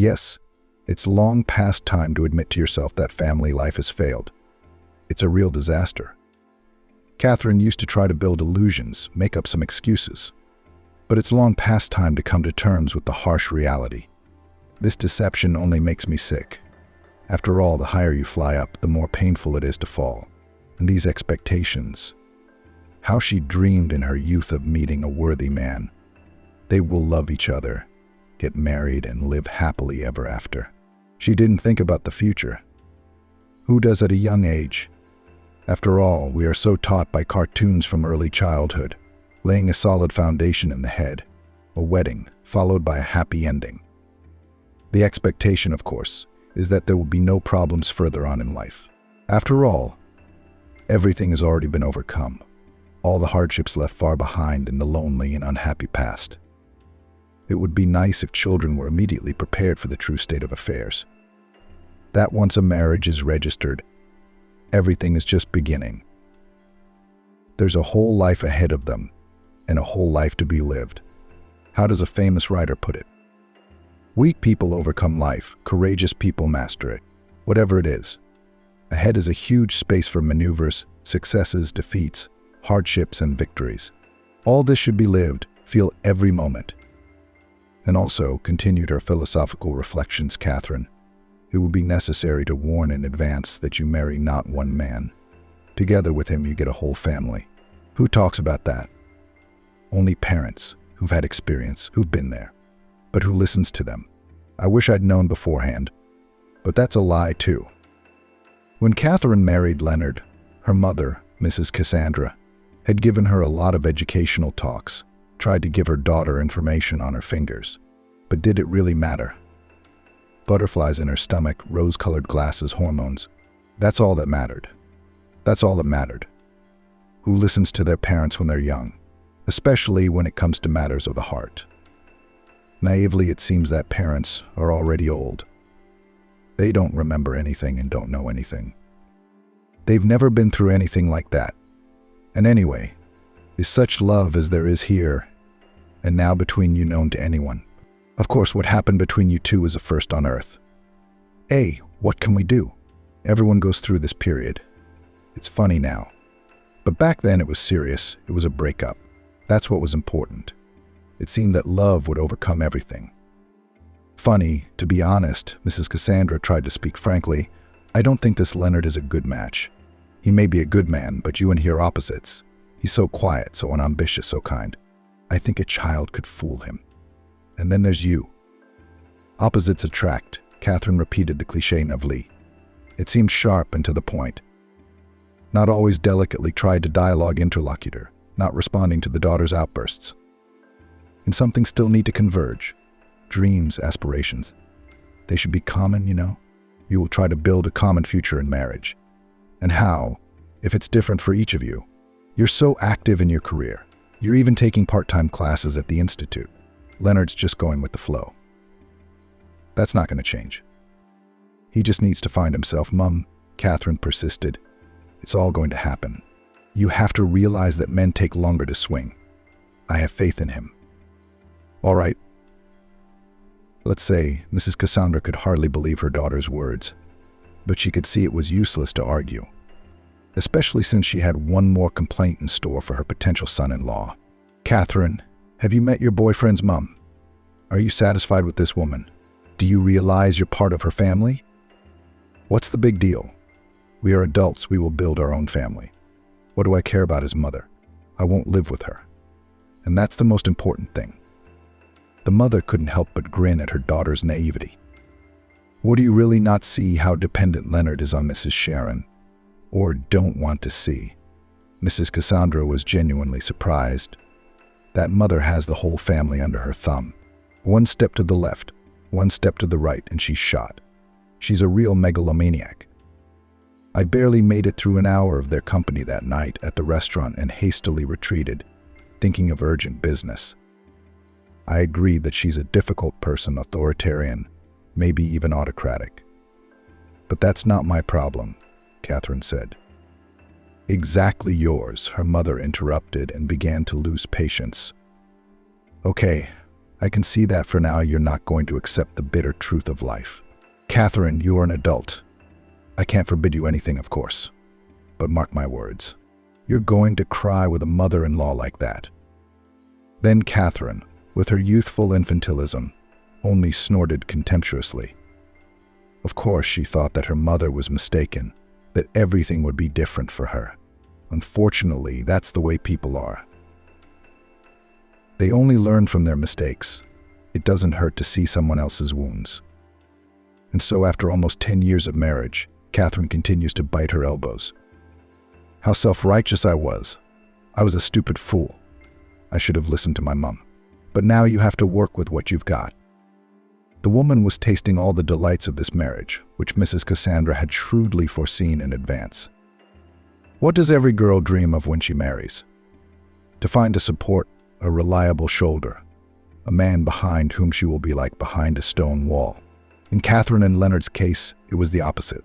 Yes, it's long past time to admit to yourself that family life has failed. It's a real disaster. Catherine used to try to build illusions, make up some excuses. But it's long past time to come to terms with the harsh reality. This deception only makes me sick. After all, the higher you fly up, the more painful it is to fall. And these expectations. How she dreamed in her youth of meeting a worthy man. They will love each other, get married, and live happily ever after. She didn't think about the future. Who does at a young age? After all, we are so taught by cartoons from early childhood, laying a solid foundation in the head, a wedding followed by a happy ending. The expectation, of course, is that there will be no problems further on in life. After all, everything has already been overcome, all the hardships left far behind in the lonely and unhappy past. It would be nice if children were immediately prepared for the true state of affairs. That once a marriage is registered, everything is just beginning. There's a whole life ahead of them, and a whole life to be lived. How does a famous writer put it? Weak people overcome life, courageous people master it. Whatever it is, ahead is a huge space for maneuvers, successes, defeats, hardships, and victories. All this should be lived, feel every moment. And also, continued her philosophical reflections, Catherine, it would be necessary to warn in advance that you marry not one man. Together with him you get a whole family. Who talks about that? Only parents who've had experience, who've been there. But who listens to them? I wish I'd known beforehand. But that's a lie too. When Catherine married Leonard, her mother, Mrs. Cassandra, had given her a lot of educational talks, tried to give her daughter information on her fingers. But did it really matter? Butterflies in her stomach, rose-colored glasses, hormones. That's all that mattered. That's all that mattered. Who listens to their parents when they're young, especially when it comes to matters of the heart? Naively, it seems that parents are already old. They don't remember anything and don't know anything. They've never been through anything like that. And anyway, is such love as there is here and now between you known to anyone? Of course, what happened between you two is a first on earth. What can we do? Everyone goes through this period. It's funny now. But back then it was serious. It was a breakup. That's what was important. It seemed that love would overcome everything. Funny, to be honest, Mrs. Cassandra tried to speak frankly. I don't think this Leonard is a good match. He may be a good man, but you and he are opposites. He's so quiet, so unambitious, so kind. I think a child could fool him. And then there's you. Opposites attract, Catherine repeated the cliché naively. It seemed sharp and to the point. Not always delicately tried to dialogue interlocutor, not responding to the daughter's outbursts. And some things still need to converge. Dreams, aspirations. They should be common, you know? You will try to build a common future in marriage. And how, if it's different for each of you? You're so active in your career. You're even taking part-time classes at the institute. Leonard's just going with the flow. That's not going to change. He just needs to find himself, Mum, Catherine persisted. It's all going to happen. You have to realize that men take longer to swing. I have faith in him. All right. Let's say Mrs. Cassandra could hardly believe her daughter's words, but she could see it was useless to argue, especially since she had one more complaint in store for her potential son-in-law. Catherine, have you met your boyfriend's mom? Are you satisfied with this woman? Do you realize you're part of her family? What's the big deal? We are adults, we will build our own family. What do I care about his mother? I won't live with her. And that's the most important thing. The mother couldn't help but grin at her daughter's naivety. Or do you really not see how dependent Leonard is on Mrs. Sharon? Or don't want to see? Mrs. Cassandra was genuinely surprised. That mother has the whole family under her thumb. One step to the left, one step to the right, and she's shot. She's a real megalomaniac. I barely made it through an hour of their company that night at the restaurant and hastily retreated, thinking of urgent business. I agreed that she's a difficult person, authoritarian, maybe even autocratic. But that's not my problem, Catherine said. Exactly yours, her mother interrupted and began to lose patience. Okay, I can see that for now you're not going to accept the bitter truth of life. Catherine, you are an adult. I can't forbid you anything, of course. But mark my words, you're going to cry with a mother-in-law like that. Then Catherine, with her youthful infantilism, only snorted contemptuously. Of course, she thought that her mother was mistaken, that everything would be different for her. Unfortunately, that's the way people are. They only learn from their mistakes. It doesn't hurt to see someone else's wounds. And so after almost 10 years of marriage, Catherine continues to bite her elbows. How self-righteous I was. I was a stupid fool. I should have listened to my mom. But now you have to work with what you've got. The woman was tasting all the delights of this marriage, which Mrs. Cassandra had shrewdly foreseen in advance. What does every girl dream of when she marries? To find a support, a reliable shoulder, a man behind whom she will be like behind a stone wall. In Catherine and Leonard's case, it was the opposite.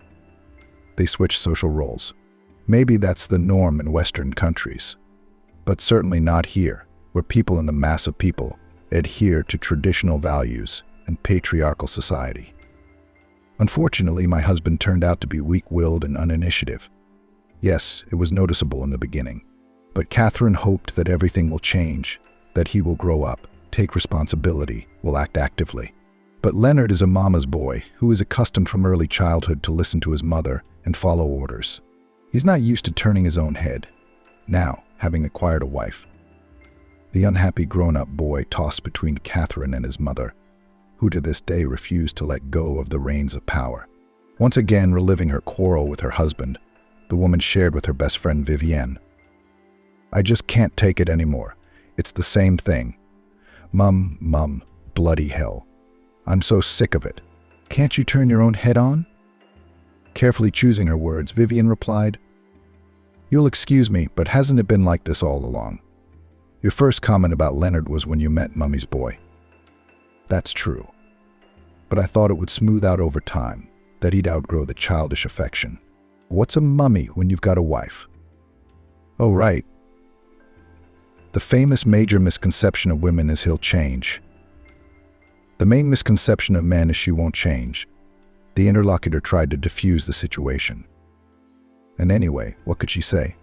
They switched social roles. Maybe that's the norm in Western countries, but certainly not here, where people in the mass of people adhere to traditional values and patriarchal society. Unfortunately, my husband turned out to be weak-willed and uninitiative. Yes, it was noticeable in the beginning, but Catherine hoped that everything will change, that he will grow up, take responsibility, will act actively. But Leonard is a mama's boy who is accustomed from early childhood to listen to his mother and follow orders. He's not used to turning his own head, now having acquired a wife. The unhappy grown-up boy tossed between Catherine and his mother, who to this day refused to let go of the reins of power. Once again reliving her quarrel with her husband, the woman shared with her best friend Vivienne. I just can't take it anymore. It's the same thing. Mum, bloody hell. I'm so sick of it. Can't you turn your own head on? Carefully choosing her words, Vivienne replied, You'll excuse me, but hasn't it been like this all along? Your first comment about Leonard was when you met Mummy's boy. That's true. But I thought it would smooth out over time, that he'd outgrow the childish affection. What's a mummy when you've got a wife? Oh, right. The famous major misconception of women is he'll change. The main misconception of men is she won't change. The interlocutor tried to diffuse the situation. And anyway, what could she say?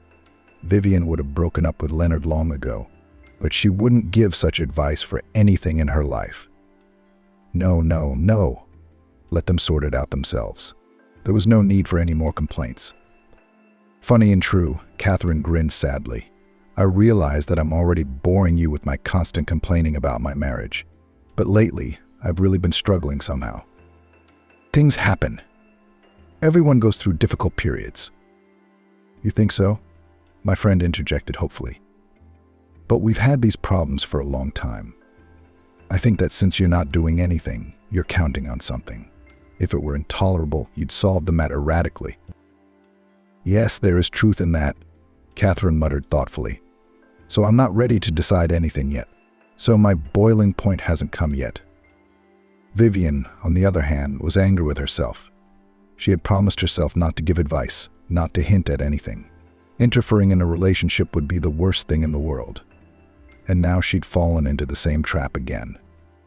Vivienne would have broken up with Leonard long ago, but she wouldn't give such advice for anything in her life. No. Let them sort it out themselves. There was no need for any more complaints. Funny and true, Catherine grinned sadly. I realize that I'm already boring you with my constant complaining about my marriage. But lately, I've really been struggling somehow. Things happen. Everyone goes through difficult periods. You think so? My friend interjected hopefully. But we've had these problems for a long time. I think that since you're not doing anything, you're counting on something. If it were intolerable, you'd solve the matter radically. Yes, there is truth in that, Catherine muttered thoughtfully. So I'm not ready to decide anything yet. So my boiling point hasn't come yet. Vivienne, on the other hand, was angry with herself. She had promised herself not to give advice, not to hint at anything. Interfering in a relationship would be the worst thing in the world. And now she'd fallen into the same trap again.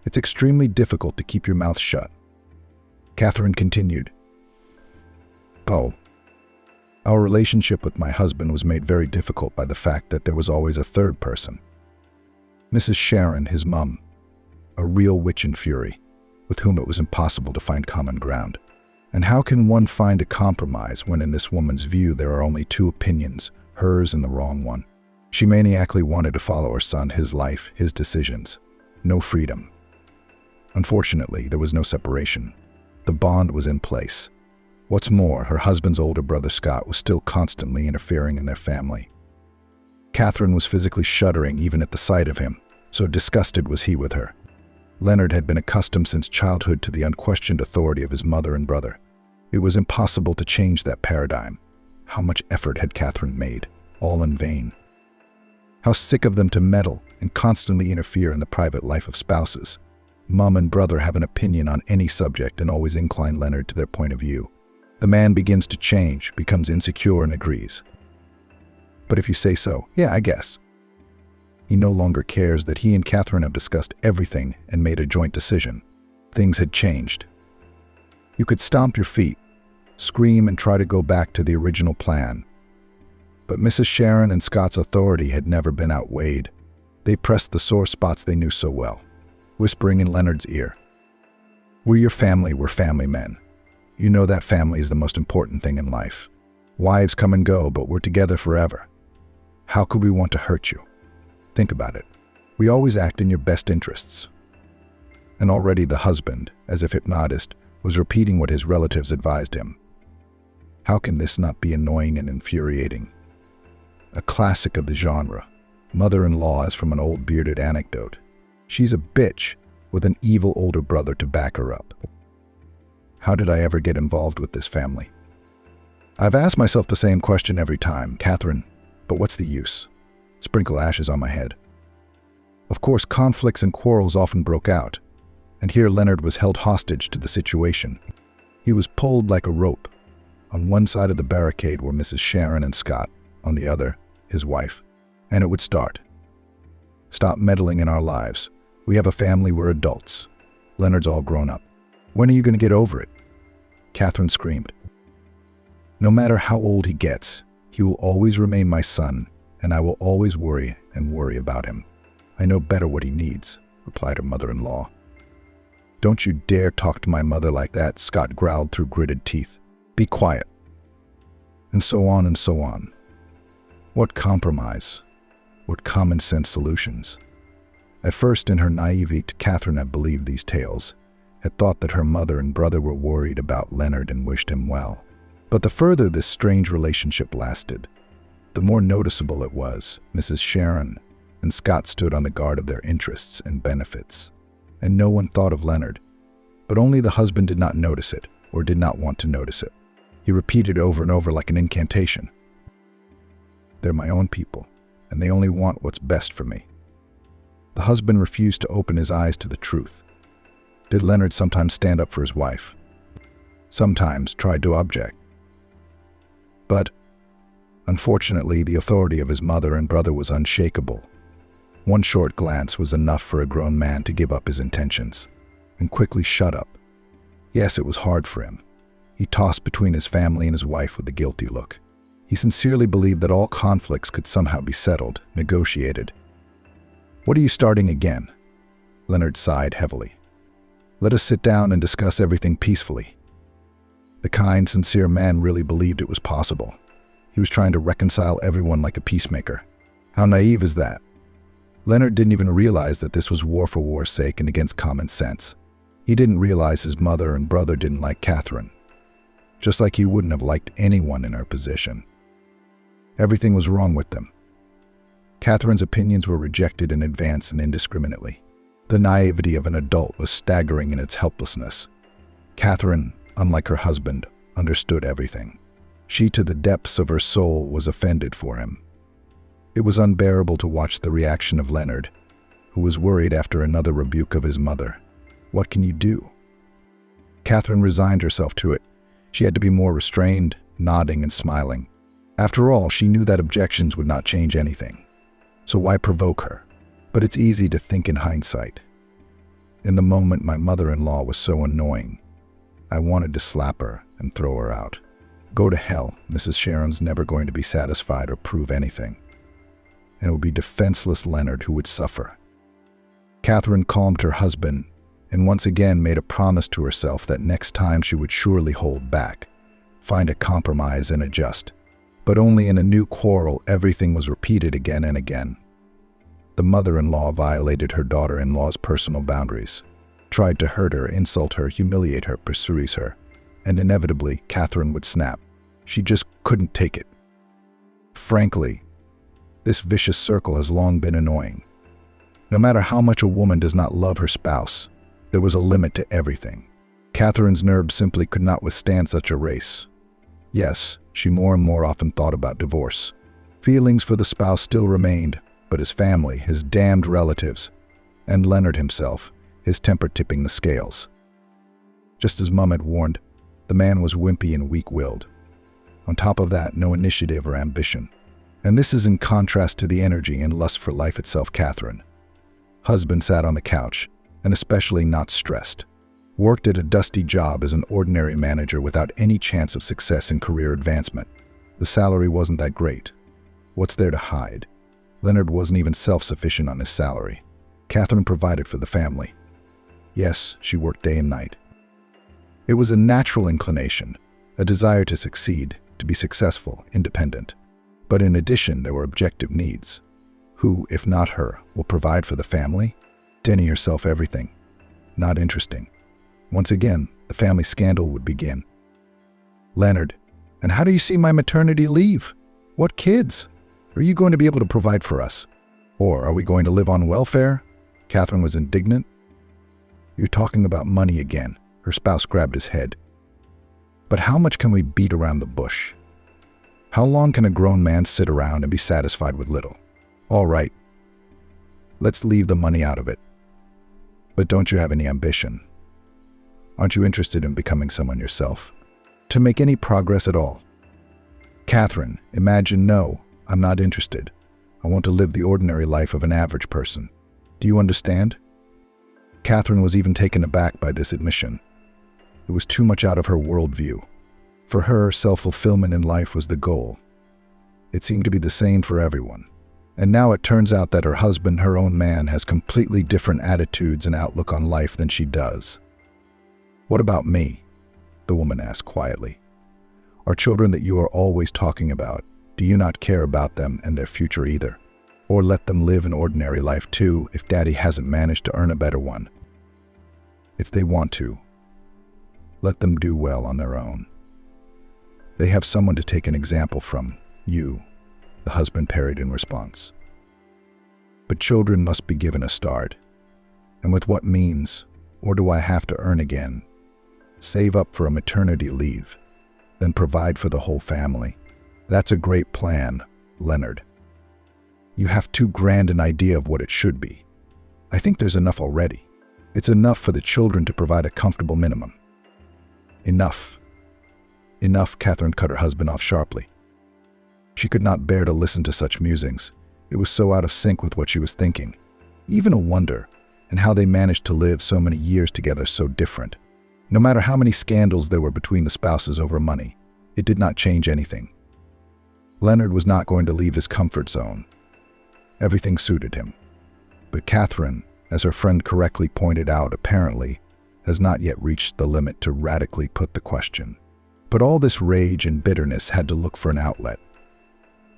It's extremely difficult to keep your mouth shut. Catherine continued. Oh. Our relationship with my husband was made very difficult by the fact that there was always a third person. Mrs. Sharon, his mum, a real witch in fury, with whom it was impossible to find common ground. And how can one find a compromise when in this woman's view there are only two opinions, hers and the wrong one? She maniacally wanted to follow her son, his life, his decisions. No freedom. Unfortunately, there was no separation. The bond was in place. What's more, her husband's older brother Scott was still constantly interfering in their family. Catherine was physically shuddering even at the sight of him, so disgusted was he with her. Leonard had been accustomed since childhood to the unquestioned authority of his mother and brother. It was impossible to change that paradigm. How much effort had Catherine made, all in vain. How sick of them to meddle and constantly interfere in the private life of spouses. Mum and brother have an opinion on any subject and always incline Leonard to their point of view. The man begins to change, becomes insecure and agrees. But if you say so, yeah, I guess. He no longer cares that he and Catherine have discussed everything and made a joint decision. Things had changed. You could stomp your feet, scream, and try to go back to the original plan. But Mrs. Sharon and Scott's authority had never been outweighed. They pressed the sore spots they knew so well, whispering in Leonard's ear, "We're your family, we're family men. You know that family is the most important thing in life. Wives come and go, but we're together forever. How could we want to hurt you? Think about it. We always act in your best interests." And already the husband, as if hypnotized, was repeating what his relatives advised him. How can this not be annoying and infuriating? A classic of the genre. Mother-in-law is from an old bearded anecdote. She's a bitch with an evil older brother to back her up. How did I ever get involved with this family? I've asked myself the same question every time, Catherine, but what's the use? Sprinkle ashes on my head. Of course, conflicts and quarrels often broke out, and here Leonard was held hostage to the situation. He was pulled like a rope. On one side of the barricade were Mrs. Sharon and Scott, on the other, his wife. And it would start. "Stop meddling in our lives. We have a family, we're adults. Leonard's all grown up. When are you going to get over it?" Catherine screamed. "No matter how old he gets, he will always remain my son, and I will always worry about him. I know better what he needs," replied her mother-in-law. "Don't you dare talk to my mother like that," Scott growled through gritted teeth. "Be quiet." And so on and so on. What compromise? What common-sense solutions? At first, in her naivety, Catherine had believed these tales, had thought that her mother and brother were worried about Leonard and wished him well. But the further this strange relationship lasted, the more noticeable it was. Mrs. Sharon and Scott stood on the guard of their interests and benefits, and no one thought of Leonard. But only the husband did not notice it, or did not want to notice it. He repeated over and over like an incantation. "They're my own people, and they only want what's best for me." The husband refused to open his eyes to the truth. Did Leonard sometimes stand up for his wife? Sometimes tried to object. But, unfortunately, the authority of his mother and brother was unshakable. One short glance was enough for a grown man to give up his intentions, and quickly shut up. Yes, it was hard for him. He tossed between his family and his wife with a guilty look. He sincerely believed that all conflicts could somehow be settled, negotiated. "What are you starting again?" Leonard sighed heavily. "Let us sit down and discuss everything peacefully." The kind, sincere man really believed it was possible. He was trying to reconcile everyone like a peacemaker. How naive is that? Leonard didn't even realize that this was war for war's sake and against common sense. He didn't realize his mother and brother didn't like Catherine, just like he wouldn't have liked anyone in her position. Everything was wrong with them. Catherine's opinions were rejected in advance and indiscriminately. The naivety of an adult was staggering in its helplessness. Catherine, unlike her husband, understood everything. She, to the depths of her soul, was offended for him. It was unbearable to watch the reaction of Leonard, who was worried after another rebuke of his mother. What can you do? Catherine resigned herself to it. She had to be more restrained, nodding and smiling. After all, she knew that objections would not change anything. So why provoke her? But it's easy to think in hindsight. In the moment, my mother-in-law was so annoying. I wanted to slap her and throw her out. Go to hell. Mrs. Sharon's never going to be satisfied or prove anything. And it would be defenseless Leonard who would suffer. Catherine calmed her husband and once again made a promise to herself that next time she would surely hold back, find a compromise and adjust. But only in a new quarrel, everything was repeated again and again. The mother-in-law violated her daughter-in-law's personal boundaries, tried to hurt her, insult her, humiliate her, pursue her, and inevitably, Catherine would snap. She just couldn't take it. Frankly, this vicious circle has long been annoying. No matter how much a woman does not love her spouse, there was a limit to everything. Catherine's nerves simply could not withstand such a race. Yes, she more and more often thought about divorce. Feelings for the spouse still remained, but his family, his damned relatives, and Leonard himself, his temper tipping the scales. Just as Mum had warned, the man was wimpy and weak-willed. On top of that, no initiative or ambition. And this is in contrast to the energy and lust for life itself. Catherine. Husband sat on the couch, and especially not stressed. Worked at a dusty job as an ordinary manager without any chance of success in career advancement. The salary wasn't that great. What's there to hide? Leonard wasn't even self-sufficient on his salary. Catherine provided for the family. Yes, she worked day and night. It was a natural inclination, a desire to succeed, to be successful, independent. But in addition, there were objective needs. Who, if not her, will provide for the family? Denny herself everything. Not interesting. Once again, the family scandal would begin. Leonard, and how do you see my maternity leave? What kids? Are you going to be able to provide for us? Or are we going to live on welfare? Catherine was indignant. You're talking about money again. Her spouse grabbed his head. But how much can we beat around the bush? How long can a grown man sit around and be satisfied with little? All right, let's leave the money out of it. But don't you have any ambition? Aren't you interested in becoming someone yourself? To make any progress at all? Catherine, imagine, no, I'm not interested. I want to live the ordinary life of an average person. Do you understand? Catherine was even taken aback by this admission. It was too much out of her worldview. For her, self-fulfillment in life was the goal. It seemed to be the same for everyone. And now it turns out that her husband, her own man, has completely different attitudes and outlook on life than she does. What about me? The woman asked quietly. Our children that you are always talking about, do you not care about them and their future either? Or let them live an ordinary life too if daddy hasn't managed to earn a better one? If they want to, let them do well on their own. They have someone to take an example from, you, the husband parried in response. But children must be given a start. And with what means? Or do I have to earn again? Save up for a maternity leave, then provide for the whole family. That's a great plan, Leonard. You have too grand an idea of what it should be. I think there's enough already. It's enough for the children to provide a comfortable minimum. Enough. Enough, Catherine cut her husband off sharply. She could not bear to listen to such musings. It was so out of sync with what she was thinking. Even a wonder, and how they managed to live so many years together so different. No matter how many scandals there were between the spouses over money, it did not change anything. Leonard was not going to leave his comfort zone. Everything suited him. But Catherine, as her friend correctly pointed out, apparently has not yet reached the limit to radically put the question. But all this rage and bitterness had to look for an outlet.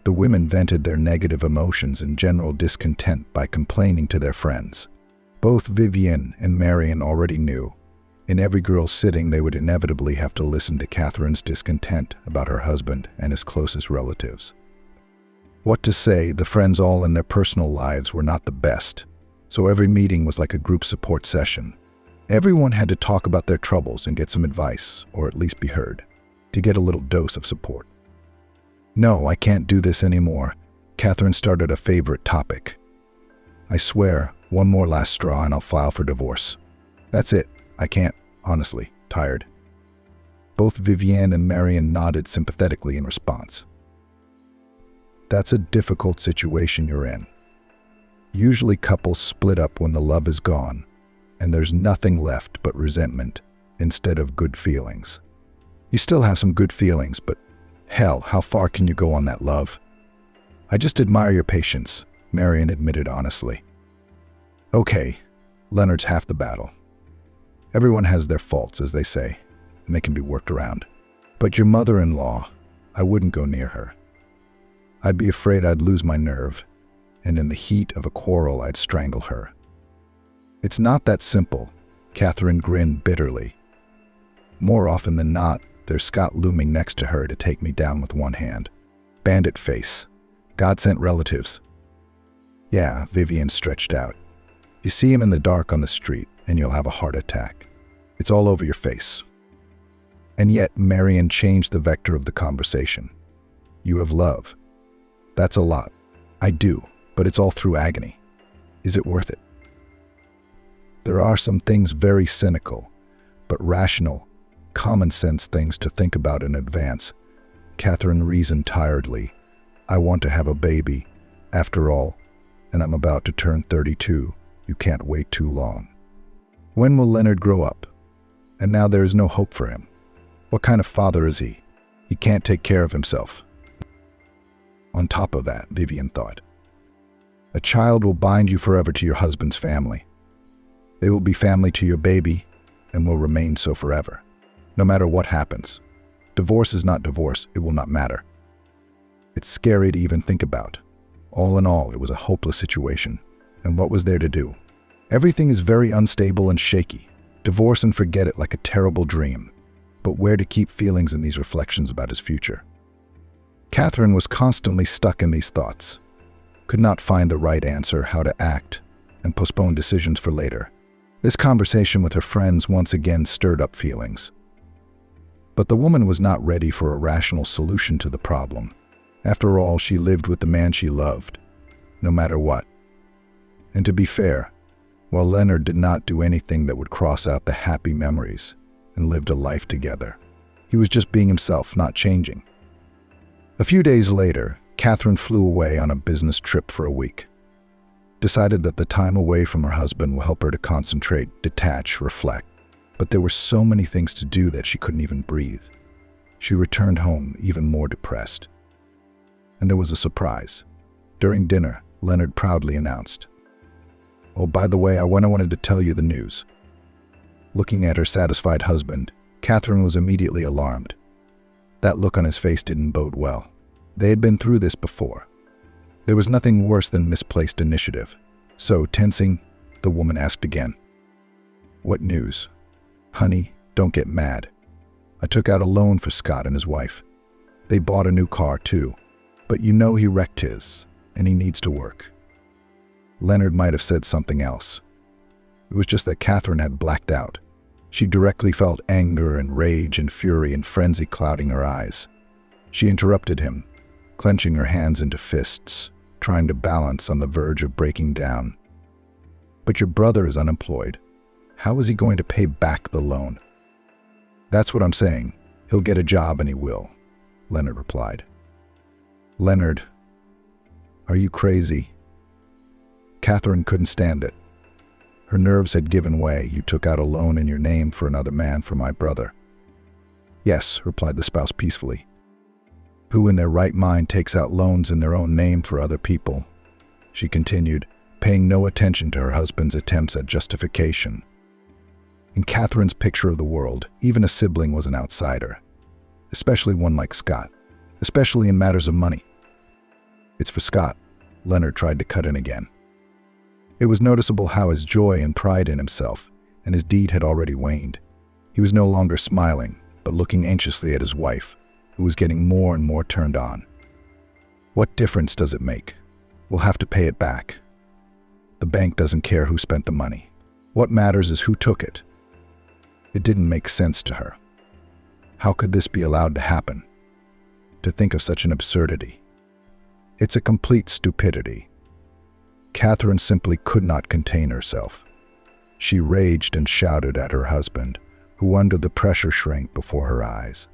The women vented their negative emotions and general discontent by complaining to their friends. Both Vivienne and Marion already knew. In every girl's sitting, they would inevitably have to listen to Catherine's discontent about her husband and his closest relatives. What to say, the friends all in their personal lives were not the best, so every meeting was like a group support session. Everyone had to talk about their troubles and get some advice, or at least be heard, to get a little dose of support. No, I can't do this anymore. Catherine started a favorite topic. I swear, one more last straw and I'll file for divorce. That's it. I can't, honestly, tired. Both Vivienne and Marion nodded sympathetically in response. That's a difficult situation you're in. Usually couples split up when the love is gone, and there's nothing left but resentment instead of good feelings. You still have some good feelings, but hell, how far can you go on that love? I just admire your patience, Marion admitted honestly. Okay, Leonard's half the battle. Everyone has their faults, as they say, and they can be worked around. But your mother-in-law, I wouldn't go near her. I'd be afraid I'd lose my nerve, and in the heat of a quarrel I'd strangle her. It's not that simple, Catherine grinned bitterly. More often than not, there's Scott looming next to her to take me down with one hand. Bandit face. God-sent relatives. Yeah, Vivienne stretched out. You see him in the dark on the street, and you'll have a heart attack. It's all over your face. And yet, Marion changed the vector of the conversation. You have love. That's a lot. I do, but it's all through agony. Is it worth it? There are some things very cynical, but rational, common sense things to think about in advance, Catherine reasoned tiredly, I want to have a baby, after all, and I'm about to turn 32. You can't wait too long. When will Leonard grow up? And now there is no hope for him. What kind of father is he? He can't take care of himself. On top of that, Vivian thought, a child will bind you forever to your husband's family. They will be family to your baby and will remain so forever. No matter what happens. Divorce is not divorce, it will not matter. It's scary to even think about. All in all, it was a hopeless situation. And what was there to do? Everything is very unstable and shaky. Divorce and forget it like a terrible dream. But where to keep feelings in these reflections about his future? Catherine was constantly stuck in these thoughts. Could not find the right answer, how to act, and postponed decisions for later. This conversation with her friends once again stirred up feelings. But the woman was not ready for a rational solution to the problem. After all, she lived with the man she loved, no matter what. And to be fair, while Leonard did not do anything that would cross out the happy memories and lived a life together, he was just being himself, not changing. A few days later, Catherine flew away on a business trip for a week. Decided that the time away from her husband will help her to concentrate, detach, reflect. But there were so many things to do that she couldn't even breathe. She returned home even more depressed. And there was a surprise. During dinner, Leonard proudly announced, "Oh, by the way, I wanted to tell you the news." Looking at her satisfied husband, Catherine was immediately alarmed. That look on his face didn't bode well. They had been through this before. There was nothing worse than misplaced initiative. So, tensing, the woman asked again, "What news?" "Honey, don't get mad. I took out a loan for Scott and his wife. They bought a new car too. But you know he wrecked his, and he needs to work." Leonard might have said something else. It was just that Catherine had blacked out. She directly felt anger and rage and fury and frenzy clouding her eyes. She interrupted him, clenching her hands into fists, trying to balance on the verge of breaking down. "But your brother is unemployed. How is he going to pay back the loan?" "That's what I'm saying. He'll get a job and he will," Leonard replied. "Leonard, are you crazy?" Catherine couldn't stand it. Her nerves had given way. "You took out a loan in your name for another man for my brother." "Yes," replied the spouse peacefully. "Who in their right mind takes out loans in their own name for other people?" She continued, paying no attention to her husband's attempts at justification. In Catherine's picture of the world, even a sibling was an outsider, especially one like Scott, especially in matters of money. "It's for Scott," Leonard tried to cut in again. It was noticeable how his joy and pride in himself and his deed had already waned. He was no longer smiling, but looking anxiously at his wife, who was getting more and more turned on. "What difference does it make? We'll have to pay it back. The bank doesn't care who spent the money. What matters is who took it." It didn't make sense to her. How could this be allowed to happen? To think of such an absurdity. It's a complete stupidity. Catherine simply could not contain herself. She raged and shouted at her husband, who under the pressure shrank before her eyes.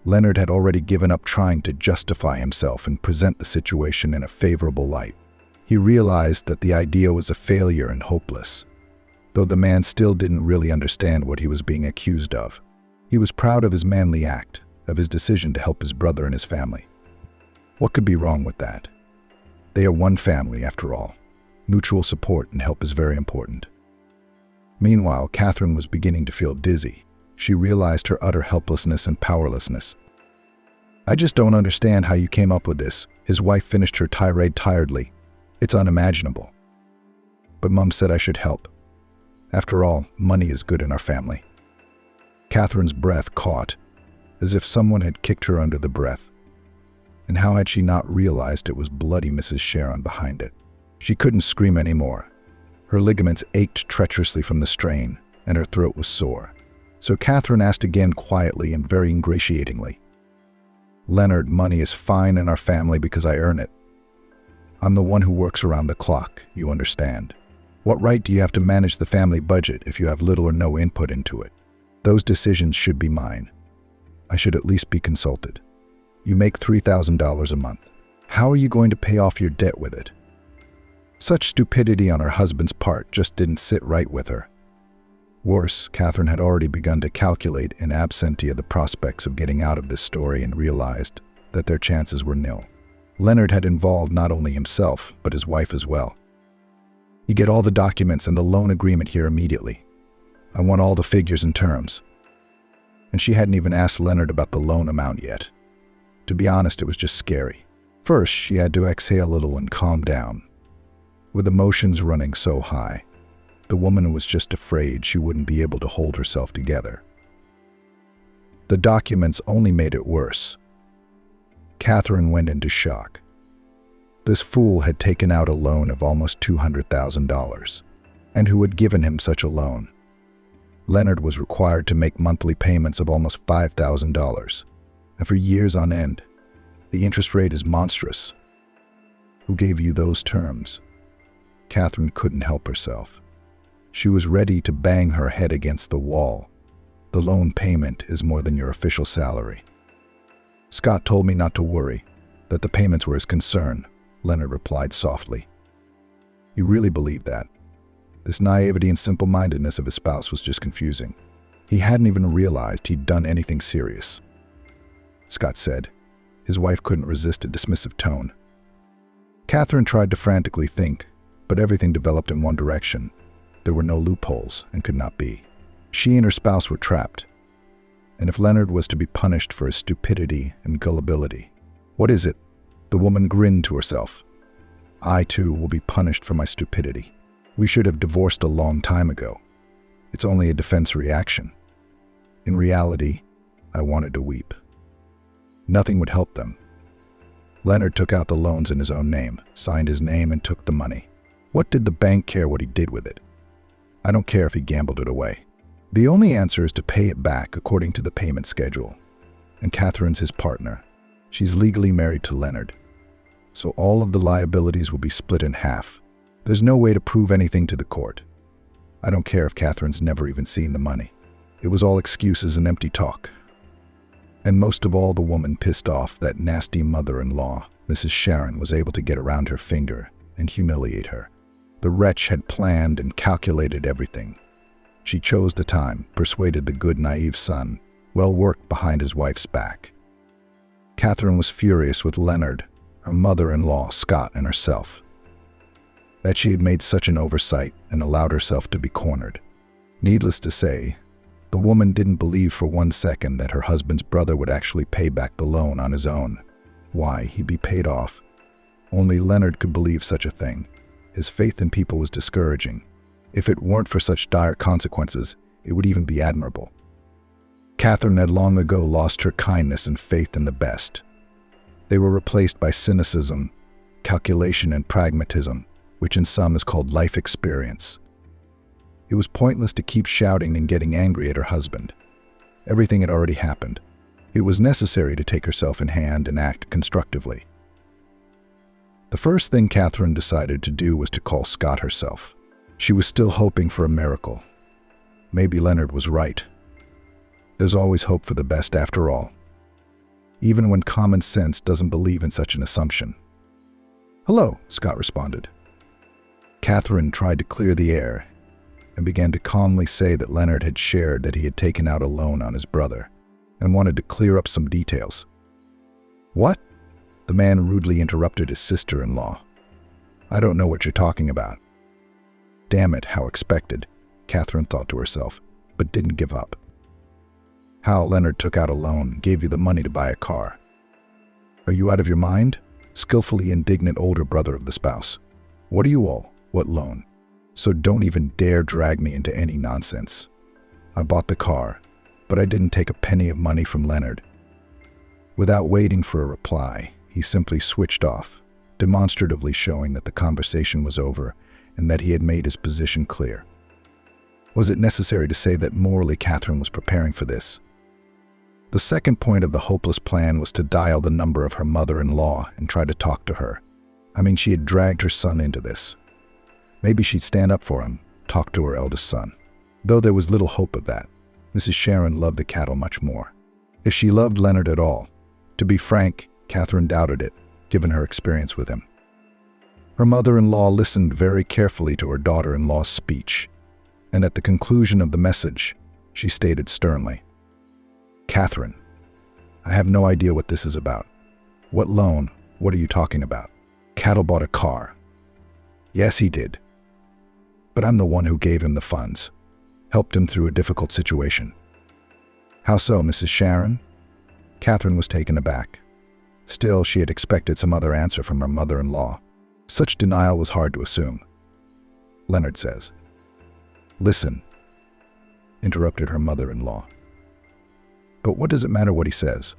Leonard had already given up trying to justify himself and present the situation in a favorable light. He realized that the idea was a failure and hopeless, though the man still didn't really understand what he was being accused of. He was proud of his manly act, of his decision to help his brother and his family. What could be wrong with that? They are one family, after all. Mutual support and help is very important. Meanwhile, Catherine was beginning to feel dizzy. She realized her utter helplessness and powerlessness. "I just don't understand how you came up with this," his wife finished her tirade tiredly. "It's unimaginable." "But Mom said I should help. After all, money is good in our family." Catherine's breath caught, as if someone had kicked her under the breath. And how had she not realized it was bloody Mrs. Sharon behind it? She couldn't scream anymore. Her ligaments ached treacherously from the strain, and her throat was sore. So Catherine asked again quietly and very ingratiatingly, "Leonard, money is fine in our family because I earn it. I'm the one who works around the clock, you understand. What right do you have to manage the family budget if you have little or no input into it? Those decisions should be mine. I should at least be consulted. You make $3,000 a month. How are you going to pay off your debt with it? Such stupidity on her husband's part just didn't sit right with her. Worse, Catherine had already begun to calculate in absentia the prospects of getting out of this story and realized that their chances were nil. Leonard had involved not only himself, but his wife as well. You get all the documents and the loan agreement here immediately. I want all the figures and terms. And she hadn't even asked Leonard about the loan amount yet. To be honest, it was just scary. First, she had to exhale a little and calm down. With emotions running so high, the woman was just afraid she wouldn't be able to hold herself together. The documents only made it worse. Catherine went into shock. This fool had taken out a loan of almost $200,000. And who had given him such a loan? Leonard was required to make monthly payments of almost $5,000. And for years on end. The interest rate is monstrous. Who gave you those terms? Catherine couldn't help herself. She was ready to bang her head against the wall. The loan payment is more than your official salary. Scott told me not to worry, that the payments were his concern, Leonard replied softly. He really believed that. This naivety and simple-mindedness of his spouse was just confusing. He hadn't even realized he'd done anything serious. Scott said. His wife couldn't resist a dismissive tone. Catherine tried to frantically think, but everything developed in one direction. There were no loopholes and could not be. She and her spouse were trapped. And if Leonard was to be punished for his stupidity and gullibility, what is it? The woman grinned to herself. I, too, will be punished for my stupidity. We should have divorced a long time ago. It's only a defense reaction. In reality, I wanted to weep. Nothing would help them. Leonard took out the loans in his own name, signed his name, and took the money. What did the bank care what he did with it? I don't care if he gambled it away. The only answer is to pay it back according to the payment schedule. And Catherine's his partner. She's legally married to Leonard. So all of the liabilities will be split in half. There's no way to prove anything to the court. I don't care if Catherine's never even seen the money. It was all excuses and empty talk. And most of all, the woman pissed off that nasty mother-in-law, Mrs. Sharon, was able to get around her finger and humiliate her. The wretch had planned and calculated everything. She chose the time, persuaded the good, naive son, well worked behind his wife's back. Catherine was furious with Leonard, her mother-in-law, Scott, and herself. That she had made such an oversight and allowed herself to be cornered. Needless to say, the woman didn't believe for 1 second that her husband's brother would actually pay back the loan on his own. Why, he'd be paid off. Only Leonard could believe such a thing. His faith in people was discouraging. If it weren't for such dire consequences, it would even be admirable. Catherine had long ago lost her kindness and faith in the best. They were replaced by cynicism, calculation, and pragmatism, which in some is called life experience. It was pointless to keep shouting and getting angry at her husband. Everything had already happened. It was necessary to take herself in hand and act constructively. The first thing Catherine decided to do was to call Scott herself. She was still hoping for a miracle. Maybe Leonard was right. There's always hope for the best after all, even when common sense doesn't believe in such an assumption. Hello, Scott responded. Catherine tried to clear the air and began to calmly say that Leonard had shared that he had taken out a loan on his brother and wanted to clear up some details. What? The man rudely interrupted his sister-in-law. I don't know what you're talking about. Damn it, how expected, Catherine thought to herself, but didn't give up. How Leonard took out a loan, gave you the money to buy a car. Are you out of your mind? Skillfully indignant older brother of the spouse. What are you all? What loan? So don't even dare drag me into any nonsense. I bought the car, but I didn't take a penny of money from Leonard. Without waiting for a reply, he simply switched off, demonstratively showing that the conversation was over and that he had made his position clear. Was it necessary to say that morally Catherine was preparing for this? The second point of the hopeless plan was to dial the number of her mother-in-law and try to talk to her. I mean, she had dragged her son into this. Maybe she'd stand up for him, talk to her eldest son. Though there was little hope of that, Mrs. Sharon loved the cattle much more. If she loved Leonard at all, to be frank, Catherine doubted it. given her experience with him. Her mother-in-law listened very carefully to her daughter-in-law's speech, and at the conclusion of the message, she stated sternly, "Catherine, I have no idea what this is about. What loan? What are you talking about? Cattle bought a car. Yes, he did. But I'm the one who gave him the funds, helped him through a difficult situation." "How so, Mrs. Sharon?" Catherine was taken aback. Still, she had expected some other answer from her mother-in-law. Such denial was hard to assume. Leonard says, "Listen," interrupted her mother-in-law. "But what does it matter what he says?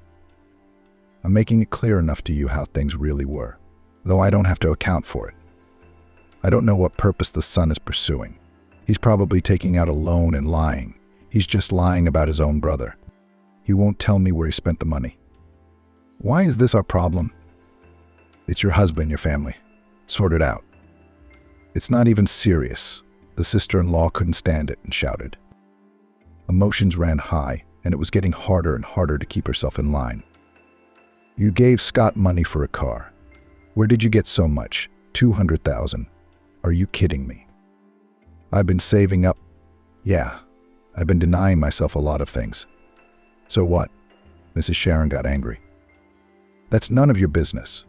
I'm making it clear enough to you how things really were, though I don't have to account for it. I don't know what purpose the son is pursuing. He's probably taking out a loan and lying. He's just lying about his own brother. He won't tell me where he spent the money. Why is this our problem? It's your husband, your family. Sort it out." "It's not even serious." The sister-in-law couldn't stand it and shouted. Emotions ran high, and it was getting harder and harder to keep herself in line. "You gave Scott money for a car. Where did you get so much? 200,000. Are you kidding me?" "I've been saving up." "Yeah, I've been denying myself a lot of things." "So what?" Mrs. Sharon got angry. "That's none of your business.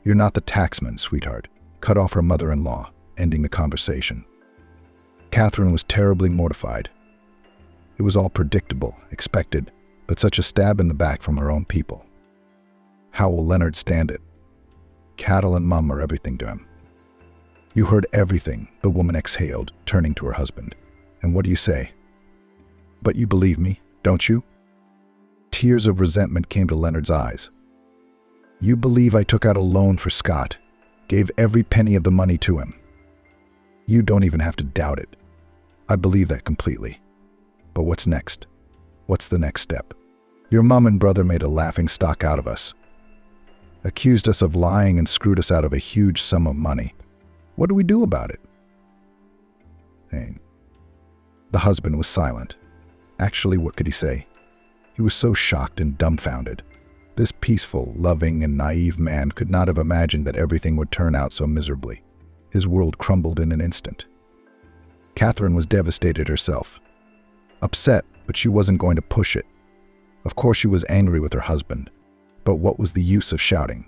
You're not the taxman, sweetheart," cut off her mother-in-law, ending the conversation. Catherine was terribly mortified. It was all predictable, expected, but such a stab in the back from her own people. How will Leonard stand it? Cattle and Mum are everything to him. "You heard everything," the woman exhaled, turning to her husband. "And what do you say? But you believe me, don't you?" Tears of resentment came to Leonard's eyes. "You believe I took out a loan for Scott, gave every penny of the money to him. You don't even have to doubt it. I believe that completely. But what's next? What's the next step? Your mum and brother made a laughingstock out of us, accused us of lying and screwed us out of a huge sum of money. What do we do about it?" The husband was silent. Actually, what could he say? He was so shocked and dumbfounded. This peaceful, loving, and naive man could not have imagined that everything would turn out so miserably. His world crumbled in an instant. Catherine was devastated herself. Upset, but she wasn't going to push it. Of course she was angry with her husband. But what was the use of shouting?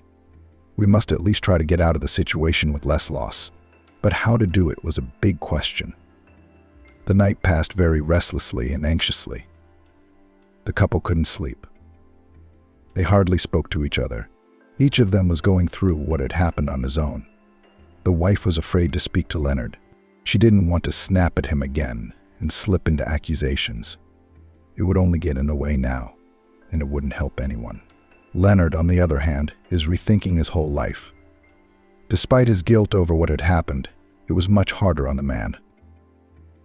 We must at least try to get out of the situation with less loss. But how to do it was a big question. The night passed very restlessly and anxiously. The couple couldn't sleep. They hardly spoke to each other. Each of them was going through what had happened on his own. The wife was afraid to speak to Leonard. She didn't want to snap at him again and slip into accusations. It would only get in the way now, and it wouldn't help anyone. Leonard, on the other hand, is rethinking his whole life. Despite his guilt over what had happened, it was much harder on the man.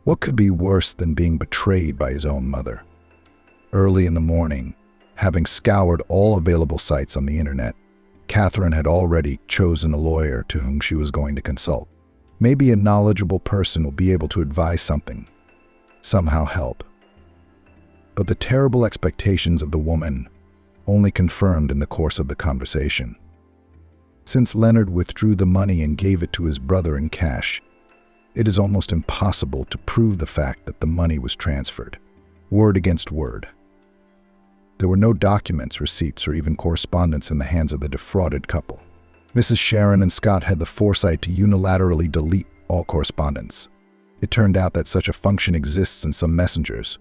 What could be worse than being betrayed by his own mother? Early in the morning, having scoured all available sites on the internet, Catherine had already chosen a lawyer to whom she was going to consult. Maybe a knowledgeable person will be able to advise something, somehow help. But the terrible expectations of the woman only confirmed in the course of the conversation. Since Leonard withdrew the money and gave it to his brother in cash, it is almost impossible to prove the fact that the money was transferred, word against word. There were no documents, receipts, or even correspondence in the hands of the defrauded couple. Mrs. Sharon and Scott had the foresight to unilaterally delete all correspondence. It turned out that such a function exists in some messengers.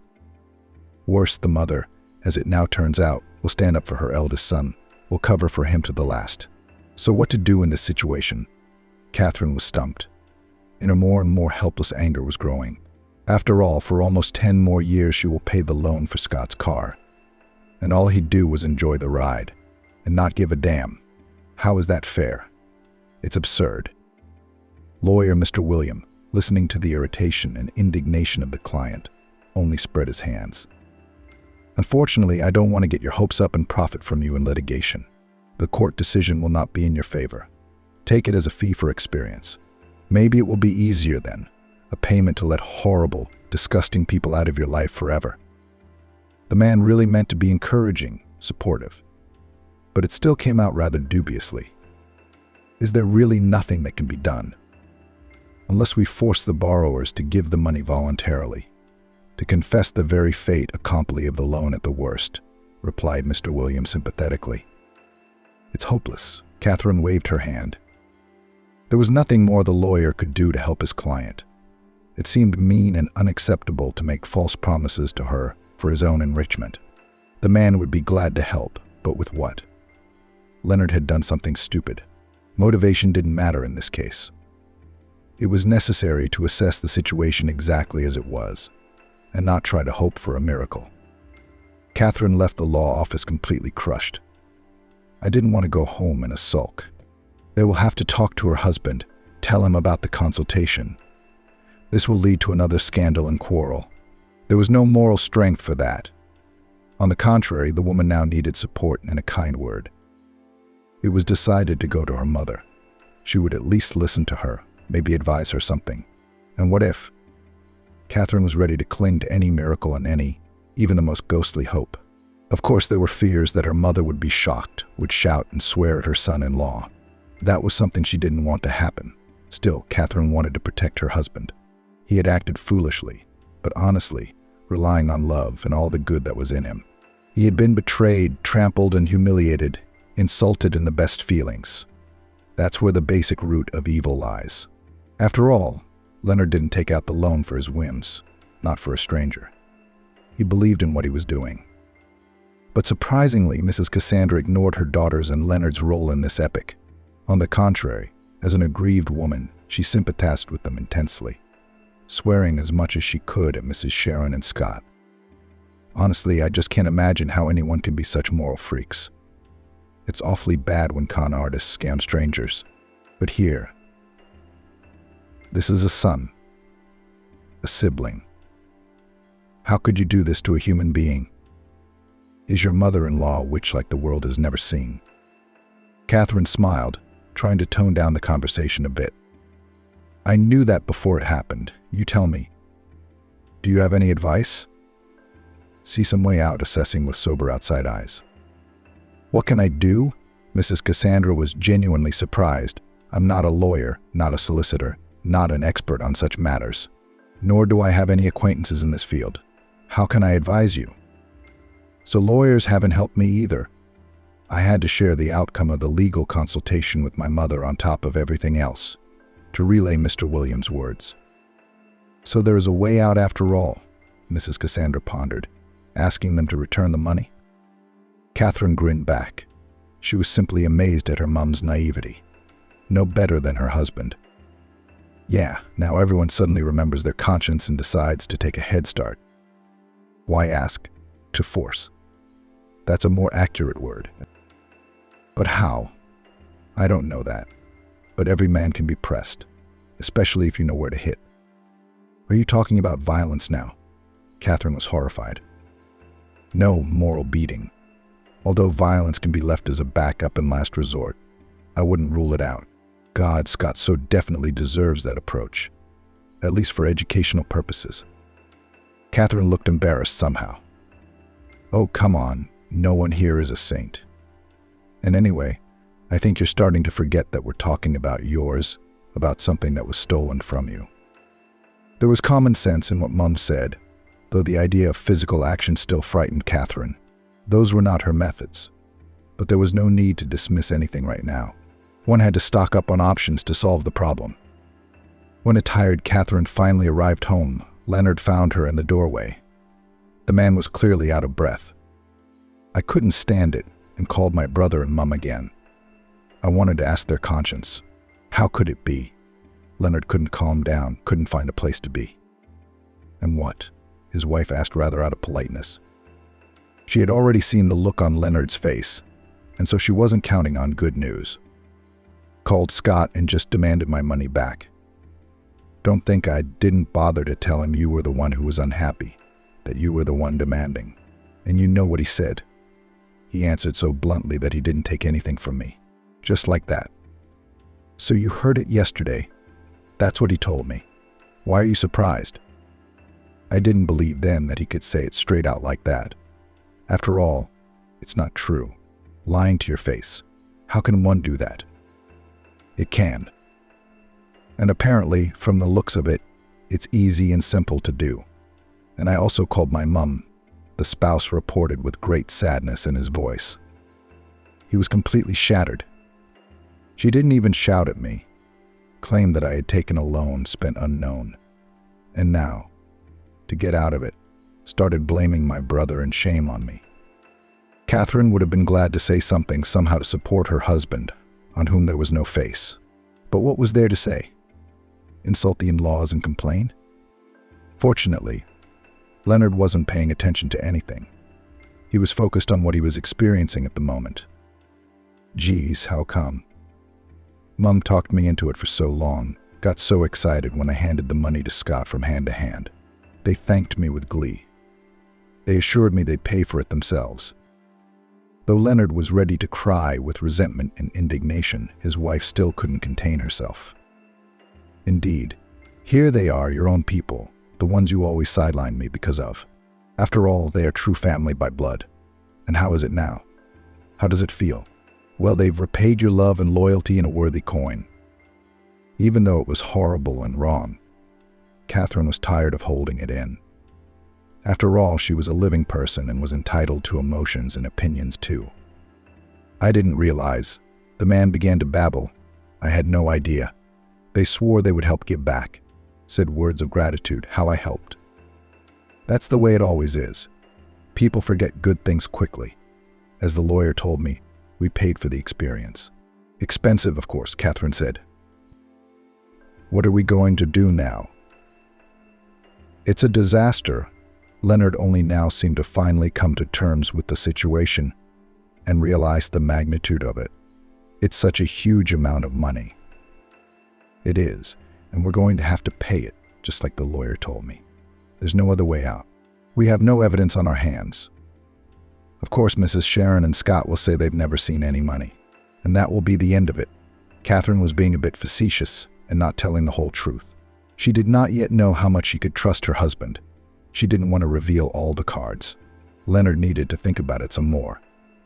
Worse, the mother, as it now turns out, will stand up for her eldest son, will cover for him to the last. So what to do in this situation? Catherine was stumped, and her more and more helpless anger was growing. After all, for almost 10 more years she will pay the loan for Scott's car, and all he'd do was enjoy the ride, and not give a damn. How is that fair? It's absurd. Lawyer Mr. William, listening to the irritation and indignation of the client, only spread his hands. Unfortunately, I don't want to get your hopes up and profit from you in litigation. The court decision will not be in your favor. Take it as a fee for experience. Maybe it will be easier then, a payment to let horrible, disgusting people out of your life forever. The man really meant to be encouraging, supportive. But it still came out rather dubiously. Is there really nothing that can be done? Unless we force the borrowers to give the money voluntarily, to confess the very fait accompli of the loan at the worst, replied Mr. Williams sympathetically. It's hopeless. Catherine waved her hand. There was nothing more the lawyer could do to help his client. It seemed mean and unacceptable to make false promises to her for his own enrichment. The man would be glad to help, but with what? Leonard had done something stupid. Motivation didn't matter in this case. It was necessary to assess the situation exactly as it was, and not try to hope for a miracle. Catherine left the law office completely crushed. I didn't want to go home in a sulk. They will have to talk to her husband, tell him about the consultation. This will lead to another scandal and quarrel. There was no moral strength for that. On the contrary, the woman now needed support and a kind word. It was decided to go to her mother. She would at least listen to her, maybe advise her something. And what if? Catherine was ready to cling to any miracle and any, even the most ghostly hope. Of course, there were fears that her mother would be shocked, would shout and swear at her son-in-law. That was something she didn't want to happen. Still, Catherine wanted to protect her husband. He had acted foolishly, but honestly, relying on love and all the good that was in him. He had been betrayed, trampled and humiliated, insulted in the best feelings. That's where the basic root of evil lies. After all, Leonard didn't take out the loan for his whims, not for a stranger. He believed in what he was doing. But surprisingly, Mrs. Cassandra ignored her daughters and Leonard's role in this epic. On the contrary, as an aggrieved woman, she sympathized with them intensely, swearing as much as she could at Mrs. Sharon and Scott. Honestly, I just can't imagine how anyone can be such moral freaks. It's awfully bad when con artists scam strangers. But here, this is a son, a sibling. How could you do this to a human being? Is your mother-in-law a witch like the world has never seen? Catherine smiled, trying to tone down the conversation a bit. I knew that before it happened. You tell me. Do you have any advice? See some way out, assessing with sober outside eyes. What can I do? Mrs. Cassandra was genuinely surprised. I'm not a lawyer, not a solicitor, not an expert on such matters. Nor do I have any acquaintances in this field. How can I advise you? So lawyers haven't helped me either. I had to share the outcome of the legal consultation with my mother on top of everything else, to relay Mr. Williams' words. So there is a way out after all, Mrs. Cassandra pondered, asking them to return the money. Catherine grinned back. She was simply amazed at her mom's naivety. No better than her husband. Yeah, now everyone suddenly remembers their conscience and decides to take a head start. Why ask? To force. That's a more accurate word. But how? I don't know that. But every man can be pressed, especially if you know where to hit. Are you talking about violence now? Catherine was horrified. No moral beating. Although violence can be left as a backup and last resort, I wouldn't rule it out. God, Scott so definitely deserves that approach, at least for educational purposes. Catherine looked embarrassed somehow. Oh, come on, no one here is a saint. And anyway, I think you're starting to forget that we're talking about yours, about something that was stolen from you. There was common sense in what Mum said, though the idea of physical action still frightened Catherine. Those were not her methods. But there was no need to dismiss anything right now. One had to stock up on options to solve the problem. When a tired Catherine finally arrived home, Leonard found her in the doorway. The man was clearly out of breath. I couldn't stand it and called my brother and Mum again. I wanted to ask their conscience. How could it be? Leonard couldn't calm down, couldn't find a place to be. And what? His wife asked rather out of politeness. She had already seen the look on Leonard's face, and so she wasn't counting on good news. Called Scott and just demanded my money back. Don't think I didn't bother to tell him you were the one who was unhappy, that you were the one demanding. And you know what he said. He answered so bluntly that he didn't take anything from me. Just like that. So you heard it yesterday. That's what he told me. Why are you surprised? I didn't believe then that he could say it straight out like that. After all, it's not true. Lying to your face. How can one do that? It can. And apparently, from the looks of it, it's easy and simple to do. And I also called my mum, the spouse reported with great sadness in his voice. He was completely shattered. She didn't even shout at me, claimed that I had taken a loan spent unknown, and now, to get out of it, started blaming my brother and shame on me. Catherine would have been glad to say something somehow to support her husband, on whom there was no face. But what was there to say? Insult the in-laws and complain? Fortunately, Leonard wasn't paying attention to anything. He was focused on what he was experiencing at the moment. Geez, how come? Mum talked me into it for so long, got so excited when I handed the money to Scott from hand to hand. They thanked me with glee. They assured me they'd pay for it themselves. Though Leonard was ready to cry with resentment and indignation, his wife still couldn't contain herself. Indeed, here they are, your own people, the ones you always sidelined me because of. After all, they are true family by blood. And how is it now? How does it feel? Well, they've repaid your love and loyalty in a worthy coin. Even though it was horrible and wrong, Catherine was tired of holding it in. After all, she was a living person and was entitled to emotions and opinions too. I didn't realize. The man began to babble. I had no idea. They swore they would help give back, said words of gratitude, how I helped. That's the way it always is. People forget good things quickly. As the lawyer told me, we paid for the experience. Expensive, of course, Catherine said. What are we going to do now? It's a disaster. Leonard only now seemed to finally come to terms with the situation and realize the magnitude of it. It's such a huge amount of money. It is, and we're going to have to pay it, just like the lawyer told me. There's no other way out. We have no evidence on our hands. Of course, Mrs. Sharon and Scott will say they've never seen any money, and that will be the end of it. Catherine was being a bit facetious and not telling the whole truth. She did not yet know how much she could trust her husband. She didn't want to reveal all the cards. Leonard needed to think about it some more.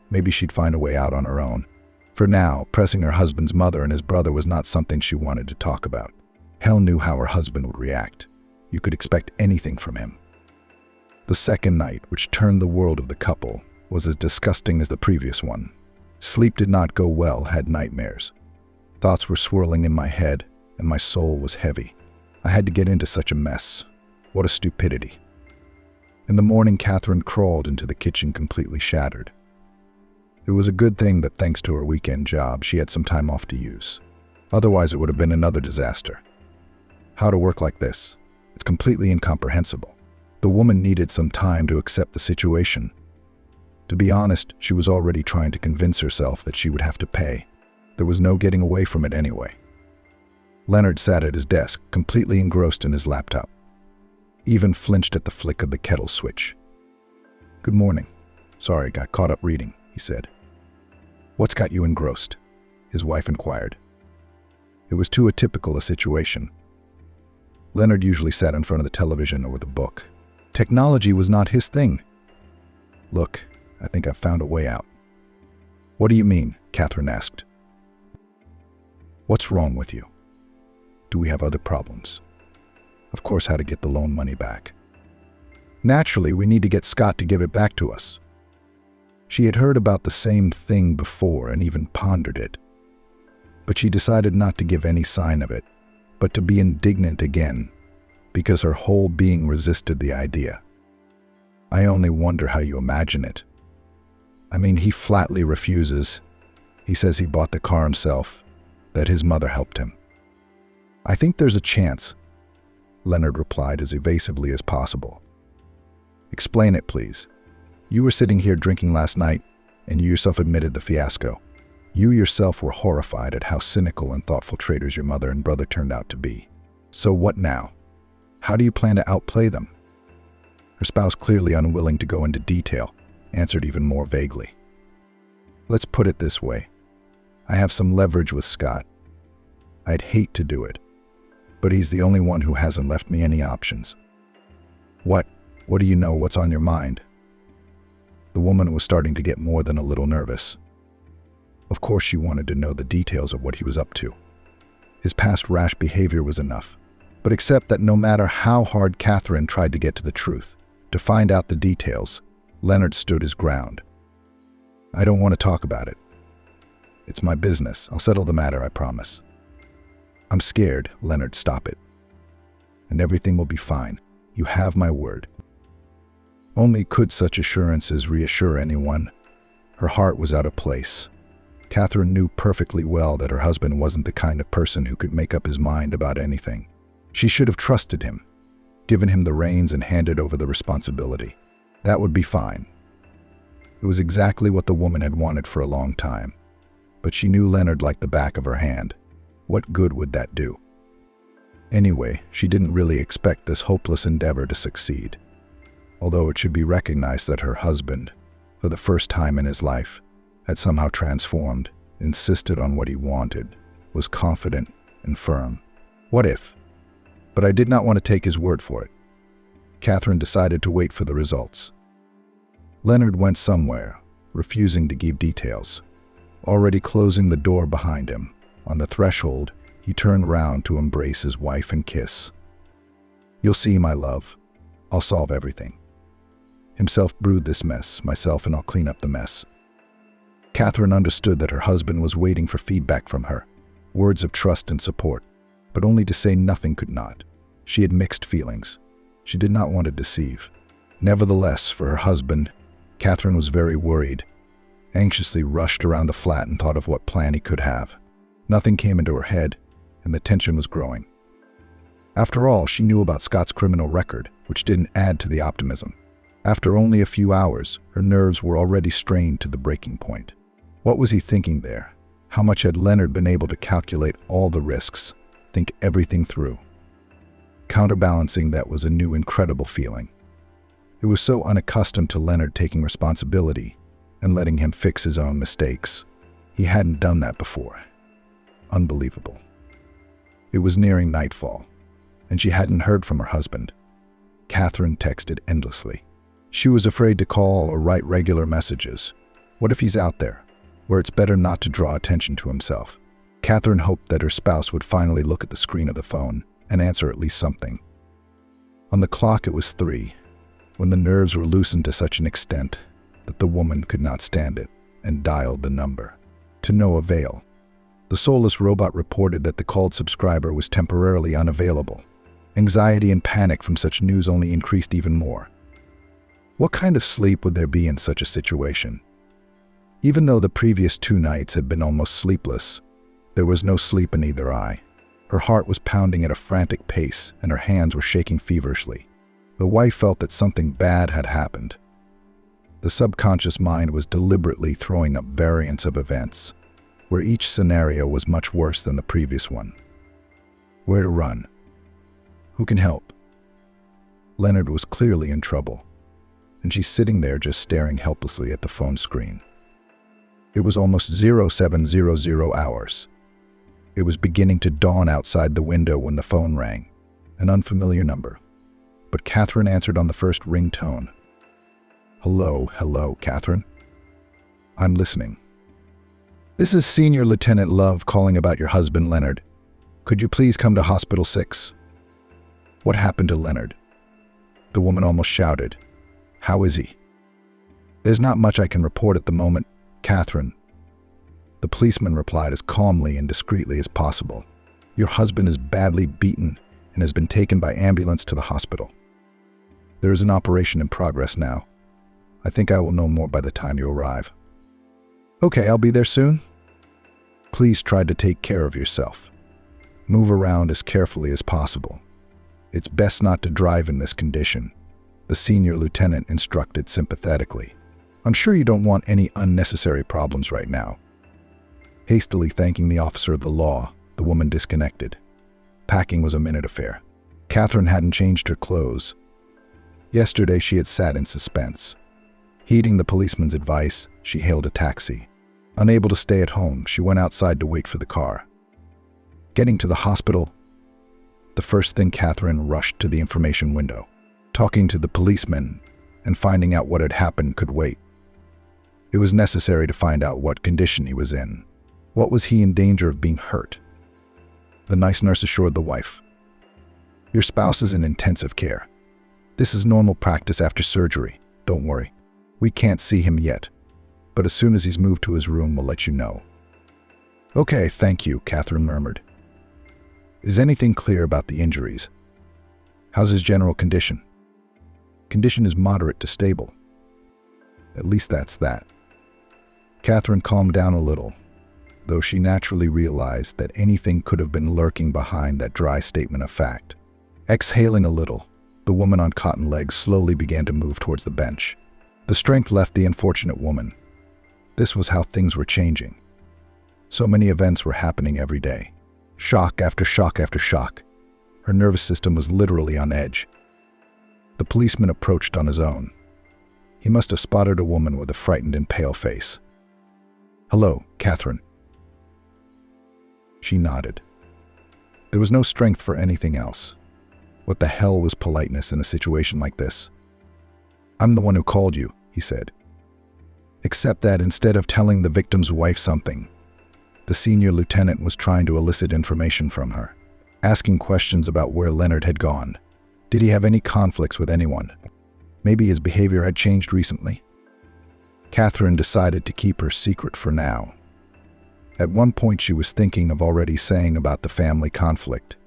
Maybe she'd find a way out on her own. For now, pressing her husband's mother and his brother was not something she wanted to talk about. Hell knew how her husband would react. You could expect anything from him. The second night, which turned the world of the couple, was as disgusting as the previous one. Sleep did not go well, had nightmares. Thoughts were swirling in my head, and my soul was heavy. I had to get into such a mess. What a stupidity. In the morning, Catherine crawled into the kitchen completely shattered. It was a good thing that thanks to her weekend job, she had some time off to use. Otherwise, it would have been another disaster. How to work like this? It's completely incomprehensible. The woman needed some time to accept the situation. To be honest, she was already trying to convince herself that she would have to pay. There was no getting away from it anyway. Leonard sat at his desk, completely engrossed in his laptop. Even flinched at the flick of the kettle switch. "Good morning. Sorry, got caught up reading," he said. "What's got you engrossed?" his wife inquired. It was too atypical a situation. Leonard usually sat in front of the television or with a book. Technology was not his thing. "Look, I think I've found a way out." "What do you mean?" Catherine asked. "What's wrong with you? Do we have other problems?" "Of course, how to get the loan money back." "Naturally, we need to get Scott to give it back to us." She had heard about the same thing before and even pondered it. But she decided not to give any sign of it, but to be indignant again, because her whole being resisted the idea. "I only wonder how you imagine it. I mean, he flatly refuses. He says he bought the car himself, that his mother helped him." "I think there's a chance," Leonard replied as evasively as possible. "Explain it, please. You were sitting here drinking last night, and you yourself admitted the fiasco. You yourself were horrified at how cynical and thoughtful traders your mother and brother turned out to be. So what now? How do you plan to outplay them?" Her spouse, clearly unwilling to go into detail, answered even more vaguely. "Let's put it this way. I have some leverage with Scott. I'd hate to do it, but he's the only one who hasn't left me any options." What do you know? What's on your mind?" The woman was starting to get more than a little nervous. Of course she wanted to know the details of what he was up to. His past rash behavior was enough. But except that no matter how hard Catherine tried to get to the truth, to find out the details, Leonard stood his ground. "I don't want to talk about it. It's my business. I'll settle the matter, I promise." "I'm scared." "Leonard, stop it. And everything will be fine. You have my word." Only could such assurances reassure anyone. Her heart was out of place. Catherine knew perfectly well that her husband wasn't the kind of person who could make up his mind about anything. She should have trusted him, given him the reins and handed over the responsibility. That would be fine. It was exactly what the woman had wanted for a long time. But she knew Leonard like the back of her hand. What good would that do? Anyway, she didn't really expect this hopeless endeavor to succeed. Although it should be recognized that her husband, for the first time in his life, had somehow transformed, insisted on what he wanted, was confident and firm. What if? But I did not want to take his word for it. Catherine decided to wait for the results. Leonard went somewhere, refusing to give details. Already closing the door behind him, on the threshold, he turned round to embrace his wife and kiss. "You'll see, my love. I'll solve everything. Himself brewed this mess, myself, and I'll clean up the mess." Catherine understood that her husband was waiting for feedback from her, words of trust and support, but only to say nothing could not. She had mixed feelings. She did not want to deceive. Nevertheless, for her husband, Catherine was very worried, anxiously rushed around the flat and thought of what plan he could have. Nothing came into her head, and the tension was growing. After all, she knew about Scott's criminal record, which didn't add to the optimism. After only a few hours, her nerves were already strained to the breaking point. What was he thinking there? How much had Leonard been able to calculate all the risks, think everything through? Counterbalancing that was a new, incredible feeling. It was so unaccustomed to Leonard taking responsibility and letting him fix his own mistakes. He hadn't done that before. Unbelievable. It was nearing nightfall, and she hadn't heard from her husband. Catherine texted endlessly. She was afraid to call or write regular messages. What if he's out there, where it's better not to draw attention to himself? Catherine hoped that her spouse would finally look at the screen of the phone and answer at least something. On the clock it was 3, when the nerves were loosened to such an extent that the woman could not stand it, and dialed the number. To no avail. The soulless robot reported that the called subscriber was temporarily unavailable. Anxiety and panic from such news only increased even more. What kind of sleep would there be in such a situation? Even though the previous 2 nights had been almost sleepless, there was no sleep in either eye. Her heart was pounding at a frantic pace, and her hands were shaking feverishly. The wife felt that something bad had happened. The subconscious mind was deliberately throwing up variants of events, where each scenario was much worse than the previous one. Where to run? Who can help? Leonard was clearly in trouble, and she's sitting there just staring helplessly at the phone screen. It was almost 0700 hours. It was beginning to dawn outside the window when the phone rang, an unfamiliar number. But Catherine answered on the first ringtone. Hello, Catherine. I'm listening. This is Senior Lieutenant Love calling about your husband, Leonard. Could you please come to Hospital 6? What happened to Leonard? The woman almost shouted. How is he? There's not much I can report at the moment, Catherine. The policeman replied as calmly and discreetly as possible. Your husband is badly beaten and has been taken by ambulance to the hospital. There is an operation in progress now. I think I will know more by the time you arrive. Okay, I'll be there soon. Please try to take care of yourself. Move around as carefully as possible. It's best not to drive in this condition, the senior lieutenant instructed sympathetically. I'm sure you don't want any unnecessary problems right now. Hastily thanking the officer of the law, the woman disconnected. Packing was a minute affair. Catherine hadn't changed her clothes. Yesterday she had sat in suspense. Heeding the policeman's advice, she hailed a taxi. Unable to stay at home, she went outside to wait for the car. Getting to the hospital, the first thing Catherine rushed to the information window. Talking to the policeman and finding out what had happened could wait. It was necessary to find out what condition he was in. What was he in danger of being hurt? The nice nurse assured the wife. Your spouse is in intensive care. This is normal practice after surgery. Don't worry. We can't see him yet, but as soon as he's moved to his room, we'll let you know. Okay, thank you, Catherine murmured. Is anything clear about the injuries? How's his general condition? Condition is moderate to stable. At least that's that. Catherine calmed down a little, though she naturally realized that anything could have been lurking behind that dry statement of fact. Exhaling a little, the woman on cotton legs slowly began to move towards the bench. The strength left the unfortunate woman. This was how things were changing. So many events were happening every day. Shock after shock after shock. Her nervous system was literally on edge. The policeman approached on his own. He must have spotted a woman with a frightened and pale face. Hello, Catherine. She nodded. There was no strength for anything else. What the hell was politeness in a situation like this? I'm the one who called you, he said. Except that instead of telling the victim's wife something, the senior lieutenant was trying to elicit information from her, asking questions about where Leonard had gone. Did he have any conflicts with anyone? Maybe his behavior had changed recently. Catherine decided to keep her secret for now. At one point she was thinking of already saying about the family conflict,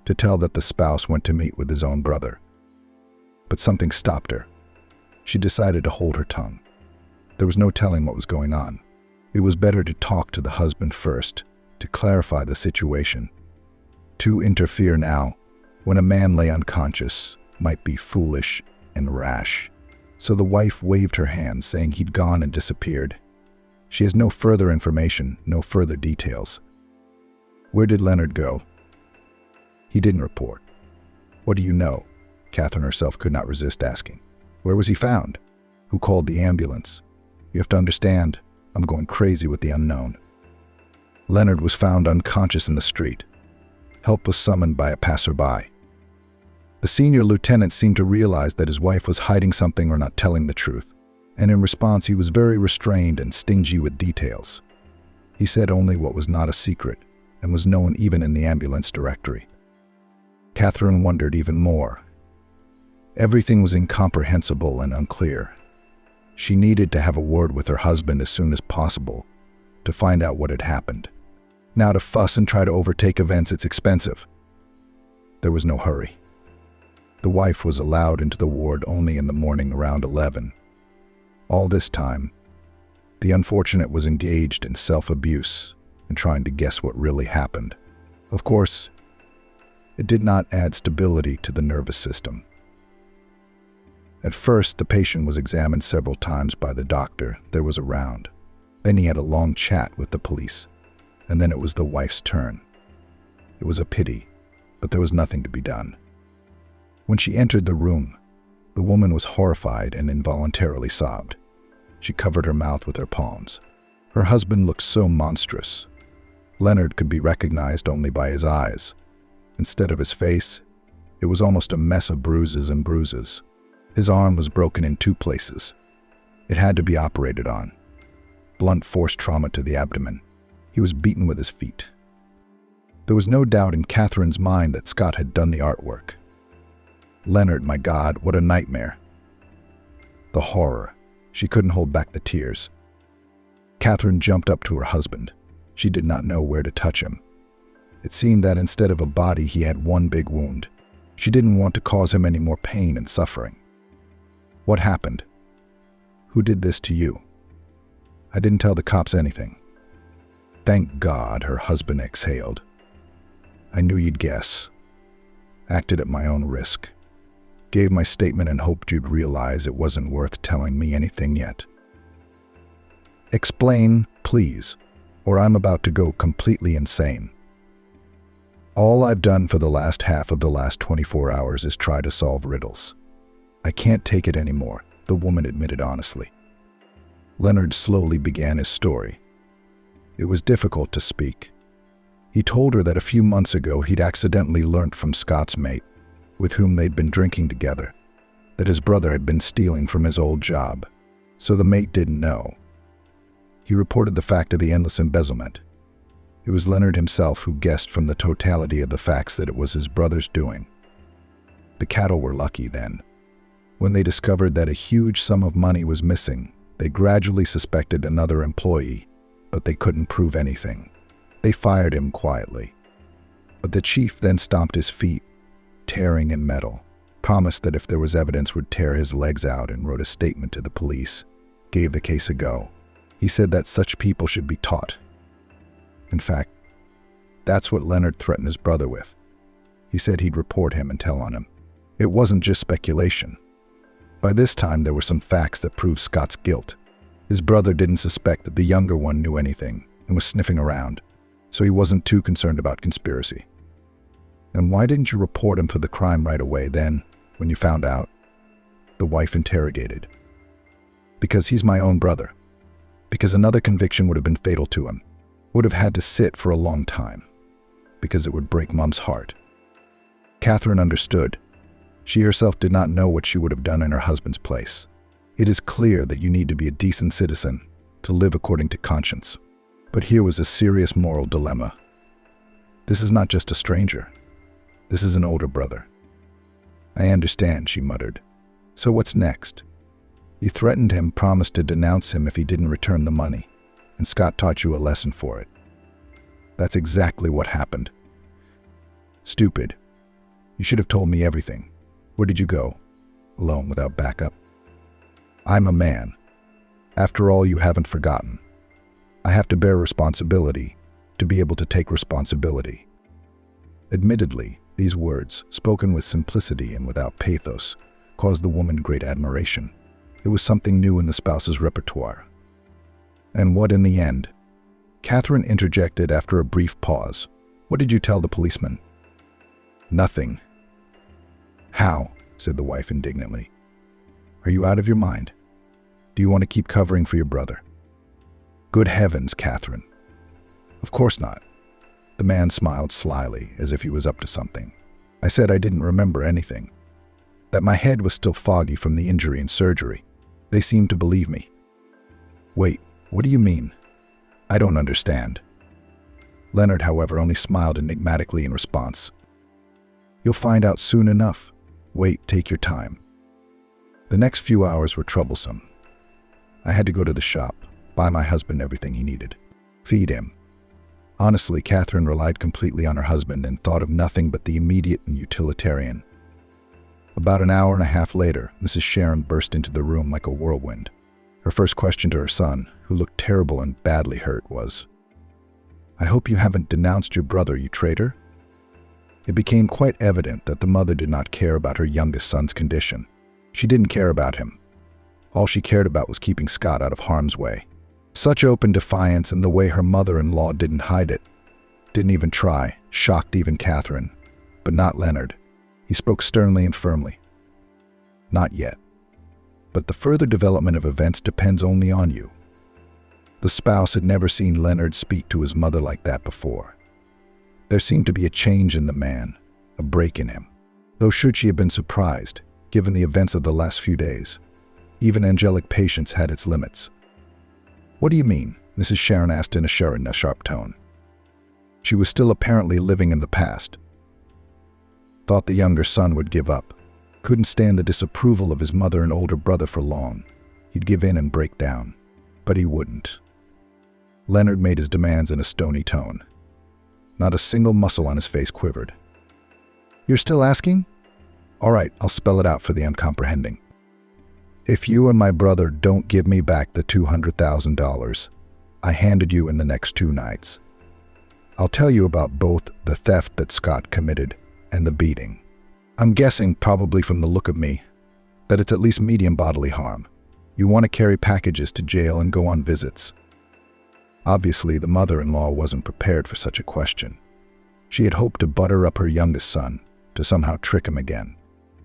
to tell that the spouse went to meet with his own brother. But something stopped her. She decided to hold her tongue. There was no telling what was going on. It was better to talk to the husband first, to clarify the situation. To interfere now, when a man lay unconscious, might be foolish and rash. So the wife waved her hand, saying he'd gone and disappeared. She has no further information, no further details. Where did Leonard go? He didn't report. What do you know? Catherine herself could not resist asking. Where was he found? Who called the ambulance? You have to understand, I'm going crazy with the unknown. Leonard was found unconscious in the street. Help was summoned by a passerby. The senior lieutenant seemed to realize that his wife was hiding something or not telling the truth, and in response he was very restrained and stingy with details. He said only what was not a secret and was known even in the ambulance directory. Catherine wondered even more. Everything was incomprehensible and unclear. She needed to have a word with her husband as soon as possible to find out what had happened. Now to fuss and try to overtake events, it's expensive. There was no hurry. The wife was allowed into the ward only in the morning around 11. All this time, the unfortunate was engaged in self-abuse and trying to guess what really happened. Of course, it did not add stability to the nervous system. At first, the patient was examined several times by the doctor there was around. Then he had a long chat with the police, and then it was the wife's turn. It was a pity, but there was nothing to be done. When she entered the room, the woman was horrified and involuntarily sobbed. She covered her mouth with her palms. Her husband looked so monstrous. Leonard could be recognized only by his eyes. Instead of his face, it was almost a mess of bruises and bruises. His arm was broken in 2 places. It had to be operated on. Blunt force trauma to the abdomen. He was beaten with his feet. There was no doubt in Catherine's mind that Scott had done the artwork. Leonard, my God, what a nightmare. The horror. She couldn't hold back the tears. Catherine jumped up to her husband. She did not know where to touch him. It seemed that instead of a body, he had one big wound. She didn't want to cause him any more pain and suffering. What happened? Who did this to you? I didn't tell the cops anything. Thank God, her husband exhaled. I knew you'd guess. Acted at my own risk. Gave my statement and hoped you'd realize it wasn't worth telling me anything yet. Explain, please, or I'm about to go completely insane. All I've done for the last half of the last 24 hours is try to solve riddles. I can't take it anymore, the woman admitted honestly. Leonard slowly began his story. It was difficult to speak. He told her that a few months ago he'd accidentally learnt from Scott's mate, with whom they'd been drinking together, that his brother had been stealing from his old job, so the mate didn't know. He reported the fact of the endless embezzlement. It was Leonard himself who guessed from the totality of the facts that it was his brother's doing. The cattle were lucky then. When they discovered that a huge sum of money was missing, they gradually suspected another employee, but they couldn't prove anything. They fired him quietly. But the chief then stomped his feet, tearing in metal, promised that if there was evidence would tear his legs out, and wrote a statement to the police, gave the case a go. He said that such people should be taught. In fact, that's what Leonard threatened his brother with. He said he'd report him and tell on him. It wasn't just speculation. By this time, there were some facts that proved Scott's guilt. His brother didn't suspect that the younger one knew anything and was sniffing around, so he wasn't too concerned about conspiracy. "And why didn't you report him for the crime right away then, when you found out?" the wife interrogated. "Because he's my own brother. Because another conviction would have been fatal to him. Would have had to sit for a long time. Because it would break Mom's heart." Catherine understood. She herself did not know what she would have done in her husband's place. It is clear that you need to be a decent citizen to live according to conscience. But here was a serious moral dilemma. This is not just a stranger. This is an older brother. "I understand," she muttered. "So what's next?" "You threatened him, promised to denounce him if he didn't return the money, and Scott taught you a lesson for it." "That's exactly what happened." "Stupid. You should have told me everything. Where did you go? Alone without backup?" "I'm a man. After all, you haven't forgotten. I have to bear responsibility to be able to take responsibility." Admittedly, these words, spoken with simplicity and without pathos, caused the woman great admiration. It was something new in the spouse's repertoire. "And what in the end?" Catherine interjected after a brief pause. "What did you tell the policeman?" "Nothing." "How?" said the wife indignantly. "Are you out of your mind? Do you want to keep covering for your brother?" "Good heavens, Catherine. Of course not." The man smiled slyly, as if he was up to something. "I said I didn't remember anything. That my head was still foggy from the injury and surgery. They seemed to believe me." "Wait, what do you mean? I don't understand." Leonard, however, only smiled enigmatically in response. "You'll find out soon enough. Wait, take your time." The next few hours were troublesome. I had to go to the shop, buy my husband everything he needed, feed him. Honestly, Catherine relied completely on her husband and thought of nothing but the immediate and utilitarian. About an hour and a half later, Mrs. Sharon burst into the room like a whirlwind. Her first question to her son, who looked terrible and badly hurt, was, "I hope you haven't denounced your brother, you traitor?" It became quite evident that the mother did not care about her youngest son's condition. She didn't care about him. All she cared about was keeping Scott out of harm's way. Such open defiance, and the way her mother-in-law didn't hide it, didn't even try, shocked even Catherine, but not Leonard. He spoke sternly and firmly. "Not yet. But the further development of events depends only on you." The spouse had never seen Leonard speak to his mother like that before. There seemed to be a change in the man, a break in him. Though should she have been surprised, given the events of the last few days, even angelic patience had its limits. "What do you mean?" Mrs. Sharon asked in a sharp tone. She was still apparently living in the past. Thought the younger son would give up. Couldn't stand the disapproval of his mother and older brother for long. He'd give in and break down. But he wouldn't. Leonard made his demands in a stony tone. Not a single muscle on his face quivered. "You're still asking? All right, I'll spell it out for the uncomprehending. If you and my brother don't give me back the $200,000 I handed you in the next 2 nights, I'll tell you about both the theft that Scott committed and the beating. I'm guessing, probably from the look of me, that it's at least medium bodily harm. You want to carry packages to jail and go on visits." Obviously, the mother-in-law wasn't prepared for such a question. She had hoped to butter up her youngest son, to somehow trick him again.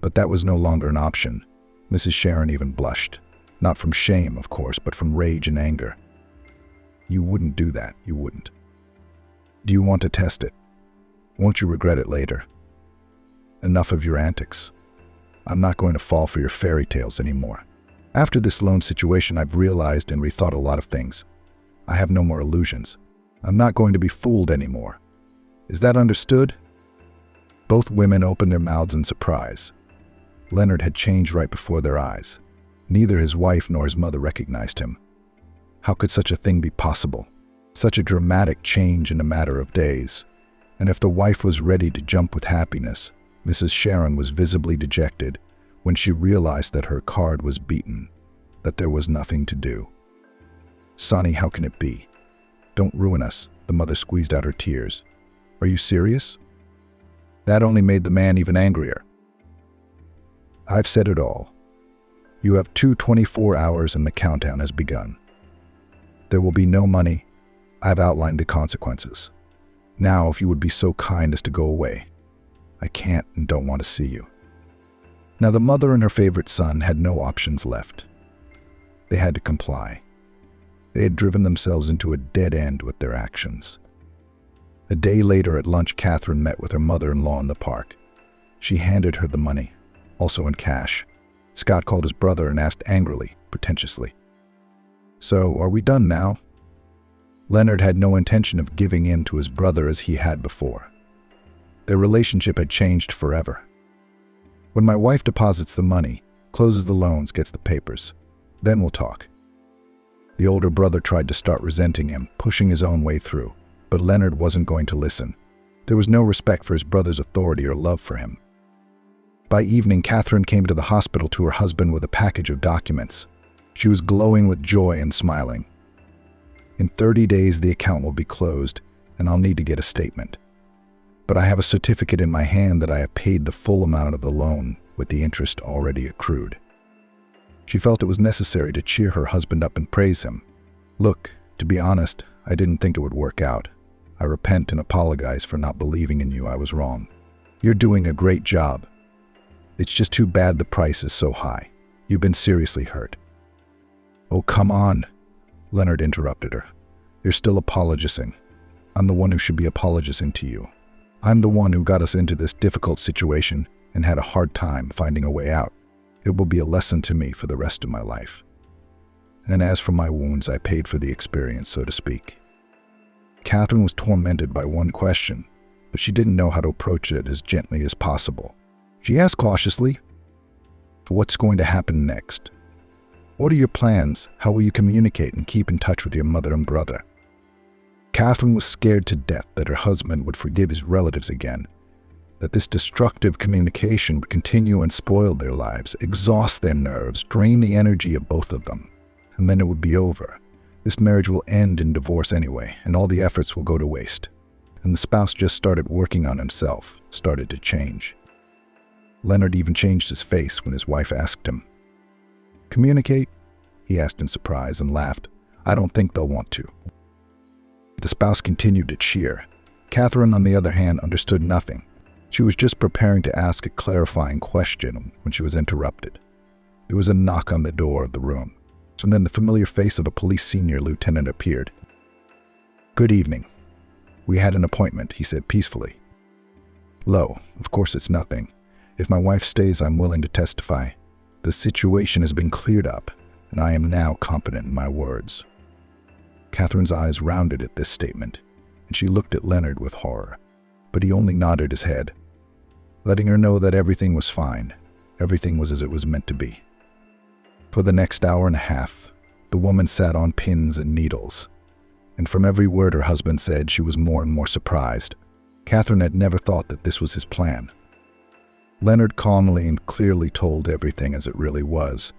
But that was no longer an option. Mrs. Sharon even blushed. Not from shame, of course, but from rage and anger. "You wouldn't do that, you wouldn't. Do you want to test it? Won't you regret it later? Enough of your antics. I'm not going to fall for your fairy tales anymore. After this loan situation, I've realized and rethought a lot of things. I have no more illusions. I'm not going to be fooled anymore. Is that understood?" Both women opened their mouths in surprise. Leonard had changed right before their eyes. Neither his wife nor his mother recognized him. How could such a thing be possible? Such a dramatic change in a matter of days. And if the wife was ready to jump with happiness, Mrs. Sharon was visibly dejected when she realized that her card was beaten, that there was nothing to do. "Sonny, how can it be? Don't ruin us," the mother squeezed out her tears. "Are you serious?" That only made the man even angrier. "I've said it all. You have 24 hours and the countdown has begun. There will be no money. I've outlined the consequences. Now, if you would be so kind as to go away. I can't and don't want to see you." Now, the mother and her favorite son had no options left. They had to comply. They had driven themselves into a dead end with their actions. A day later at lunch, Catherine met with her mother-in-law in the park. She handed her the money, also in cash. Scott called his brother and asked angrily, pretentiously, "So, are we done now?" Leonard had no intention of giving in to his brother as he had before. Their relationship had changed forever. "When my wife deposits the money, closes the loans, gets the papers, then we'll talk." The older brother tried to start resenting him, pushing his own way through, but Leonard wasn't going to listen. There was no respect for his brother's authority or love for him. By evening, Catherine came to the hospital to her husband with a package of documents. She was glowing with joy and smiling. "In 30 days, the account will be closed, and I'll need to get a statement. But I have a certificate in my hand that I have paid the full amount of the loan with the interest already accrued." She felt it was necessary to cheer her husband up and praise him. "Look, to be honest, I didn't think it would work out. I repent and apologize for not believing in you. I was wrong. You're doing a great job. It's just too bad the price is so high. You've been seriously hurt." "Oh, come on," Leonard interrupted her. "You're still apologizing. I'm the one who should be apologizing to you. I'm the one who got us into this difficult situation and had a hard time finding a way out. It will be a lesson to me for the rest of my life. And as for my wounds, I paid for the experience, so to speak." Catherine was tormented by one question, but she didn't know how to approach it as gently as possible. She asked cautiously, "What's going to happen next? What are your plans? How will you communicate and keep in touch with your mother and brother?" Catherine was scared to death that her husband would forgive his relatives again, that this destructive communication would continue and spoil their lives, exhaust their nerves, drain the energy of both of them. And then it would be over. This marriage will end in divorce anyway, and all the efforts will go to waste. And the spouse just started working on himself, started to change. Leonard even changed his face when his wife asked him. "Communicate?" he asked in surprise and laughed. "I don't think they'll want to." The spouse continued to cheer. Catherine, on the other hand, understood nothing. She was just preparing to ask a clarifying question when she was interrupted. There was a knock on the door of the room, and then the familiar face of a police senior lieutenant appeared. "Good evening. We had an appointment," he said peacefully. "Lo, of course it's nothing. If my wife stays, I'm willing to testify. The situation has been cleared up, and I am now confident in my words." Catherine's eyes rounded at this statement, and she looked at Leonard with horror, but he only nodded his head, letting her know that everything was fine. Everything was as it was meant to be. For the next hour and a half, the woman sat on pins and needles, and from every word her husband said, she was more and more surprised. Catherine had never thought that this was his plan. Leonard calmly and clearly told everything as it really was,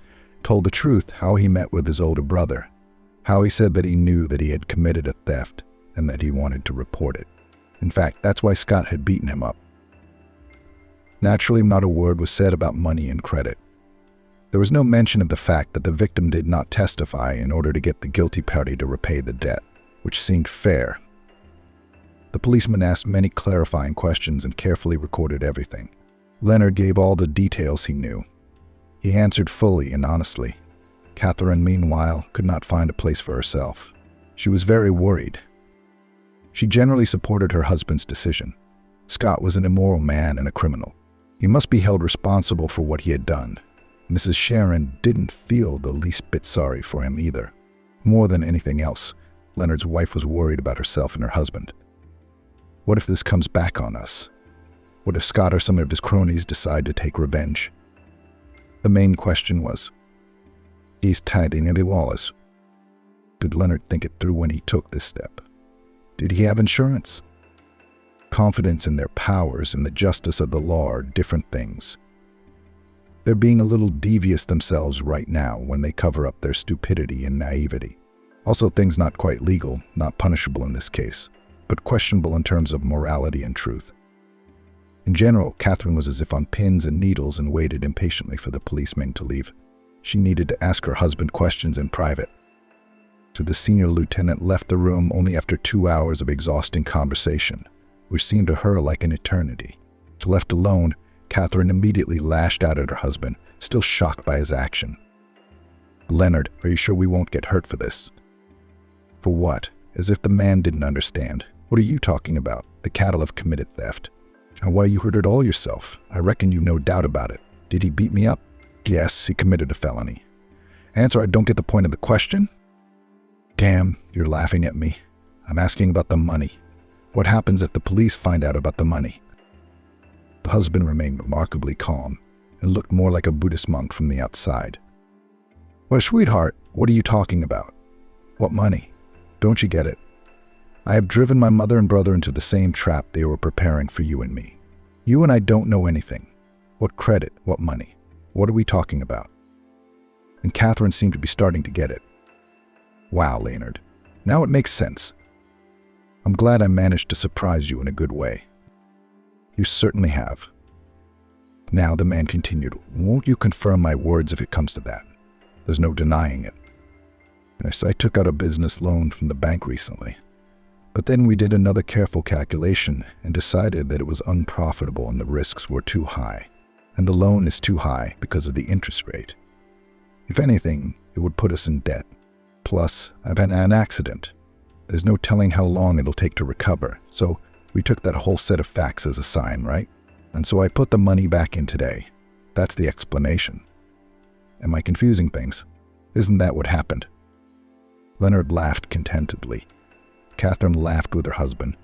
told the truth, how he met with his older brother, how he said that he knew that he had committed a theft and that he wanted to report it. In fact, that's why Scott had beaten him up. Naturally, not a word was said about money and credit. There was no mention of the fact that the victim did not testify in order to get the guilty party to repay the debt, which seemed fair. The policeman asked many clarifying questions and carefully recorded everything. Leonard gave all the details he knew. He answered fully and honestly. Catherine, meanwhile, could not find a place for herself. She was very worried. She generally supported her husband's decision. Scott was an immoral man and a criminal. He must be held responsible for what he had done. Mrs. Sharon didn't feel the least bit sorry for him either. More than anything else, Leonard's wife was worried about herself and her husband. What if this comes back on us? What if Scott or some of his cronies decide to take revenge? The main question was, is tiding any laws? Did Leonard think it through when he took this step? Did he have insurance? Confidence in their powers and the justice of the law are different things. They're being a little devious themselves right now when they cover up their stupidity and naivety. Also, things not quite legal, not punishable in this case, but questionable in terms of morality and truth. In general, Catherine was as if on pins and needles and waited impatiently for the policeman to leave. She needed to ask her husband questions in private. So the senior lieutenant left the room only after 2 hours of exhausting conversation, which seemed to her like an eternity. Left alone, Catherine immediately lashed out at her husband, still shocked by his action. "Leonard, are you sure we won't get hurt for this?" "For what?" As if the man didn't understand. "What are you talking about? The cattle have committed theft." "And why, you heard it all yourself. I reckon you've no doubt about it. Did he beat me up?" "Yes, he committed a felony." "Answer, I don't get the point of the question." "Damn, you're laughing at me. I'm asking about the money. What happens if the police find out about the money?" The husband remained remarkably calm and looked more like a Buddhist monk from the outside. "Well, sweetheart, what are you talking about? What money? Don't you get it? I have driven my mother and brother into the same trap they were preparing for you and me. You and I don't know anything. What credit? What money? What are we talking about?" And Catherine seemed to be starting to get it. "Wow, Leonard. Now it makes sense. I'm glad I managed to surprise you in a good way." "You certainly have." Now the man continued, "Won't you confirm my words if it comes to that? There's no denying it. Yes, I took out a business loan from the bank recently. But then we did another careful calculation and decided that it was unprofitable and the risks were too high. And the loan is too high because of the interest rate. If anything, it would put us in debt. Plus, I've had an accident. There's no telling how long it'll take to recover, so we took that whole set of facts as a sign, right? And so I put the money back in today. That's the explanation. Am I confusing things? Isn't that what happened?" Leonard laughed contentedly. Catherine laughed with her husband.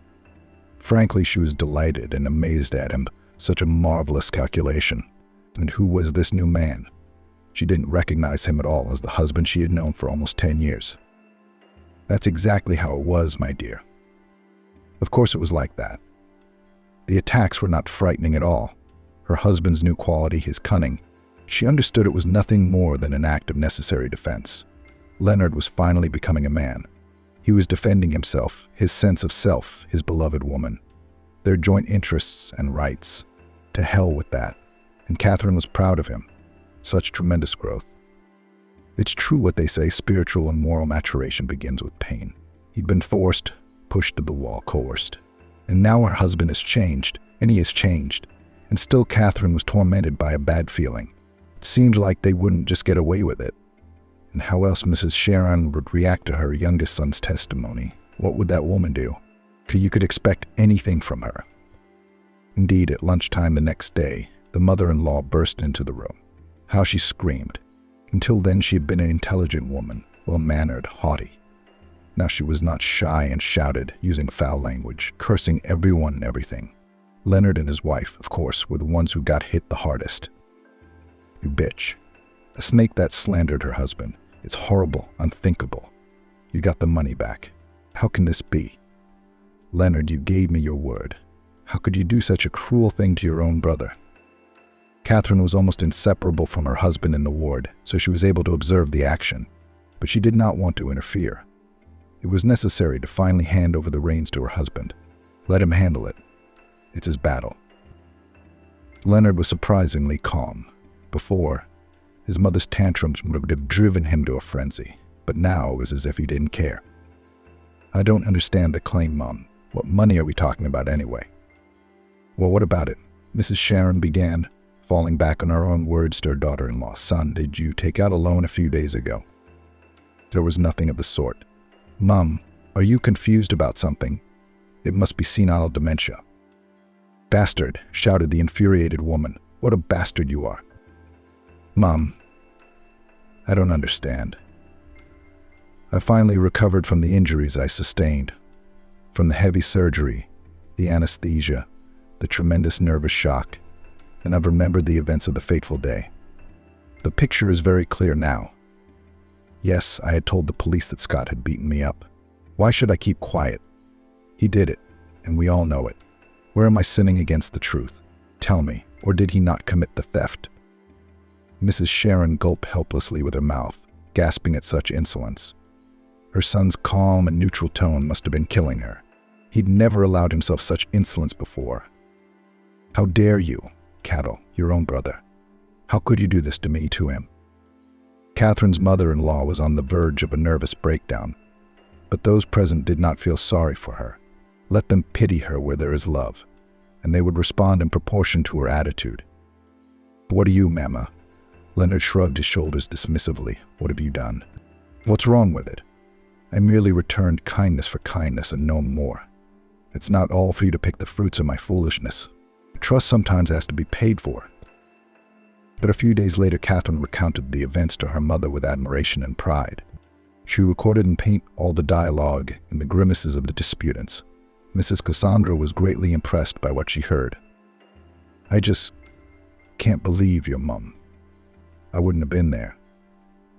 Frankly, she was delighted and amazed at him. Such a marvelous calculation. And who was this new man? She didn't recognize him at all as the husband she had known for almost 10 years. "That's exactly how it was, my dear." Of course it was like that. The attacks were not frightening at all. Her husband's new quality, his cunning. She understood it was nothing more than an act of necessary defense. Leonard was finally becoming a man. He was defending himself, his sense of self, his beloved woman. Their joint interests and rights. To hell with that. And Catherine was proud of him. Such tremendous growth. It's true what they say, spiritual and moral maturation begins with pain. He'd been forced, pushed to the wall, coerced. And now her husband has changed, and he has changed. And still Catherine was tormented by a bad feeling. It seemed like they wouldn't just get away with it. And how else Mrs. Sharon would react to her youngest son's testimony? What would that woman do? So you could expect anything from her. Indeed, at lunchtime the next day, the mother-in-law burst into the room. How she screamed. Until then she had been an intelligent woman, well-mannered, haughty. Now she was not shy and shouted, using foul language, cursing everyone and everything. Leonard and his wife, of course, were the ones who got hit the hardest. "You bitch. A snake that slandered her husband. It's horrible, unthinkable. You got the money back. How can this be? Leonard, you gave me your word. How could you do such a cruel thing to your own brother?" Catherine was almost inseparable from her husband in the ward, so she was able to observe the action. But she did not want to interfere. It was necessary to finally hand over the reins to her husband. Let him handle it. It's his battle. Leonard was surprisingly calm. Before, his mother's tantrums would have driven him to a frenzy, but now it was as if he didn't care. "I don't understand the claim, Mom. What money are we talking about anyway?" "Well, what about it?" Mrs. Sharon began, falling back on her own words to her daughter-in-law. "Son, did you take out a loan a few days ago?" There was nothing of the sort. "Mom, are you confused about something? It must be senile dementia." "Bastard," shouted the infuriated woman. "What a bastard you are." "Mom, I don't understand." I finally recovered from the injuries I sustained, from the heavy surgery, the anesthesia, the tremendous nervous shock, and I've remembered the events of the fateful day. The picture is very clear now. Yes, I had told the police that Scott had beaten me up. Why should I keep quiet? He did it, and we all know it. Where am I sinning against the truth? Tell me, or did he not commit the theft? Mrs. Sharon gulped helplessly with her mouth, gasping at such insolence. Her son's calm and neutral tone must have been killing her. He'd never allowed himself such insolence before. How dare you, Cattle, your own brother? How could you do this to me, to him? Catherine's mother-in-law was on the verge of a nervous breakdown, but those present did not feel sorry for her. Let them pity her where there is love, and they would respond in proportion to her attitude. What are you, Mama? Leonard shrugged his shoulders dismissively. What have you done? What's wrong with it? I merely returned kindness for kindness and no more. It's not all for you to pick the fruits of my foolishness. Trust sometimes has to be paid for. But a few days later, Catherine recounted the events to her mother with admiration and pride. She recorded in paint all the dialogue and the grimaces of the disputants. Mrs. Cassandra was greatly impressed by what she heard. I just can't believe your mum. I wouldn't have been there.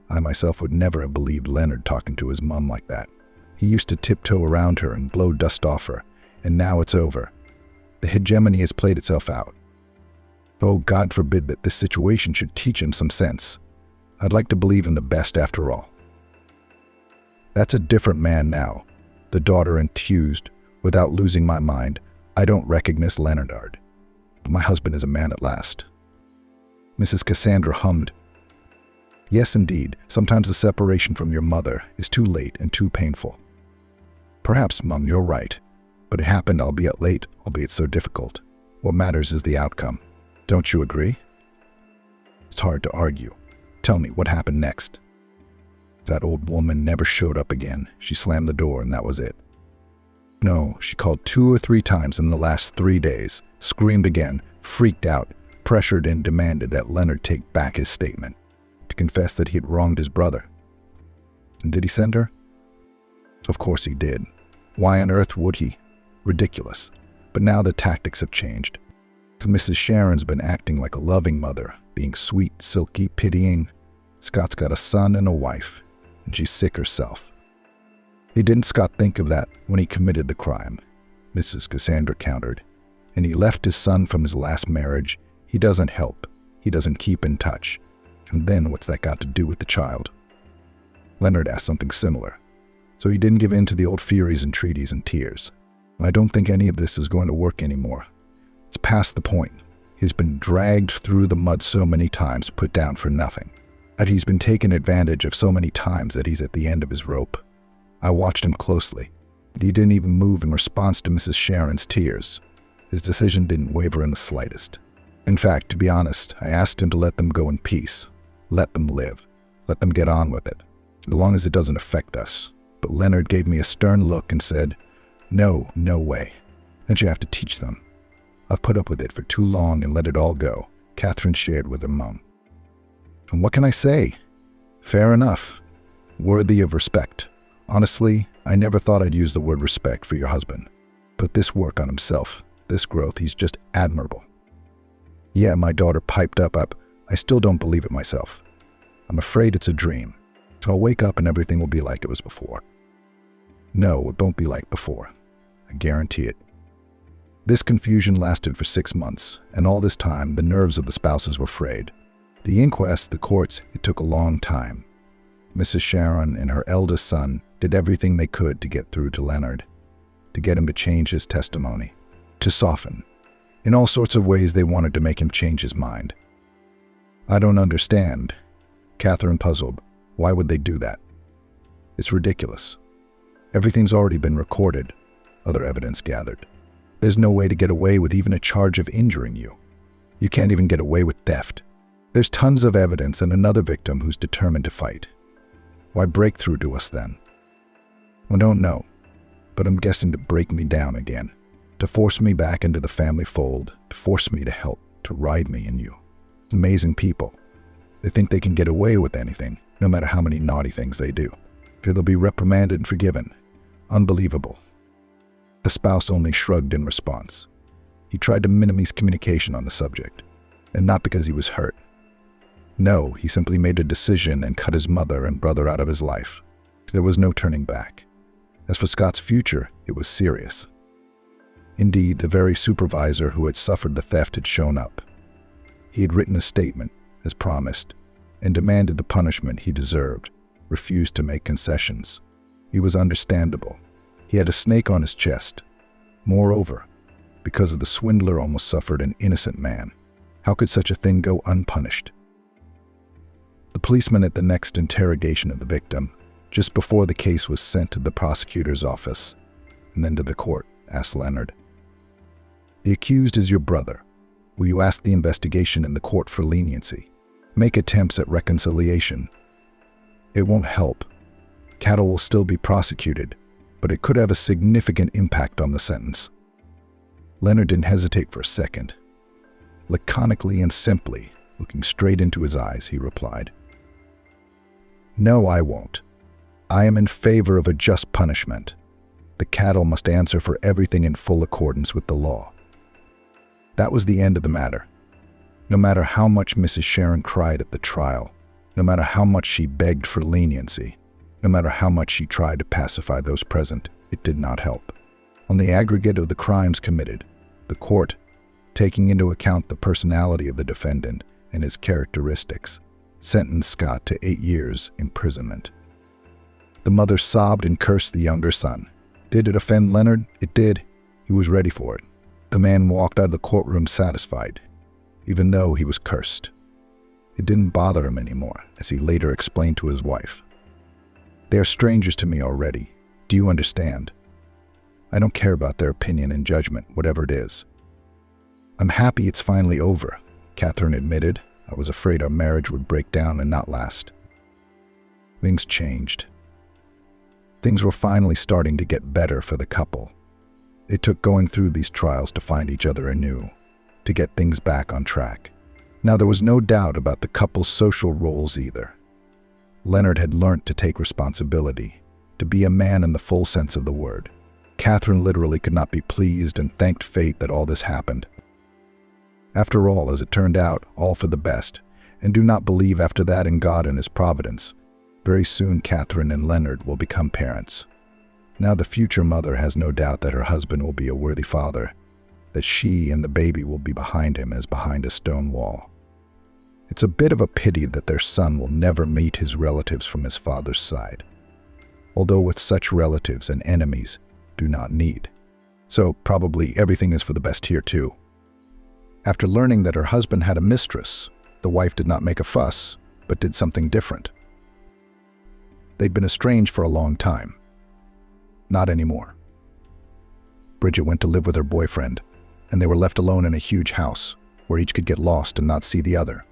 I myself would never have believed Leonard talking to his mum like that. He used to tiptoe around her and blow dust off her, and now it's over. The hegemony has played itself out. Oh, God forbid that this situation should teach him some sense. I'd like to believe in the best after all. That's a different man now, the daughter enthused. Without losing my mind, I don't recognize Leonard. My husband is a man at last. Mrs. Cassandra hummed. Yes, indeed, sometimes the separation from your mother is too late and too painful. Perhaps, Mum, you're right, but it happened albeit late, albeit so difficult. What matters is the outcome. Don't you agree? It's hard to argue. Tell me, what happened next? That old woman never showed up again. She slammed the door and that was it. No, she called 2 or 3 times in the last 3 days, screamed again, freaked out, pressured and demanded that Leonard take back his statement, to confess that he had wronged his brother. And did he send her? Of course he did. Why on earth would he? Ridiculous. But now the tactics have changed. Mrs. Sharon's been acting like a loving mother, being sweet, silky, pitying. Scott's got a son and a wife, and she's sick herself. Didn't Scott think of that when he committed the crime? Mrs. Cassandra countered. And he left his son from his last marriage. He doesn't help. He doesn't keep in touch. And then what's that got to do with the child? Leonard asked something similar. So he didn't give in to the old furies, entreaties, and tears. I don't think any of this is going to work anymore. It's past the point. He's been dragged through the mud so many times, put down for nothing. That he's been taken advantage of so many times that he's at the end of his rope. I watched him closely. He didn't even move in response to Mrs. Sharon's tears. His decision didn't waver in the slightest. In fact, to be honest, I asked him to let them go in peace. Let them live. Let them get on with it. As long as it doesn't affect us. But Leonard gave me a stern look and said, No way. Don't you have to teach them. I've put up with it for too long and let it all go, Catherine shared with her mum. And what can I say? Fair enough. Worthy of respect. Honestly, I never thought I'd use the word respect for your husband. But this work on himself, this growth, he's just admirable. Yeah, my daughter piped up. I still don't believe it myself. I'm afraid it's a dream. So I'll wake up and everything will be like it was before. No, it won't be like before. I guarantee it. This confusion lasted for 6 months, and all this time the nerves of the spouses were frayed. The inquest, the courts, it took a long time. Mrs. Sharon and her eldest son did everything they could to get through to Leonard, to get him to change his testimony, to soften. In all sorts of ways they wanted to make him change his mind. I don't understand. Catherine puzzled. Why would they do that? It's ridiculous. Everything's already been recorded, other evidence gathered. There's no way to get away with even a charge of injuring you. You can't even get away with theft. There's tons of evidence and another victim who's determined to fight. Why break through to us then? I don't know, but I'm guessing to break me down again, to force me back into the family fold, to force me to help, to ride me in you. Amazing people. They think they can get away with anything, no matter how many naughty things they do. They'll be reprimanded and forgiven. Unbelievable. The spouse only shrugged in response. He tried to minimize communication on the subject, and not because he was hurt. No, he simply made a decision and cut his mother and brother out of his life. There was no turning back. As for Scott's future, it was serious. Indeed, the very supervisor who had suffered the theft had shown up. He had written a statement, as promised, and demanded the punishment he deserved, refused to make concessions. He was understandable. He had a snake on his chest. Moreover, because of the swindler almost suffered an innocent man. How could such a thing go unpunished? The policeman at the next interrogation of the victim, just before the case was sent to the prosecutor's office, and then to the court, asked Leonard, "The accused is your brother. Will you ask the investigation in the court for leniency? Make attempts at reconciliation? It won't help. Cattle will still be prosecuted, but it could have a significant impact on the sentence." Leonard didn't hesitate for a second. Laconically and simply, looking straight into his eyes, he replied, "No, I won't. I am in favor of a just punishment. The cattle must answer for everything in full accordance with the law." That was the end of the matter. No matter how much Mrs. Sharon cried at the trial, no matter how much she begged for leniency, no matter how much she tried to pacify those present, it did not help. On the aggregate of the crimes committed, the court, taking into account the personality of the defendant and his characteristics, sentenced Scott to 8 years imprisonment. The mother sobbed and cursed the younger son. Did it offend Leonard? It did. He was ready for it. The man walked out of the courtroom satisfied, even though he was cursed. It didn't bother him anymore, as he later explained to his wife. "They are strangers to me already. Do you understand? I don't care about their opinion and judgment, whatever it is. I'm happy it's finally over," Catherine admitted. "I was afraid our marriage would break down and not last." Things changed. Things were finally starting to get better for the couple. It took going through these trials to find each other anew, to get things back on track. Now there was no doubt about the couple's social roles either. Leonard had learnt to take responsibility, to be a man in the full sense of the word. Catherine literally could not be pleased and thanked fate that all this happened. After all, as it turned out, all for the best, and do not believe after that in God and His providence. Very soon Catherine and Leonard will become parents. Now the future mother has no doubt that her husband will be a worthy father, that she and the baby will be behind him as behind a stone wall. It's a bit of a pity that their son will never meet his relatives from his father's side, although with such relatives and enemies do not need. So probably everything is for the best here too. After learning that her husband had a mistress, the wife did not make a fuss, but did something different. They'd been estranged for a long time. Not anymore. Bridget went to live with her boyfriend, and they were left alone in a huge house, where each could get lost and not see the other.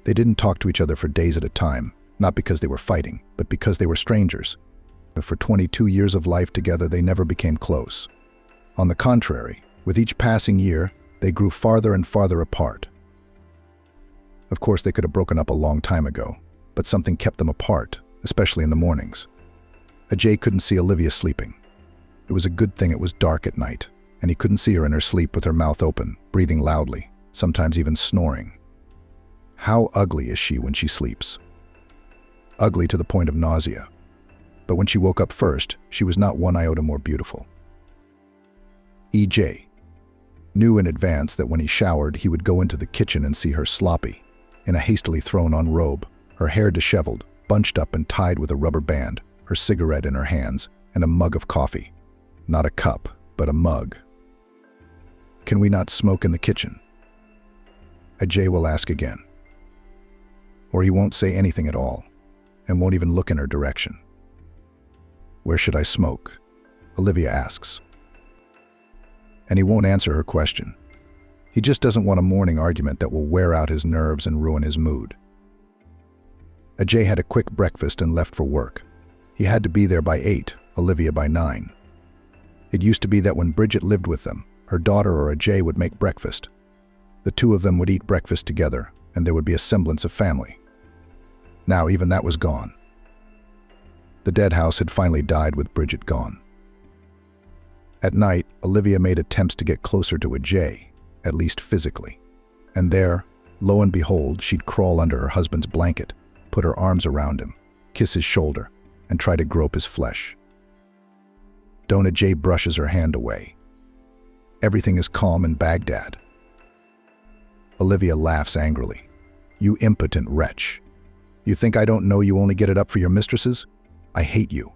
They didn't talk to each other for days at a time, not because they were fighting, but because they were strangers. But for 22 years of life together, they never became close. On the contrary, with each passing year, they grew farther and farther apart. Of course, they could have broken up a long time ago, but something kept them apart, especially in the mornings. Ajay couldn't see Olivia sleeping. It was a good thing it was dark at night, and he couldn't see her in her sleep with her mouth open, breathing loudly, sometimes even snoring. How ugly is she when she sleeps? Ugly to the point of nausea. But when she woke up first, she was not one iota more beautiful. EJ knew in advance that when he showered, he would go into the kitchen and see her sloppy, in a hastily thrown-on robe, her hair disheveled, bunched up and tied with a rubber band, her cigarette in her hands, and a mug of coffee. Not a cup, but a mug. "Can we not smoke in the kitchen?" Ajay will ask again. Or he won't say anything at all, and won't even look in her direction. "Where should I smoke?" Olivia asks. And he won't answer her question. He just doesn't want a morning argument that will wear out his nerves and ruin his mood. Ajay had a quick breakfast and left for work. He had to be there by 8, Olivia by 9. It used to be that when Bridget lived with them, her daughter or Ajay would make breakfast. The two of them would eat breakfast together, and there would be a semblance of family. Now even that was gone. The dead house had finally died with Bridget gone. At night, Olivia made attempts to get closer to Ajay, at least physically. And there, lo and behold, she'd crawl under her husband's blanket, put her arms around him, kiss his shoulder, and try to grope his flesh. Ajay brushes her hand away. Everything is calm in Baghdad. Olivia laughs angrily. You impotent wretch. You think I don't know you only get it up for your mistresses? I hate you.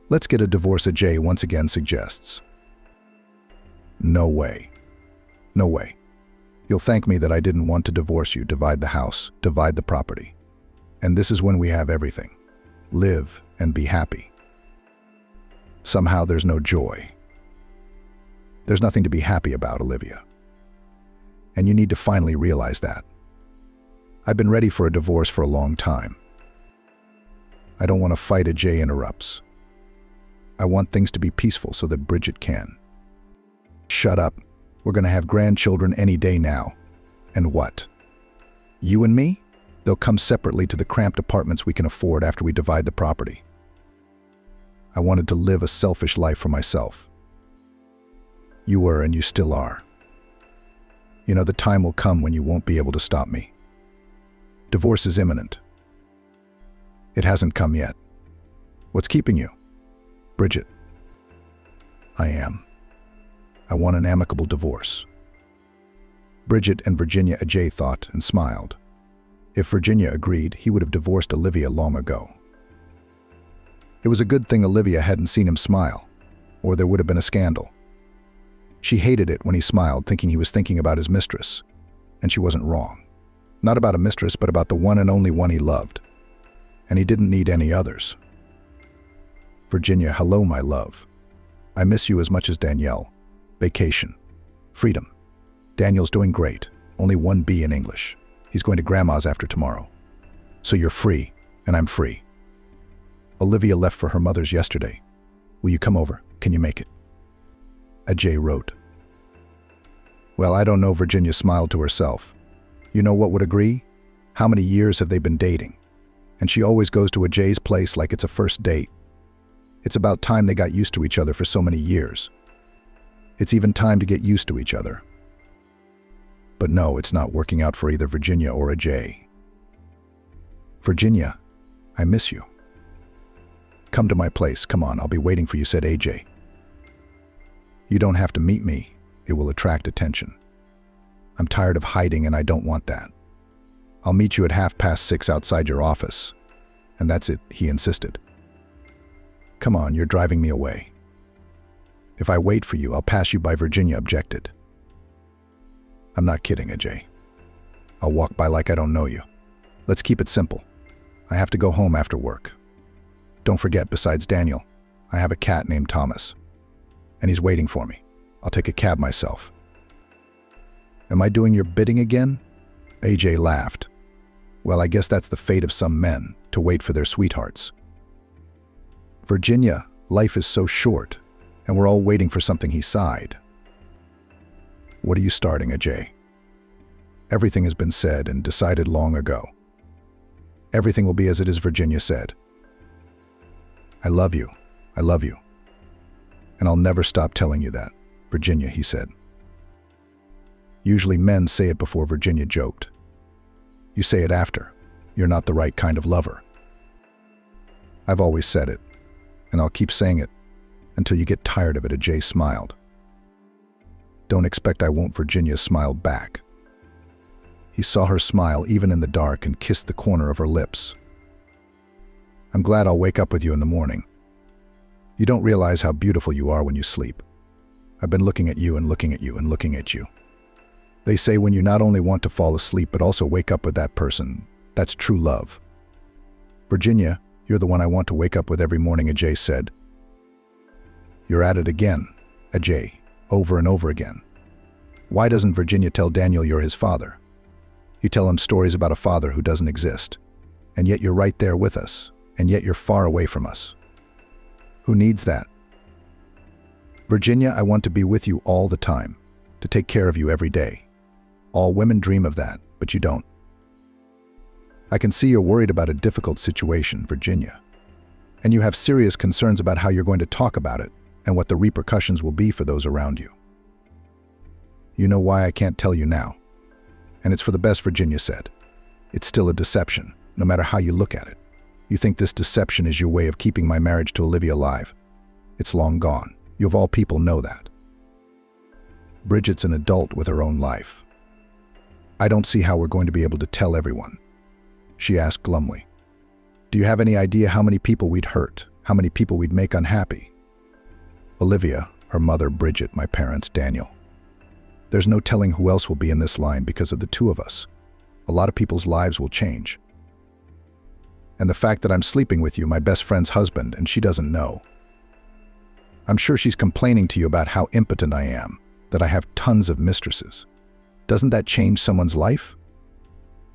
Let's get a divorce, Ajay once again suggests. No way. No way. You'll thank me that I didn't want to divorce you, divide the house, divide the property. And this is when we have everything. Live and be happy. Somehow there's no joy. There's nothing to be happy about, Olivia. And you need to finally realize that. I've been ready for a divorce for a long time. I don't want to fight, Ajay interrupts. I want things to be peaceful so that Bridget can. Shut up. We're going to have grandchildren any day now. And what? You and me? They'll come separately to the cramped apartments we can afford after we divide the property. I wanted to live a selfish life for myself. You were and you still are. You know, the time will come when you won't be able to stop me. Divorce is imminent. It hasn't come yet. What's keeping you? Bridget. I am. I want an amicable divorce. Bridget and Virginia, Ajay thought and smiled. If Virginia agreed, he would have divorced Olivia long ago. It was a good thing Olivia hadn't seen him smile, or there would have been a scandal. She hated it when he smiled, thinking he was thinking about his mistress, and she wasn't wrong. Not about a mistress, but about the one and only one he loved. And he didn't need any others. Virginia, hello, my love. I miss you as much as Danielle. Vacation. Freedom. Daniel's doing great. Only 1B in English. He's going to Grandma's after tomorrow. So you're free, and I'm free. Olivia left for her mother's yesterday. Will you come over? Can you make it? Ajay wrote. Well, I don't know, Virginia smiled to herself. You know what would agree? How many years have they been dating? And she always goes to Ajay's place like it's a first date. It's about time they got used to each other for so many years. It's even time to get used to each other. But no, it's not working out for either Virginia or Ajay. Virginia, I miss you. Come to my place, come on, I'll be waiting for you, said Ajay. You don't have to meet me, it will attract attention. I'm tired of hiding and I don't want that. I'll meet you at 6:30 outside your office. And that's it, he insisted. Come on, you're driving me away. If I wait for you, I'll pass you by, Virginia objected. I'm not kidding, Ajay. I'll walk by like I don't know you. Let's keep it simple. I have to go home after work. Don't forget, besides Daniel, I have a cat named Thomas. And he's waiting for me. I'll take a cab myself. Am I doing your bidding again? Ajay laughed. Well, I guess that's the fate of some men, to wait for their sweethearts. Virginia, life is so short, and we're all waiting for something, he sighed. What are you starting, Ajay? Everything has been said and decided long ago. Everything will be as it is, Virginia said. I love you. I love you. And I'll never stop telling you that, Virginia, he said. Usually men say it before, Virginia joked. You say it after. You're not the right kind of lover. I've always said it, and I'll keep saying it until you get tired of it, Ajay smiled. Don't expect I won't, Virginia smiled back. He saw her smile even in the dark and kissed the corner of her lips. I'm glad I'll wake up with you in the morning. You don't realize how beautiful you are when you sleep. I've been looking at you and looking at you and looking at you. They say when you not only want to fall asleep but also wake up with that person, that's true love. Virginia, you're the one I want to wake up with every morning, Ajay said. You're at it again, Ajay, over and over again. Why doesn't Virginia tell Daniel you're his father? You tell him stories about a father who doesn't exist. And yet you're right there with us, and yet you're far away from us. Who needs that? Virginia, I want to be with you all the time, to take care of you every day. All women dream of that, but you don't. I can see you're worried about a difficult situation, Virginia. And you have serious concerns about how you're going to talk about it and what the repercussions will be for those around you. You know why I can't tell you now. And it's for the best, Virginia said. It's still a deception, no matter how you look at it. You think this deception is your way of keeping my marriage to Olivia alive. It's long gone. You of all people know that. Bridget's an adult with her own life. I don't see how we're going to be able to tell everyone. She asked glumly. Do you have any idea how many people we'd hurt, how many people we'd make unhappy? Olivia, her mother, Bridget, my parents, Daniel. There's no telling who else will be in this line because of the two of us. A lot of people's lives will change. And the fact that I'm sleeping with you, my best friend's husband, and she doesn't know. I'm sure she's complaining to you about how impotent I am, that I have tons of mistresses. Doesn't that change someone's life?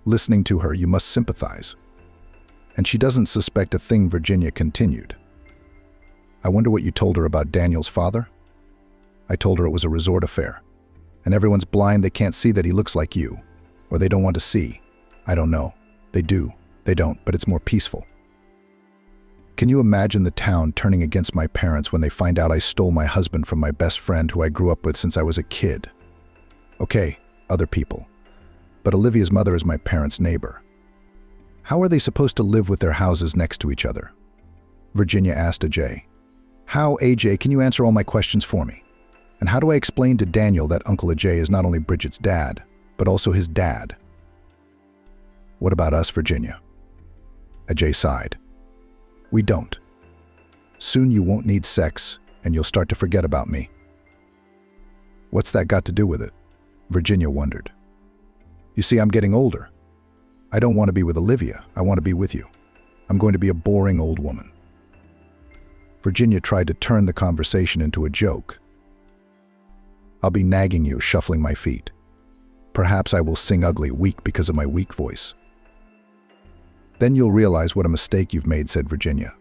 Listening to her, you must sympathize. And she doesn't suspect a thing, Virginia continued. I wonder what you told her about Daniel's father? I told her it was a resort affair. And everyone's blind, they can't see that he looks like you. Or they don't want to see. I don't know. They do. They don't, but it's more peaceful. Can you imagine the town turning against my parents when they find out I stole my husband from my best friend who I grew up with since I was a kid? Okay, other people. But Olivia's mother is my parents' neighbor. How are they supposed to live with their houses next to each other? Virginia asked AJ. How, AJ, can you answer all my questions for me? And how do I explain to Daniel that Uncle AJ is not only Bridget's dad, but also his dad? What about us, Virginia? AJ sighed. We don't. Soon you won't need sex, and you'll start to forget about me. What's that got to do with it? Virginia wondered. You see, I'm getting older. I don't want to be with Olivia. I want to be with you. I'm going to be a boring old woman. Virginia tried to turn the conversation into a joke. I'll be nagging you, shuffling my feet. Perhaps I will sing ugly, weak because of my weak voice. Then you'll realize what a mistake you've made, said Virginia.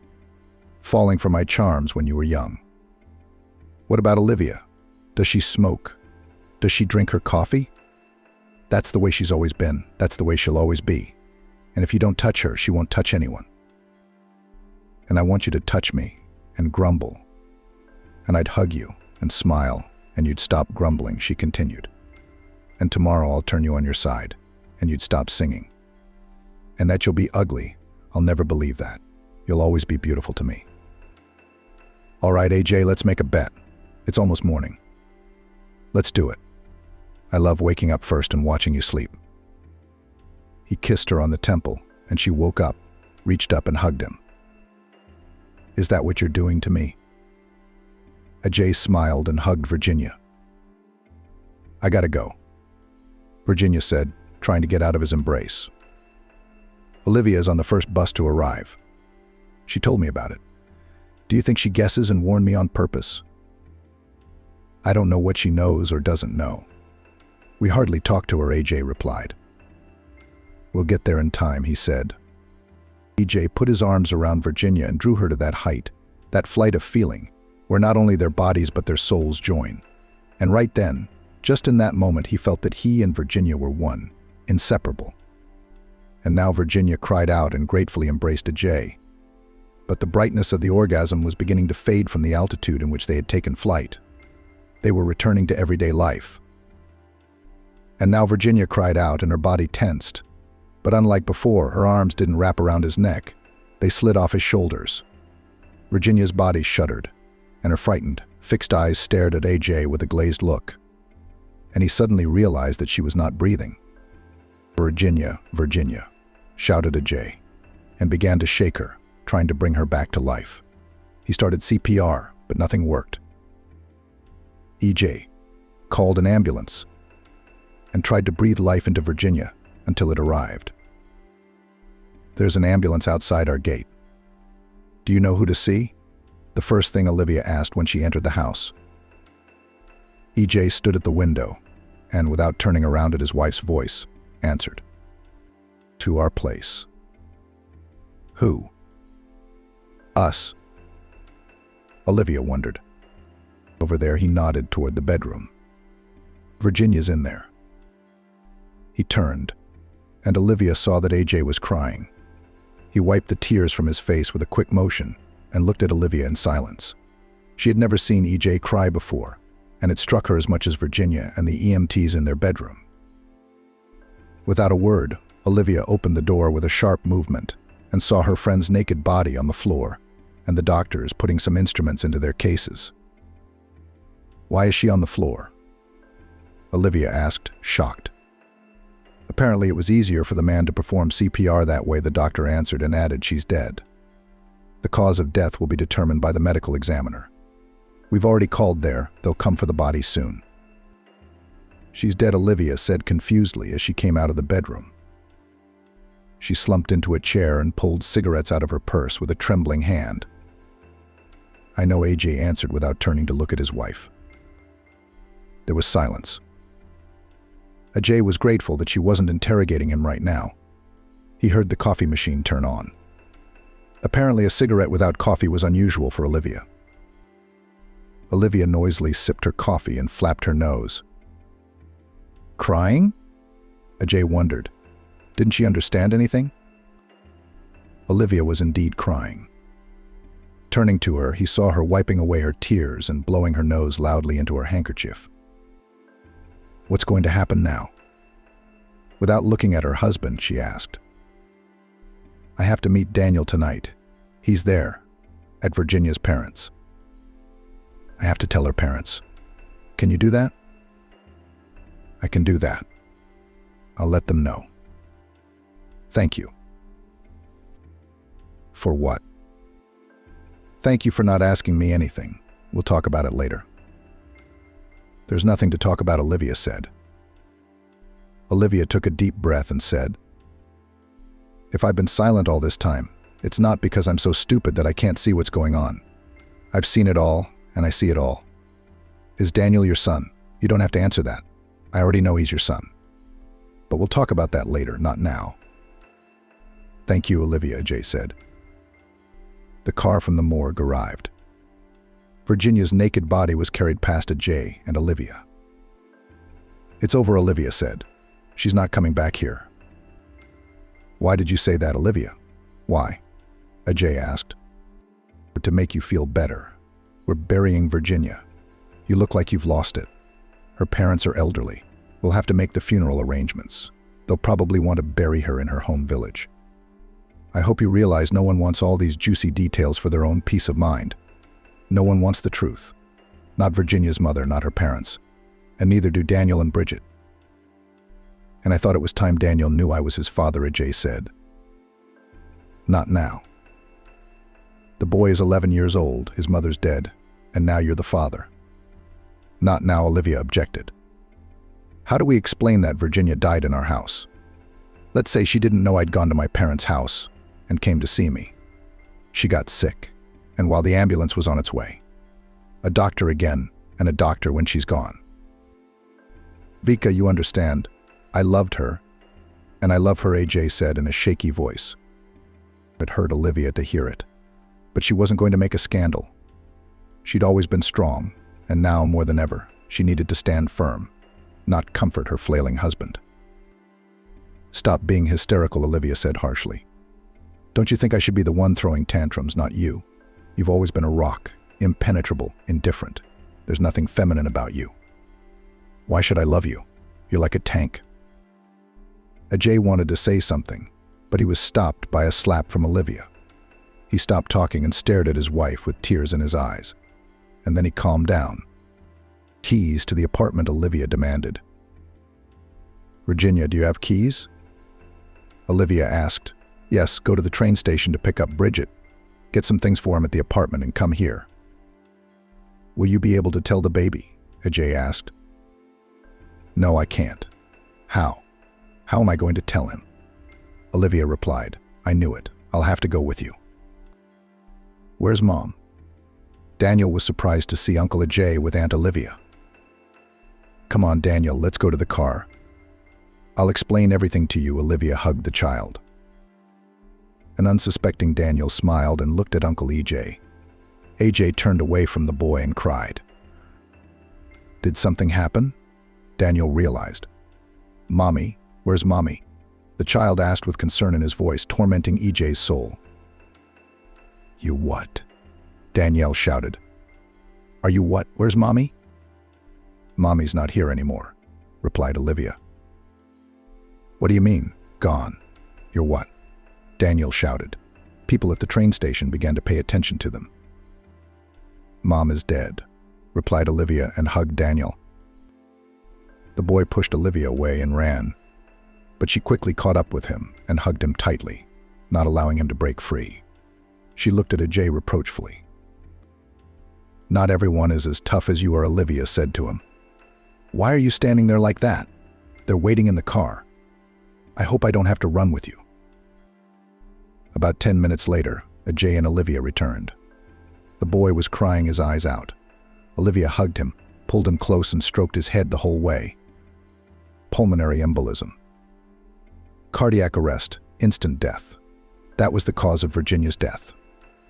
Falling for my charms when you were young. What about Olivia? Does she smoke? Does she drink her coffee? That's the way she's always been. That's the way she'll always be. And if you don't touch her, she won't touch anyone. And I want you to touch me and grumble. And I'd hug you and smile, and you'd stop grumbling, she continued. And tomorrow I'll turn you on your side, and you'd stop singing. And that you'll be ugly, I'll never believe that. You'll always be beautiful to me. All right, AJ, let's make a bet. It's almost morning. Let's do it. I love waking up first and watching you sleep. He kissed her on the temple, and she woke up, reached up and hugged him. Is that what you're doing to me? AJ smiled and hugged Virginia. I gotta go, Virginia said, trying to get out of his embrace. Olivia is on the first bus to arrive. She told me about it. Do you think she guesses and warned me on purpose? I don't know what she knows or doesn't know. We hardly talk to her, AJ replied. We'll get there in time, he said. AJ put his arms around Virginia and drew her to that height, that flight of feeling, where not only their bodies but their souls join. And right then, just in that moment, he felt that he and Virginia were one, inseparable. And now Virginia cried out and gratefully embraced AJ. But the brightness of the orgasm was beginning to fade from the altitude in which they had taken flight. They were returning to everyday life. And now Virginia cried out and her body tensed. But unlike before, her arms didn't wrap around his neck. They slid off his shoulders. Virginia's body shuddered, and her frightened, fixed eyes stared at AJ with a glazed look. And he suddenly realized that she was not breathing. Virginia, Virginia, shouted AJ, and began to shake her, trying to bring her back to life. He started CPR, but nothing worked. EJ called an ambulance and tried to breathe life into Virginia until it arrived. There's an ambulance outside our gate. Do you know who to see? The first thing Olivia asked when she entered the house. EJ stood at the window and, without turning around at his wife's voice, answered. To our place. Who? Us. Olivia wondered. Over there, he nodded toward the bedroom. Virginia's in there. He turned, and Olivia saw that AJ was crying. He wiped the tears from his face with a quick motion and looked at Olivia in silence. She had never seen EJ cry before, and it struck her as much as Virginia and the EMTs in their bedroom. Without a word, Olivia opened the door with a sharp movement and saw her friend's naked body on the floor and the doctors putting some instruments into their cases. "Why is she on the floor?" Olivia asked, shocked. Apparently it was easier for the man to perform CPR that way, the doctor answered and added, "She's dead. The cause of death will be determined by the medical examiner. We've already called there. They'll come for the body soon." "She's dead," Olivia said confusedly as she came out of the bedroom. She slumped into a chair and pulled cigarettes out of her purse with a trembling hand. "I know," AJ answered without turning to look at his wife. There was silence. AJ was grateful that she wasn't interrogating him right now. He heard the coffee machine turn on. Apparently a cigarette without coffee was unusual for Olivia. Olivia noisily sipped her coffee and flapped her nose. "Crying?" AJ wondered. Didn't she understand anything? Olivia was indeed crying. Turning to her, he saw her wiping away her tears and blowing her nose loudly into her handkerchief. "What's going to happen now?" Without looking at her husband, she asked. "I have to meet Daniel tonight. He's there, at Virginia's parents'." "I have to tell her parents. Can you do that?" "I can do that. I'll let them know." "Thank you." "For what?" "Thank you for not asking me anything. We'll talk about it later." "There's nothing to talk about," Olivia said. Olivia took a deep breath and said, "If I've been silent all this time, it's not because I'm so stupid that I can't see what's going on. I've seen it all, and I see it all. Is Daniel your son? You don't have to answer that. I already know he's your son. But we'll talk about that later, not now." "Thank you, Olivia," Jay said. The car from the morgue arrived. Virginia's naked body was carried past Ajay and Olivia. "It's over," Olivia said. "She's not coming back here." "Why did you say that, Olivia?" "Why?" Ajay asked. "To make you feel better. We're burying Virginia. You look like you've lost it. Her parents are elderly. We'll have to make the funeral arrangements. They'll probably want to bury her in her home village. I hope you realize no one wants all these juicy details for their own peace of mind. No one wants the truth. Not Virginia's mother, not her parents. And neither do Daniel and Bridget." "And I thought it was time Daniel knew I was his father," Ajay said. "Not now. The boy is 11 years old, his mother's dead, and now you're the father." "Not now," Olivia objected. "How do we explain that Virginia died in our house? Let's say she didn't know I'd gone to my parents' house and came to see me. She got sick, and while the ambulance was on its way. A doctor again, and a doctor when she's gone. Vika, you understand. I loved her, and I love her," AJ said in a shaky voice. It hurt Olivia to hear it, but she wasn't going to make a scandal. She'd always been strong, and now more than ever, she needed to stand firm, not comfort her flailing husband. "Stop being hysterical," Olivia said harshly. "Don't you think I should be the one throwing tantrums, not you? You've always been a rock, impenetrable, indifferent. There's nothing feminine about you. Why should I love you? You're like a tank." Ajay wanted to say something, but he was stopped by a slap from Olivia. He stopped talking and stared at his wife with tears in his eyes. And then he calmed down. "Keys to the apartment," Olivia demanded. "Virginia, do you have keys?" Olivia asked. "Yes, go to the train station to pick up Bridget. Get some things for him at the apartment and come here." "Will you be able to tell the baby?" Ajay asked. "No, I can't." "How? How am I going to tell him?" Olivia replied. "I knew it. I'll have to go with you." "Where's Mom?" Daniel was surprised to see Uncle Ajay with Aunt Olivia. "Come on, Daniel, let's go to the car. I'll explain everything to you." Olivia hugged the child. An unsuspecting Daniel smiled and looked at Uncle EJ. AJ turned away from the boy and cried. "Did something happen?" Daniel realized. "Mommy, where's Mommy?" the child asked with concern in his voice, tormenting EJ's soul. "You what?" Danielle shouted. "Are you what? Where's Mommy?" "Mommy's not here anymore," replied Olivia. "What do you mean, gone? You're what?" Daniel shouted. People at the train station began to pay attention to them. "Mom is dead," replied Olivia and hugged Daniel. The boy pushed Olivia away and ran, but she quickly caught up with him and hugged him tightly, not allowing him to break free. She looked at Ajay reproachfully. "Not everyone is as tough as you are," Olivia said to him. "Why are you standing there like that? They're waiting in the car. I hope I don't have to run with you." About 10 minutes later, Ajay and Olivia returned. The boy was crying his eyes out. Olivia hugged him, pulled him close and stroked his head the whole way. Pulmonary embolism. Cardiac arrest, instant death. That was the cause of Virginia's death.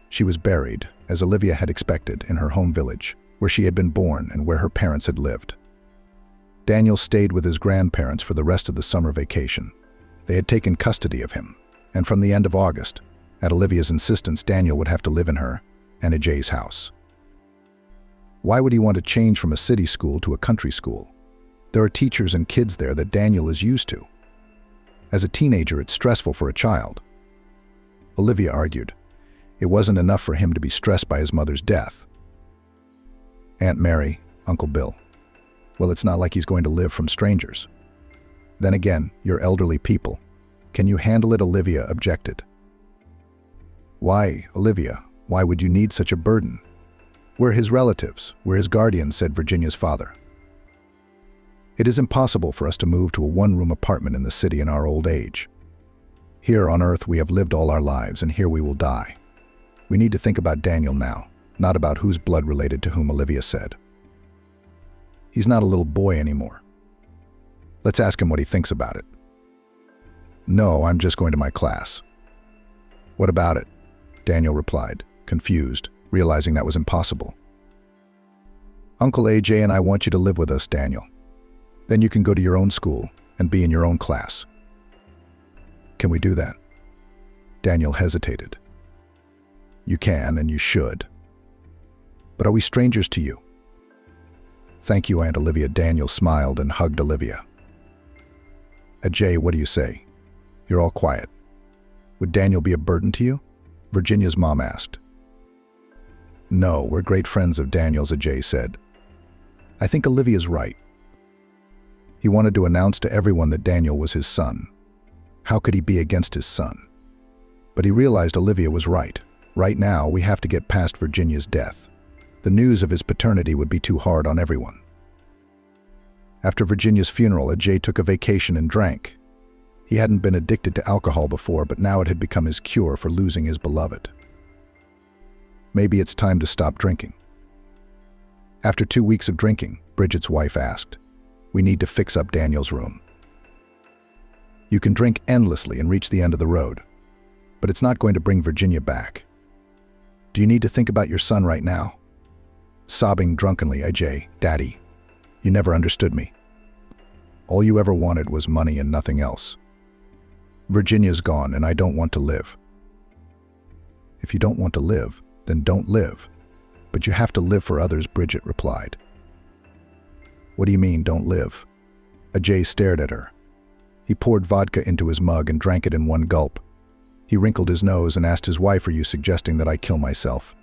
She was buried, as Olivia had expected, in her home village, where she had been born and where her parents had lived. Daniel stayed with his grandparents for the rest of the summer vacation. They had taken custody of him, and from the end of August, at Olivia's insistence, Daniel would have to live in her and Ajay's house. Why would he want to change from a city school to a country school? There are teachers and kids there that Daniel is used to. As a teenager, it's stressful for a child. Olivia argued. It wasn't enough for him to be stressed by his mother's death. Aunt Mary, Uncle Bill. Well, it's not like he's going to live from strangers. Then again, you're elderly people. Can you handle it? Olivia objected. Why, Olivia, why would you need such a burden? We're his relatives, we're his guardians, said Virginia's father. It is impossible for us to move to a one-room apartment in the city in our old age. Here on Earth we have lived all our lives, and here we will die. We need to think about Daniel now, not about whose blood related to whom, Olivia said. He's not a little boy anymore. Let's ask him what he thinks about it. No, I'm just going to my class. What about it? Daniel replied, confused, realizing that was impossible. Uncle AJ and I want you to live with us, Daniel. Then you can go to your own school and be in your own class. Can we do that? Daniel hesitated. You can and you should. But are we strangers to you? Thank you, Aunt Olivia. Daniel smiled and hugged Olivia. Ajay, what do you say? You're all quiet. Would Daniel be a burden to you? Virginia's mom asked. No, we're great friends of Daniel's, Ajay said. I think Olivia's right. He wanted to announce to everyone that Daniel was his son. How could he be against his son? But he realized Olivia was right. Right now, we have to get past Virginia's death. The news of his paternity would be too hard on everyone. After Virginia's funeral, Ajay took a vacation and drank. He hadn't been addicted to alcohol before, but now it had become his cure for losing his beloved. Maybe it's time to stop drinking. After 2 weeks of drinking, Bridget's wife asked, We need to fix up Daniel's room. You can drink endlessly and reach the end of the road, but it's not going to bring Virginia back. Do you need to think about your son right now? Sobbing drunkenly, Ajay, Daddy, you never understood me. All you ever wanted was money and nothing else. Virginia's gone and I don't want to live. If you don't want to live, then don't live. But you have to live for others, Bridget replied. What do you mean, don't live? Ajay stared at her. He poured vodka into his mug and drank it in one gulp. He wrinkled his nose and asked his wife, Are you suggesting that I kill myself?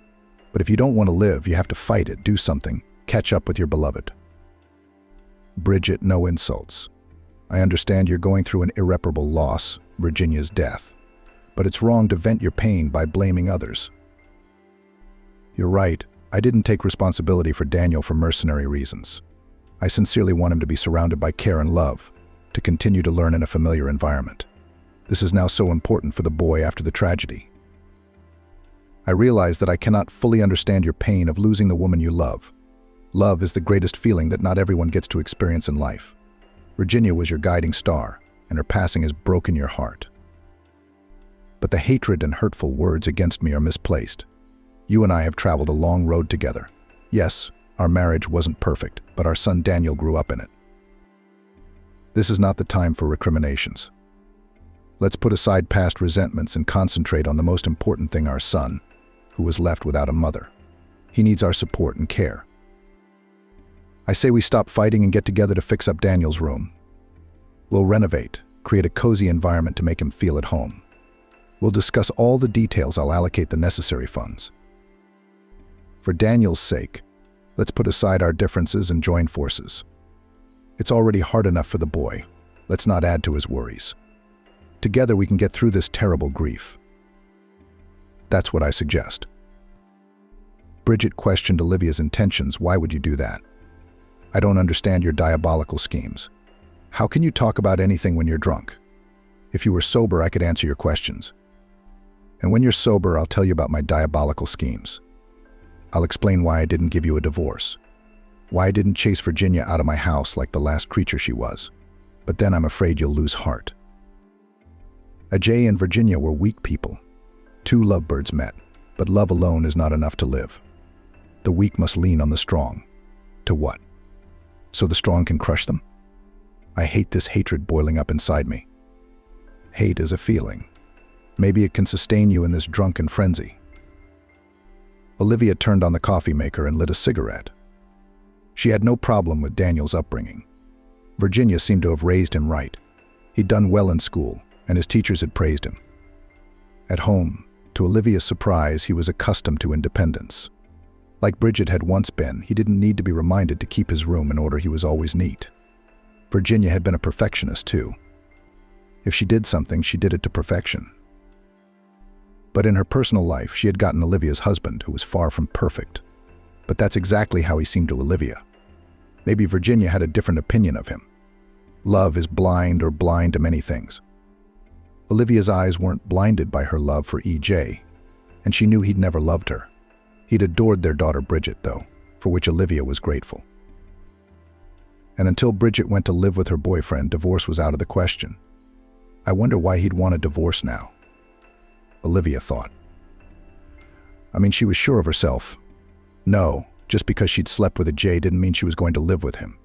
But if you don't want to live, you have to fight it, do something, catch up with your beloved. Bridget, no insults. I understand you're going through an irreparable loss, Virginia's death. But it's wrong to vent your pain by blaming others. You're right. I didn't take responsibility for Daniel for mercenary reasons. I sincerely want him to be surrounded by care and love, to continue to learn in a familiar environment. This is now so important for the boy after the tragedy. I realize that I cannot fully understand your pain of losing the woman you love. Love is the greatest feeling that not everyone gets to experience in life. Virginia was your guiding star, and her passing has broken your heart. But the hatred and hurtful words against me are misplaced. You and I have traveled a long road together. Yes, our marriage wasn't perfect, but our son Daniel grew up in it. This is not the time for recriminations. Let's put aside past resentments and concentrate on the most important thing, our son, who was left without a mother. He needs our support and care. I say we stop fighting and get together to fix up Daniel's room. We'll renovate, create a cozy environment to make him feel at home. We'll discuss all the details. I'll allocate the necessary funds. For Daniel's sake, let's put aside our differences and join forces. It's already hard enough for the boy. Let's not add to his worries. Together we can get through this terrible grief. That's what I suggest. Bridget questioned Olivia's intentions. Why would you do that? I don't understand your diabolical schemes. How can you talk about anything when you're drunk? If you were sober, I could answer your questions. And when you're sober, I'll tell you about my diabolical schemes. I'll explain why I didn't give you a divorce. Why I didn't chase Virginia out of my house like the last creature she was. But then I'm afraid you'll lose heart. Ajay and Virginia were weak people. Two lovebirds met, but love alone is not enough to live. The weak must lean on the strong. To what? So the strong can crush them? I hate this hatred boiling up inside me. Hate is a feeling. Maybe it can sustain you in this drunken frenzy. Olivia turned on the coffee maker and lit a cigarette. She had no problem with Daniel's upbringing. Virginia seemed to have raised him right. He'd done well in school, and his teachers had praised him. At home, to Olivia's surprise, he was accustomed to independence. Like Bridget had once been, he didn't need to be reminded to keep his room in order. He was always neat. Virginia had been a perfectionist too. If she did something, she did it to perfection. But in her personal life, she had gotten Olivia's husband, who was far from perfect. But that's exactly how he seemed to Olivia. Maybe Virginia had a different opinion of him. Love is blind or blind to many things. Olivia's eyes weren't blinded by her love for EJ, and she knew he'd never loved her. He'd adored their daughter Bridget, though, for which Olivia was grateful. And until Bridget went to live with her boyfriend, divorce was out of the question. I wonder why he'd want a divorce now, Olivia thought. I mean, she was sure of herself. No, just because she'd slept with Ajay didn't mean she was going to live with him.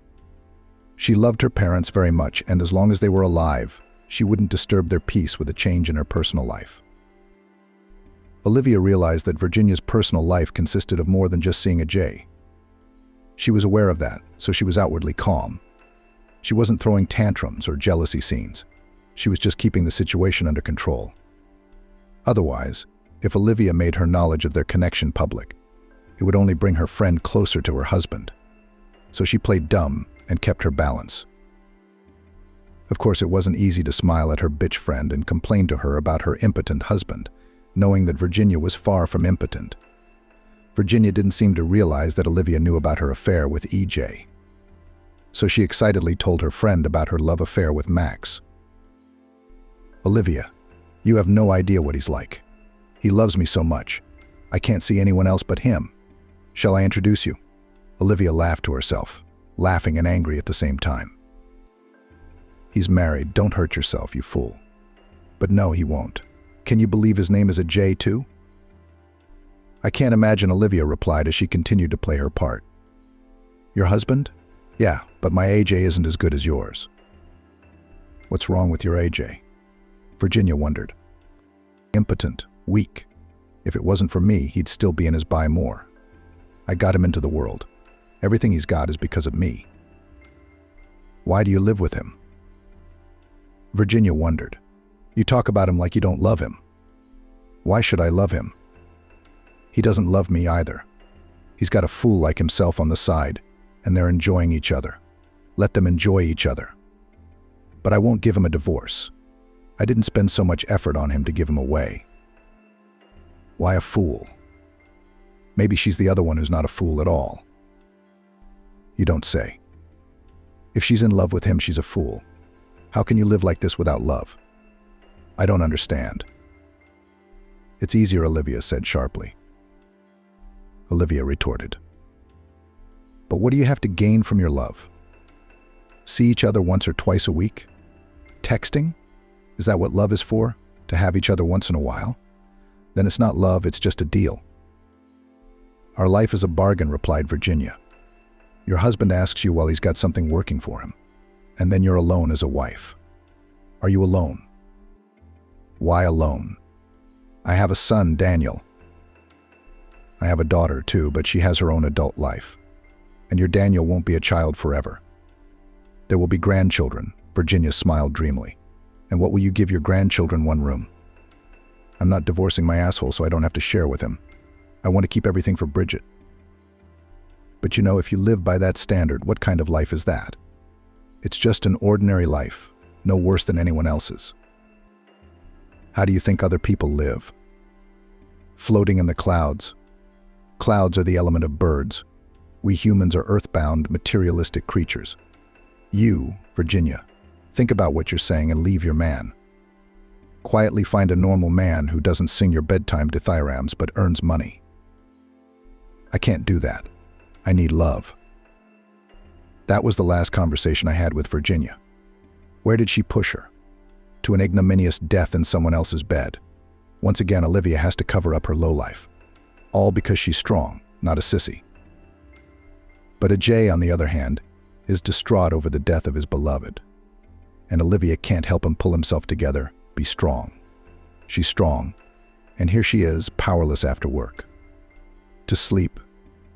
She loved her parents very much, and as long as they were alive, she wouldn't disturb their peace with a change in her personal life. Olivia realized that Virginia's personal life consisted of more than just seeing Ajay. She was aware of that, so she was outwardly calm. She wasn't throwing tantrums or jealousy scenes. She was just keeping the situation under control. Otherwise, if Olivia made her knowledge of their connection public, it would only bring her friend closer to her husband. So she played dumb and kept her balance. Of course, it wasn't easy to smile at her bitch friend and complain to her about her impotent husband, knowing that Virginia was far from impotent. Virginia didn't seem to realize that Olivia knew about her affair with EJ. So she excitedly told her friend about her love affair with Max. Olivia, you have no idea what he's like. He loves me so much. I can't see anyone else but him. Shall I introduce you? Olivia laughed to herself, laughing and angry at the same time. He's married. Don't hurt yourself, you fool. But no, he won't. Can you believe his name is Ajay too? I can't imagine, Olivia replied as she continued to play her part. Your husband? Yeah, but my AJ isn't as good as yours. What's wrong with your AJ? Virginia wondered. Impotent, weak. If it wasn't for me, he'd still be in his buy more. I got him into the world. Everything he's got is because of me. Why do you live with him? Virginia wondered. You talk about him like you don't love him. Why should I love him? He doesn't love me either. He's got a fool like himself on the side, and they're enjoying each other. Let them enjoy each other. But I won't give him a divorce. I didn't spend so much effort on him to give him away. Why a fool? Maybe she's the other one who's not a fool at all. You don't say. If she's in love with him, she's a fool. How can you live like this without love? I don't understand. It's easier, Olivia said sharply. Olivia retorted. But what do you have to gain from your love? See each other once or twice a week? Texting? Is that what love is for? To have each other once in a while? Then it's not love, it's just a deal. Our life is a bargain, replied Virginia. Your husband asks you while he's got something working for him, and then you're alone as a wife. Are you alone? Why alone? I have a son, Daniel. I have a daughter too, but she has her own adult life. And your Daniel won't be a child forever. There will be grandchildren, Virginia smiled dreamily. And what will you give your grandchildren? One room. I'm not divorcing my asshole so I don't have to share with him. I want to keep everything for Bridget. But you know, if you live by that standard, what kind of life is that? It's just an ordinary life, no worse than anyone else's. How do you think other people live? Floating in the clouds. Clouds are the element of birds. We humans are earthbound, materialistic creatures. You, Virginia, think about what you're saying and leave your man. Quietly find a normal man who doesn't sing your bedtime dithyrambs but earns money. I can't do that. I need love. That was the last conversation I had with Virginia. Where did she push her? To an ignominious death in someone else's bed. Once again, Olivia has to cover up her lowlife. All because she's strong, not a sissy. But Ajay, on the other hand, is distraught over the death of his beloved. And Olivia can't help him pull himself together, be strong. She's strong, and here she is, powerless after work. To sleep.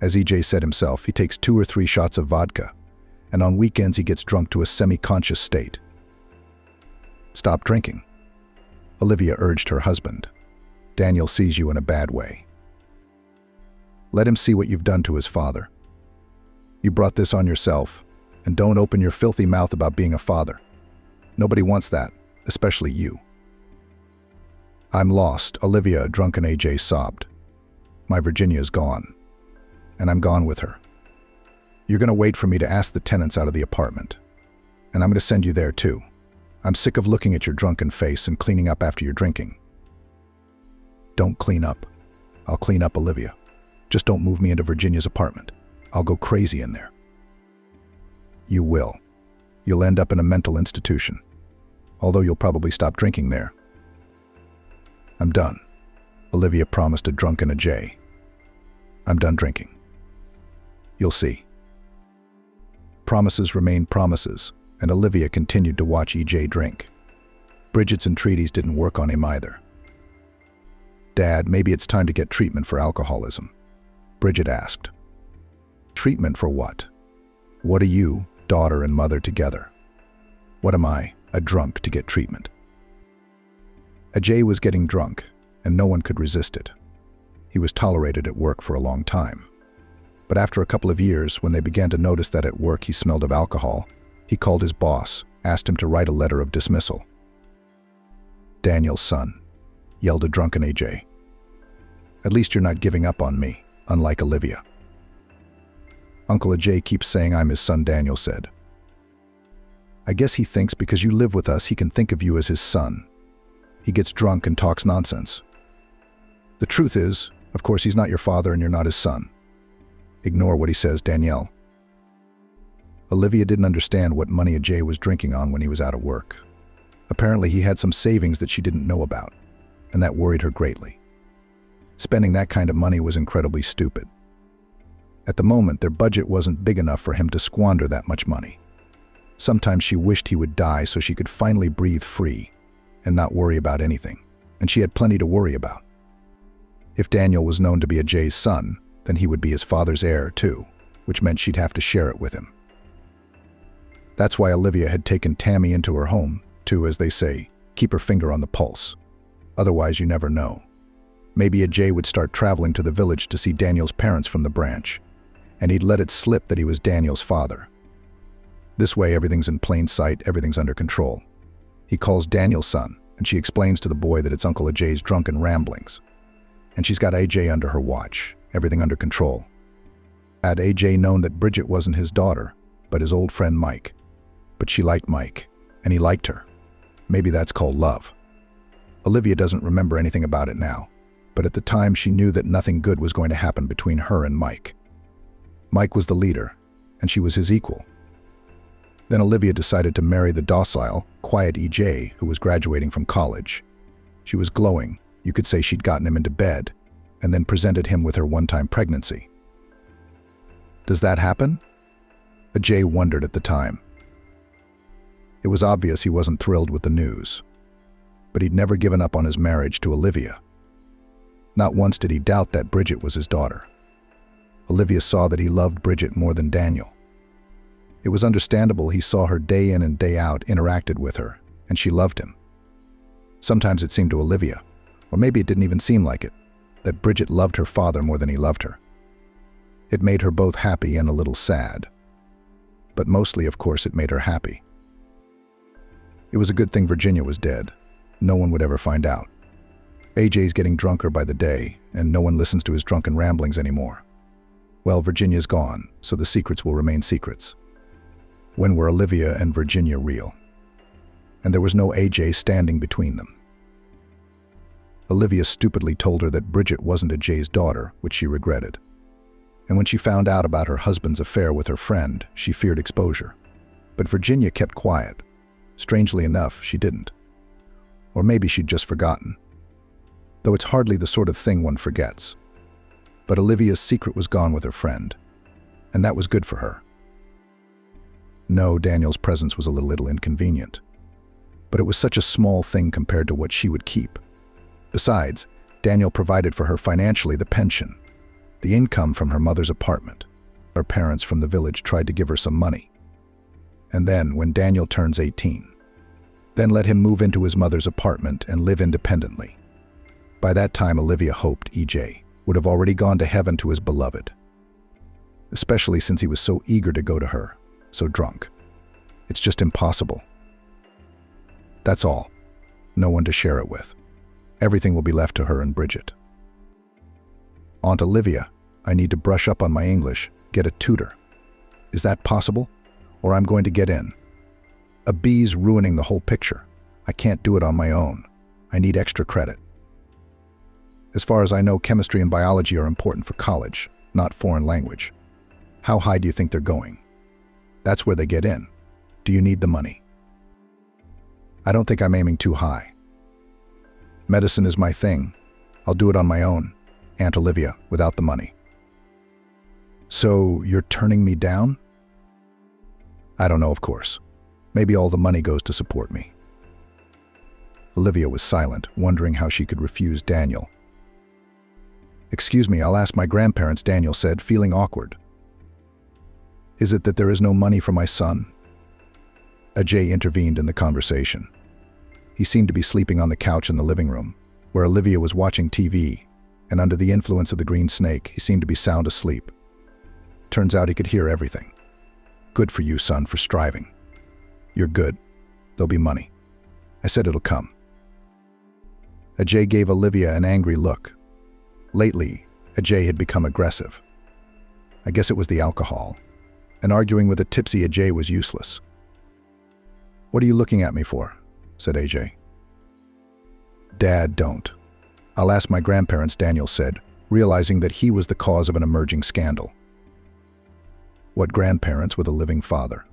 As EJ said himself, he takes 2 or 3 shots of vodka, and on weekends he gets drunk to a semi-conscious state. Stop drinking. Olivia urged her husband. Daniel sees you in a bad way. Let him see what you've done to his father. You brought this on yourself, and don't open your filthy mouth about being a father. Nobody wants that, especially you. I'm lost, Olivia, drunken AJ sobbed. My Virginia's gone, and I'm gone with her. You're going to wait for me to ask the tenants out of the apartment, and I'm going to send you there too. I'm sick of looking at your drunken face and cleaning up after your drinking. Don't clean up. I'll clean up, Olivia. Just don't move me into Virginia's apartment. I'll go crazy in there. You will. You'll end up in a mental institution. Although you'll probably stop drinking there. I'm done. Olivia promised a drunken Ajay. I'm done drinking. You'll see. Promises remain promises, and Olivia continued to watch EJ drink. Bridget's entreaties didn't work on him either. Dad, maybe it's time to get treatment for alcoholism. Bridget asked. Treatment for what? What are you, daughter and mother, together? What am I, a drunk, to get treatment? Ajay was getting drunk, and no one could resist it. He was tolerated at work for a long time. But after a couple of years, when they began to notice that at work he smelled of alcohol, he called his boss, asked him to write a letter of dismissal. Daniel's son, yelled a drunken AJ. At least you're not giving up on me, unlike Olivia. Uncle Ajay keeps saying I'm his son, Daniel said. I guess he thinks because you live with us, he can think of you as his son. He gets drunk and talks nonsense. The truth is, of course, he's not your father and you're not his son. Ignore what he says, Danielle. Olivia didn't understand what money Ajay was drinking on when he was out of work. Apparently he had some savings that she didn't know about, and that worried her greatly. Spending that kind of money was incredibly stupid. At the moment, their budget wasn't big enough for him to squander that much money. Sometimes she wished he would die so she could finally breathe free and not worry about anything, and she had plenty to worry about. If Daniel was known to be Ajay's son, then he would be his father's heir too, which meant she'd have to share it with him. That's why Olivia had taken Tammy into her home to, as they say, keep her finger on the pulse. Otherwise, you never know. Maybe Ajay would start traveling to the village to see Daniel's parents from the branch, and he'd let it slip that he was Daniel's father. This way, everything's in plain sight, everything's under control. He calls Daniel's son, and she explains to the boy that it's Uncle Ajay's drunken ramblings. And she's got AJ under her watch, everything under control. Had AJ known that Bridget wasn't his daughter, but his old friend Mike. But she liked Mike, and he liked her. Maybe that's called love. Olivia doesn't remember anything about it now, but at the time she knew that nothing good was going to happen between her and Mike. Mike was the leader, and she was his equal. Then Olivia decided to marry the docile, quiet EJ who was graduating from college. She was glowing. You could say she'd gotten him into bed, and then presented him with her one-time pregnancy. Does that happen? Ajay wondered at the time. It was obvious he wasn't thrilled with the news, but he'd never given up on his marriage to Olivia. Not once did he doubt that Bridget was his daughter. Olivia saw that he loved Bridget more than Daniel. It was understandable. He saw her day in and day out, interacted with her, and she loved him. Sometimes it seemed to Olivia, or maybe it didn't even seem like it, that Bridget loved her father more than he loved her. It made her both happy and a little sad. But mostly, of course, it made her happy. It was a good thing Virginia was dead. No one would ever find out. AJ's getting drunker by the day, and no one listens to his drunken ramblings anymore. Well, Virginia's gone, so the secrets will remain secrets. When were Olivia and Virginia real? And there was no AJ standing between them. Olivia stupidly told her that Bridget wasn't AJ's daughter, which she regretted. And when she found out about her husband's affair with her friend, she feared exposure. But Virginia kept quiet. Strangely enough, she didn't. Or maybe she'd just forgotten. Though it's hardly the sort of thing one forgets. But Olivia's secret was gone with her friend. And that was good for her. No, Daniel's presence was a little inconvenient. But it was such a small thing compared to what she would keep. Besides, Daniel provided for her financially the pension, the income from her mother's apartment. Her parents from the village tried to give her some money. And then, when Daniel turns 18, then let him move into his mother's apartment and live independently. By that time, Olivia hoped EJ would have already gone to heaven to his beloved. Especially since he was so eager to go to her, so drunk. It's just impossible. That's all. No one to share it with. Everything will be left to her and Bridget. Aunt Olivia, I need to brush up on my English, get a tutor. Is that possible? Or I'm going to get in. A B's ruining the whole picture. I can't do it on my own. I need extra credit. As far as I know, chemistry and biology are important for college, not foreign language. How high do you think they're going? That's where they get in. Do you need the money? I don't think I'm aiming too high. Medicine is my thing. I'll do it on my own, Aunt Olivia, without the money. So you're turning me down? I don't know, of course. Maybe all the money goes to support me. Olivia was silent, wondering how she could refuse Daniel. Excuse me, I'll ask my grandparents, Daniel said, feeling awkward. Is it that there is no money for my son? Ajay intervened in the conversation. He seemed to be sleeping on the couch in the living room, where Olivia was watching TV, and under the influence of the green snake, he seemed to be sound asleep. Turns out he could hear everything. Good for you, son, for striving. You're good. There'll be money. I said it'll come. Ajay gave Olivia an angry look. Lately, Ajay had become aggressive. I guess it was the alcohol, and arguing with a tipsy Ajay was useless. What are you looking at me for? Said AJ. Dad, don't. I'll ask my grandparents, Daniel said, realizing that he was the cause of an emerging scandal. What grandparents with a living father?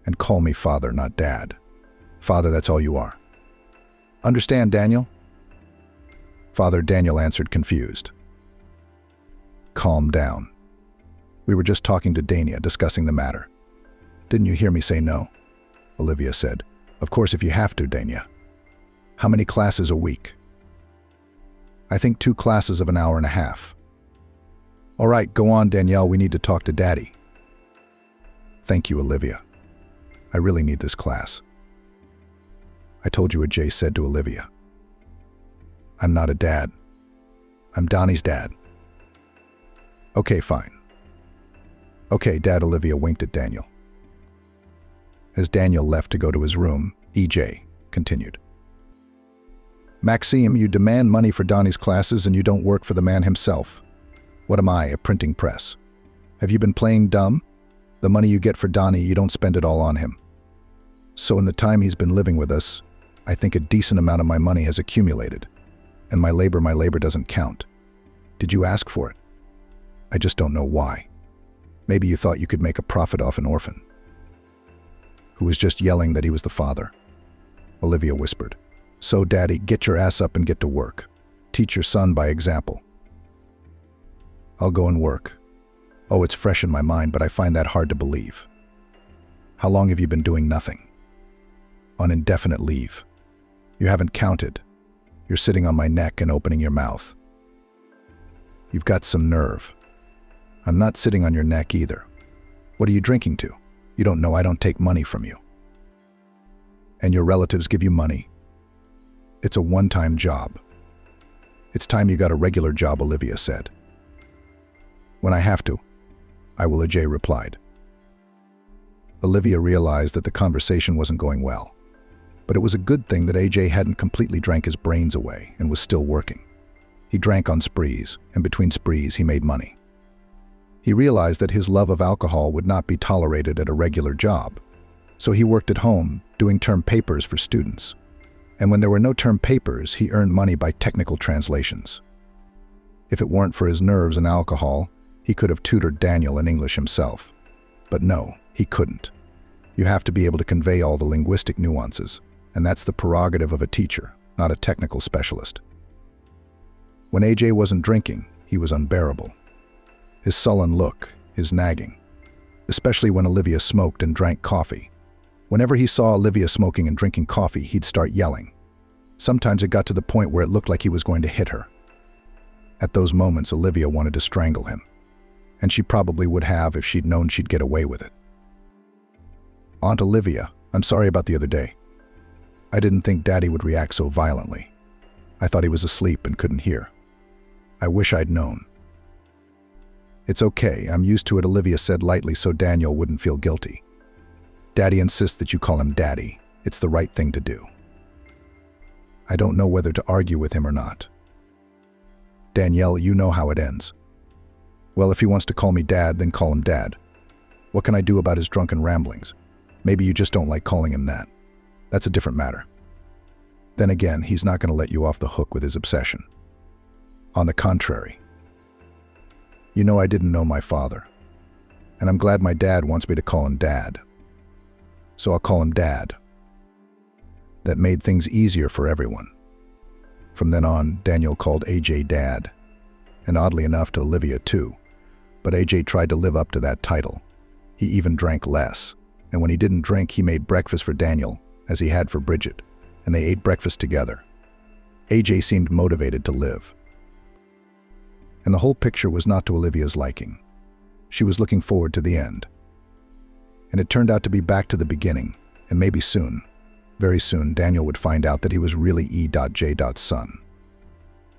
And call me father, not dad. Father, that's all you are. Understand, Daniel? Father, Daniel answered, confused. Calm down. We were just talking to Dania, discussing the matter. Didn't you hear me say no? Olivia said. Of course, if you have to, Dania. How many classes a week? I think 2 classes of an hour and a half. All right, go on, Danielle, we need to talk to Daddy. Thank you, Olivia. I really need this class. I told you, Ajay said to Olivia. I'm not a dad. I'm Donnie's dad. Okay, fine. Okay, Dad, Olivia winked at Daniel. As Daniel left to go to his room, EJ continued. Maxime, you demand money for Donnie's classes and you don't work for the man himself. What am I, a printing press? Have you been playing dumb? The money you get for Donnie, you don't spend it all on him. So in the time he's been living with us, I think a decent amount of my money has accumulated. And my labor doesn't count. Did you ask for it? I just don't know why. Maybe you thought you could make a profit off an orphan who was just yelling that he was the father. Olivia whispered. So, Daddy, get your ass up and get to work. Teach your son by example. I'll go and work. Oh, it's fresh in my mind, but I find that hard to believe. How long have you been doing nothing? On indefinite leave. You haven't counted. You're sitting on my neck and opening your mouth. You've got some nerve. I'm not sitting on your neck either. What are you drinking to? You don't know I don't take money from you. And your relatives give you money. It's a one-time job. It's time you got a regular job, Olivia said. When I have to, I will, AJ replied. Olivia realized that the conversation wasn't going well, but it was a good thing that AJ hadn't completely drank his brains away and was still working. He drank on sprees, and between sprees he made money. He realized that his love of alcohol would not be tolerated at a regular job, so he worked at home doing term papers for students. And when there were no term papers, he earned money by technical translations. If it weren't for his nerves and alcohol, he could have tutored Daniel in English himself. But no, he couldn't. You have to be able to convey all the linguistic nuances, and that's the prerogative of a teacher, not a technical specialist. When AJ wasn't drinking, he was unbearable. His sullen look, his nagging, especially when Olivia smoked and drank coffee. Whenever he saw Olivia smoking and drinking coffee, he'd start yelling. Sometimes it got to the point where it looked like he was going to hit her. At those moments, Olivia wanted to strangle him, and she probably would have if she'd known she'd get away with it. Aunt Olivia, I'm sorry about the other day. I didn't think Daddy would react so violently. I thought he was asleep and couldn't hear. I wish I'd known. It's okay, I'm used to it, Olivia said lightly so Daniel wouldn't feel guilty. Daddy insists that you call him Daddy. It's the right thing to do. I don't know whether to argue with him or not. Danielle, you know how it ends. Well, if he wants to call me Dad, then call him Dad. What can I do about his drunken ramblings? Maybe you just don't like calling him that. That's a different matter. Then again, he's not going to let you off the hook with his obsession. On the contrary. You know I didn't know my father, and I'm glad my dad wants me to call him Dad. So I'll call him Dad. That made things easier for everyone. From then on, Daniel called AJ Dad, and oddly enough to Olivia too, but AJ tried to live up to that title. He even drank less, and when he didn't drink, he made breakfast for Daniel, as he had for Bridget, and they ate breakfast together. AJ seemed motivated to live. And the whole picture was not to Olivia's liking. She was looking forward to the end. And it turned out to be back to the beginning, and maybe soon, very soon, Daniel would find out that he was really E.J.'s son.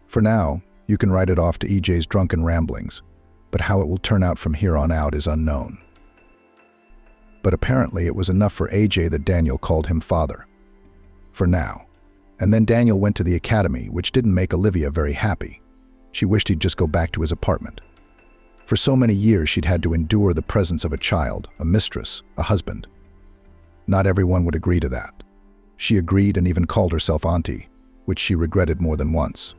For now, you can write it off to EJ's drunken ramblings, but how it will turn out from here on out is unknown. But apparently it was enough for AJ that Daniel called him father. For now. And then Daniel went to the academy, which didn't make Olivia very happy. She wished he'd just go back to his apartment. For so many years she'd had to endure the presence of a child, a mistress, a husband. Not everyone would agree to that. She agreed and even called herself auntie, which she regretted more than once.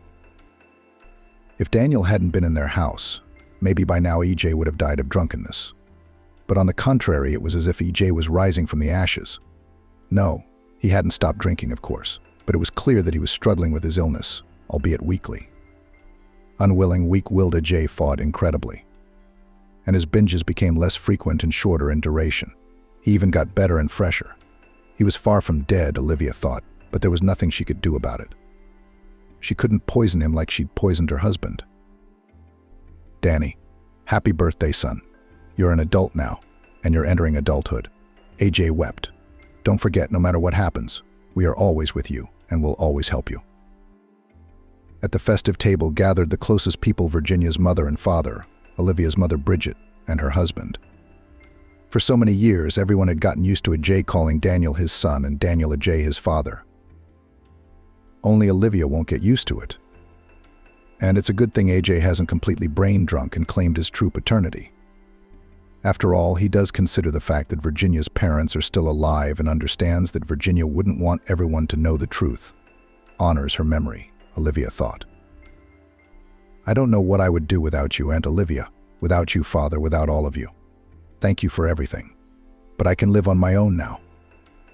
If Daniel hadn't been in their house, maybe by now EJ would have died of drunkenness. But on the contrary, it was as if EJ was rising from the ashes. No, he hadn't stopped drinking, of course, but it was clear that he was struggling with his illness, albeit weakly. Unwilling, weak-willed AJ fought incredibly. And his binges became less frequent and shorter in duration. He even got better and fresher. He was far from dead, Olivia thought, but there was nothing she could do about it. She couldn't poison him like she'd poisoned her husband. Danny, happy birthday, son. You're an adult now, and you're entering adulthood. AJ wept. Don't forget, no matter what happens, we are always with you and will always help you. At the festive table gathered the closest people, Virginia's mother and father, Olivia's mother Bridget, and her husband. For so many years, everyone had gotten used to AJ calling Daniel his son and Daniel AJ his father. Only Olivia won't get used to it. And it's a good thing AJ hasn't completely brain drunk and claimed his true paternity. After all, he does consider the fact that Virginia's parents are still alive and understands that Virginia wouldn't want everyone to know the truth. Honors her memory, Olivia thought. I don't know what I would do without you, Aunt Olivia, without you, Father, without all of you. Thank you for everything. But I can live on my own now.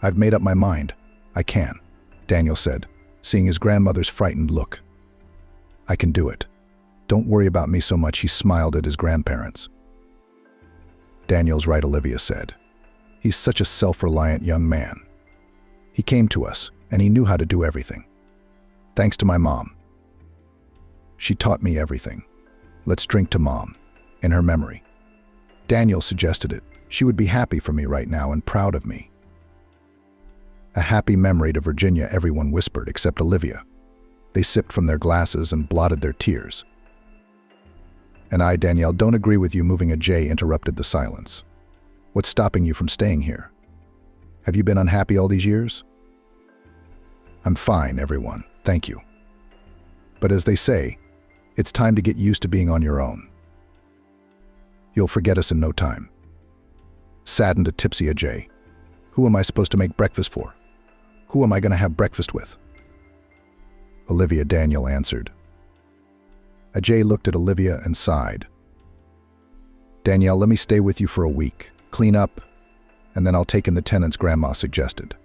I've made up my mind. I can, Daniel said, seeing his grandmother's frightened look. I can do it. Don't worry about me so much, he smiled at his grandparents. Daniel's right, Olivia said. He's such a self-reliant young man. He came to us, and he knew how to do everything. Thanks to my mom. She taught me everything. Let's drink to Mom, in her memory. Daniel suggested it. She would be happy for me right now and proud of me. A happy memory to Virginia, everyone whispered, except Olivia. They sipped from their glasses and blotted their tears. And I, Danielle, don't agree with you moving. A Jay interrupted the silence. What's stopping you from staying here? Have you been unhappy all these years? I'm fine, everyone, thank you. But as they say, it's time to get used to being on your own. You'll forget us in no time. Saddened and tipsy, Ajay. Who am I supposed to make breakfast for? Who am I going to have breakfast with? Olivia, Daniel answered. Ajay looked at Olivia and sighed. Danielle, let me stay with you for a week, clean up, and then I'll take in the tenants, Grandma suggested.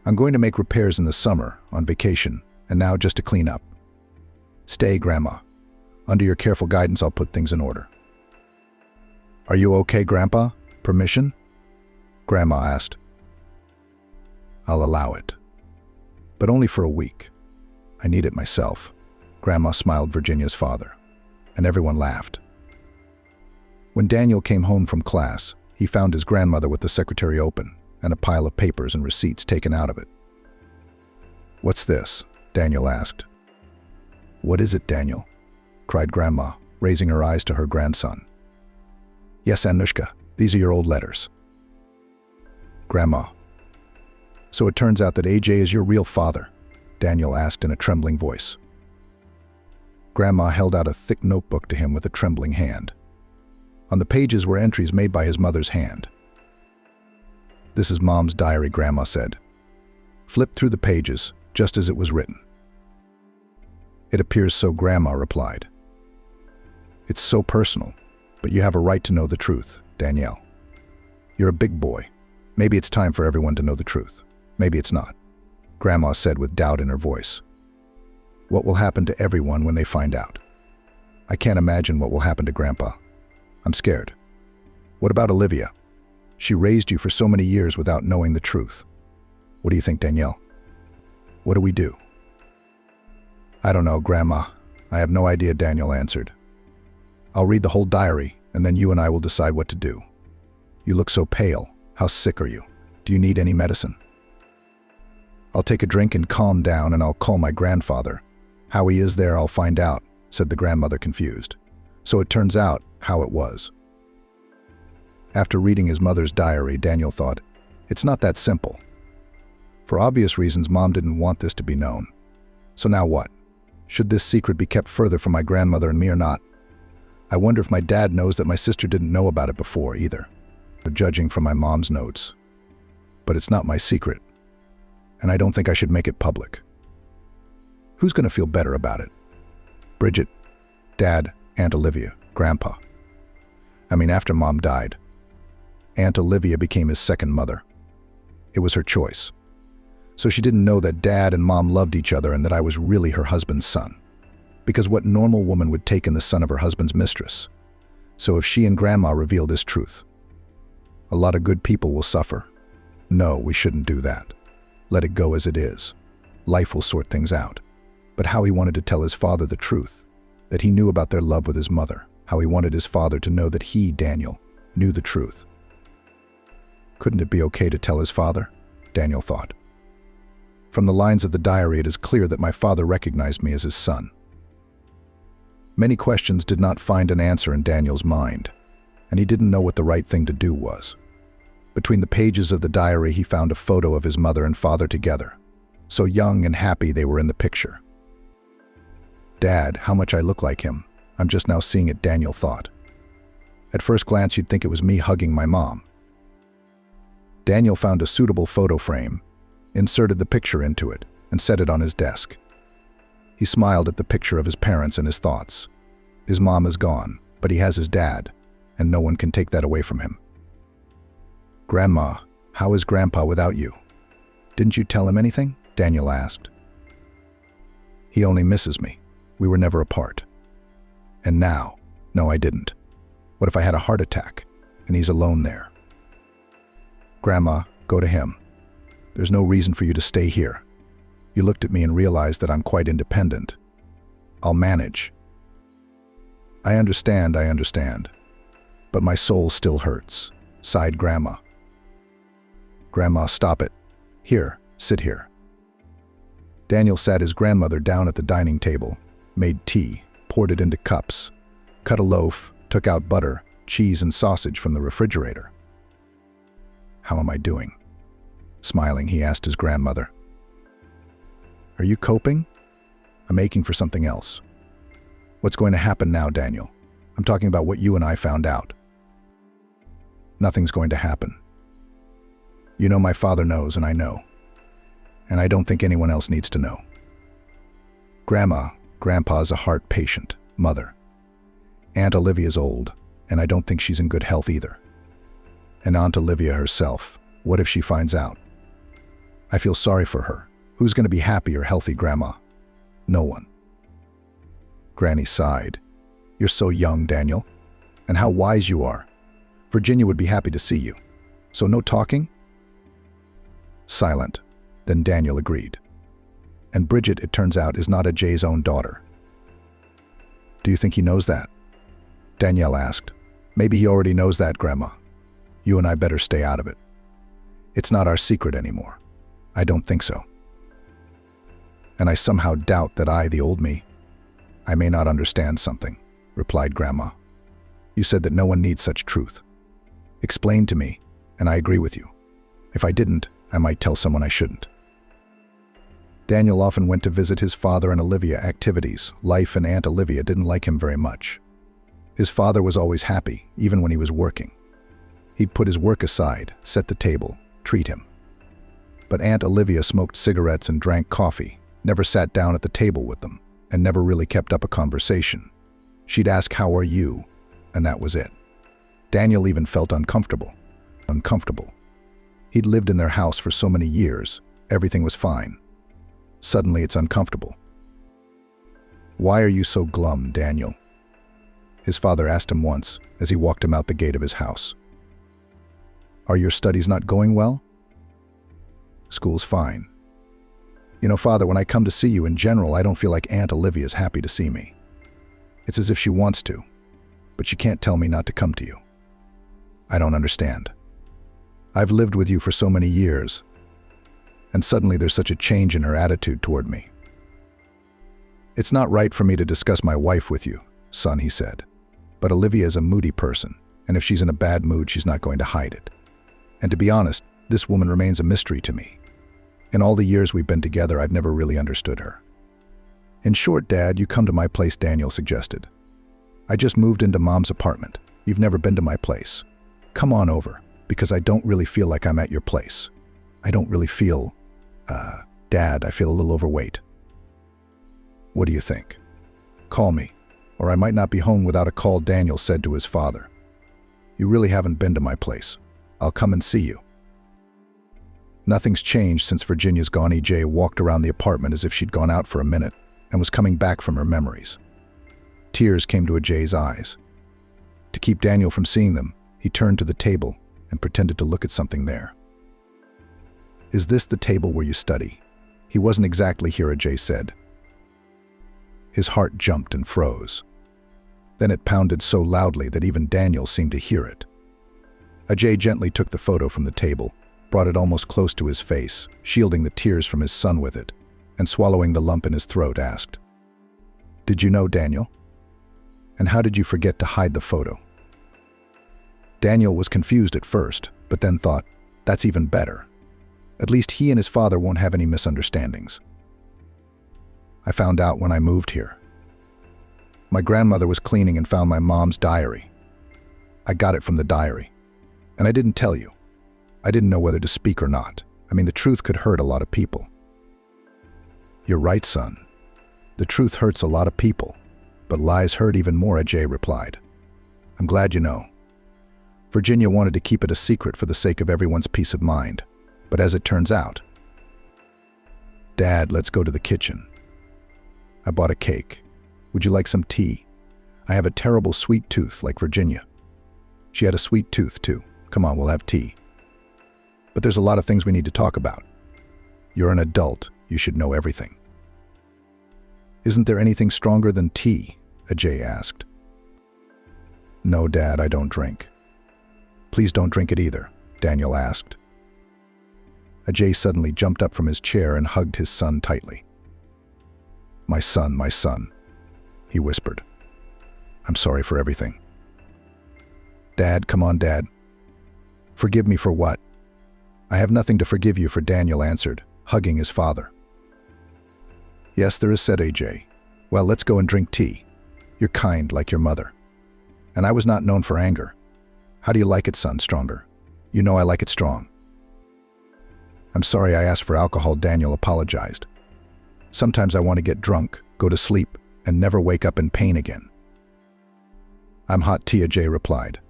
I'm going to make repairs in the summer, on vacation, and now just to clean up. Stay, Grandma. Under your careful guidance, I'll put things in order. Are you okay, Grandpa? Permission? Grandma asked. I'll allow it. But only for a week. I need it myself. Grandma smiled, Virginia's father, and everyone laughed. When Daniel came home from class, he found his grandmother with the secretary open and a pile of papers and receipts taken out of it. What's this? Daniel asked. What is it, Daniel? Cried Grandma, raising her eyes to her grandson. Yes, Anushka, these are your old letters. Grandma. So it turns out that AJ is your real father? Daniel asked in a trembling voice. Grandma held out a thick notebook to him with a trembling hand. On the pages were entries made by his mother's hand. This is Mom's diary, Grandma said. Flip through the pages, just as it was written. It appears so, Grandma replied. It's so personal, but you have a right to know the truth, Danielle. You're a big boy. Maybe it's time for everyone to know the truth. Maybe it's not, Grandma said with doubt in her voice. What will happen to everyone when they find out? I can't imagine what will happen to Grandpa. I'm scared. What about Olivia? She raised you for so many years without knowing the truth. What do you think, Danielle? What do we do? I don't know, Grandma. I have no idea, Daniel answered. I'll read the whole diary, and then you and I will decide what to do. You look so pale. How sick are you? Do you need any medicine? I'll take a drink and calm down, and I'll call my grandfather. How he is there, I'll find out, said the grandmother, confused. So it turns out how it was. After reading his mother's diary, Daniel thought, it's not that simple. For obvious reasons, Mom didn't want this to be known. So now what? Should this secret be kept further from my grandmother and me or not? I wonder if my dad knows that my sister didn't know about it before either, judging from my mom's notes. But it's not my secret, and I don't think I should make it public. Who's going to feel better about it? Bridget, Dad, Aunt Olivia, Grandpa. After Mom died, Aunt Olivia became his second mother. It was her choice. So she didn't know that Dad and Mom loved each other and that I was really her husband's son. Because what normal woman would take in the son of her husband's mistress? So if she and Grandma reveal this truth, a lot of good people will suffer. No, we shouldn't do that. Let it go as it is. Life will sort things out. But how he wanted to tell his father the truth, that he knew about their love with his mother, how he wanted his father to know that he, Daniel, knew the truth. Couldn't it be okay to tell his father? Daniel thought. From the lines of the diary, it is clear that my father recognized me as his son. Many questions did not find an answer in Daniel's mind, and he didn't know what the right thing to do was. Between the pages of the diary, he found a photo of his mother and father together. So young and happy they were in the picture. Dad, how much I look like him. I'm just now seeing it, Daniel thought. At first glance, you'd think it was me hugging my mom. Daniel found a suitable photo frame, inserted the picture into it, and set it on his desk. He smiled at the picture of his parents and his thoughts. His mom is gone, but he has his dad, and no one can take that away from him. Grandma, how is Grandpa without you? Didn't you tell him anything? Daniel asked. He only misses me. We were never apart. And now, no, I didn't. What if I had a heart attack, and he's alone there? Grandma, go to him. There's no reason for you to stay here. You looked at me and realized that I'm quite independent. I'll manage. I understand. But my soul still hurts, sighed Grandma. Grandma, stop it. Here, sit here. Daniel sat his grandmother down at the dining table, made tea, poured it into cups, cut a loaf, took out butter, cheese and sausage from the refrigerator. How am I doing? Smiling, he asked his grandmother. Are you coping? I'm aching for something else. What's going to happen now, Daniel? I'm talking about what you and I found out. Nothing's going to happen. You know my father knows, and I know. And I don't think anyone else needs to know. Grandpa's a heart patient, Mother. Aunt Olivia's old, and I don't think she's in good health either. And Aunt Olivia herself, what if she finds out? I feel sorry for her. Who's going to be happy or healthy, Grandma? No one. Granny sighed. You're so young, Daniel. And how wise you are. Virginia would be happy to see you. So no talking? Silent. Then Daniel agreed. And Bridget, it turns out, is not Ajay's own daughter. Do you think he knows that? Danielle asked. Maybe he already knows that, Grandma. You and I better stay out of it. It's not our secret anymore. I don't think so. And I somehow doubt that I, the old me, I may not understand something, replied Grandma. You said that no one needs such truth. Explain to me, and I agree with you. If I didn't, I might tell someone I shouldn't. Daniel often went to visit his father and Olivia activities. Life and Aunt Olivia didn't like him very much. His father was always happy, even when he was working. He'd put his work aside, set the table, treat him. But Aunt Olivia smoked cigarettes and drank coffee, never sat down at the table with them, and never really kept up a conversation. She'd ask, "How are you?" and that was it. Daniel even felt uncomfortable. He'd lived in their house for so many years, everything was fine. Suddenly it's uncomfortable. Why are you so glum, Daniel? His father asked him once as he walked him out the gate of his house. Are your studies not going well? School's fine. You know, Father, when I come to see you in general, I don't feel like Aunt Olivia's happy to see me. It's as if she wants to, but she can't tell me not to come to you. I don't understand. I've lived with you for so many years, and suddenly there's such a change in her attitude toward me. It's not right for me to discuss my wife with you, son, he said. But Olivia is a moody person, and if she's in a bad mood, she's not going to hide it. And to be honest, this woman remains a mystery to me. In all the years we've been together, I've never really understood her. In short, Dad, you come to my place, Daniel suggested. I just moved into Mom's apartment. You've never been to my place. Come on over, because I don't really feel like I'm at your place. I don't really feel, Dad, I feel a little overweight. What do you think? Call me, or I might not be home without a call, Daniel said to his father. You really haven't been to my place. I'll come and see you. Nothing's changed since Virginia's gone. EJ walked around the apartment as if she'd gone out for a minute and was coming back from her memories. Tears came to Ajay's eyes. To keep Daniel from seeing them, he turned to the table and pretended to look at something there. Is this the table where you study? He wasn't exactly here, Ajay said. His heart jumped and froze. Then it pounded so loudly that even Daniel seemed to hear it. Ajay gently took the photo from the table, brought it almost close to his face, shielding the tears from his son with it, and swallowing the lump in his throat, asked, Did you know, Daniel? And how did you forget to hide the photo? Daniel was confused at first, but then thought, that's even better. At least he and his father won't have any misunderstandings. I found out when I moved here. My grandmother was cleaning and found my mom's diary. I got it from the diary. And I didn't tell you. I didn't know whether to speak or not. I mean, the truth could hurt a lot of people. You're right, son. The truth hurts a lot of people, but lies hurt even more, Ajay replied. I'm glad you know. Virginia wanted to keep it a secret for the sake of everyone's peace of mind, but as it turns out, Dad, let's go to the kitchen. I bought a cake. Would you like some tea? I have a terrible sweet tooth like Virginia. She had a sweet tooth too. Come on, we'll have tea. But there's a lot of things we need to talk about. You're an adult. You should know everything. Isn't there anything stronger than tea? Ajay asked. No, Dad, I don't drink. Please don't drink it either, Daniel asked. Ajay suddenly jumped up from his chair and hugged his son tightly. My son, he whispered. I'm sorry for everything. Dad, come on, Dad. Forgive me for what? I have nothing to forgive you for, Daniel answered, hugging his father. Yes, there is, said Ajay. Well, let's go and drink tea. You're kind like your mother. And I was not known for anger. How do you like it, son? Stronger? You know I like it strong. I'm sorry I asked for alcohol, Daniel apologized. Sometimes I want to get drunk, go to sleep, and never wake up in pain again. I'm hot tea, Ajay replied.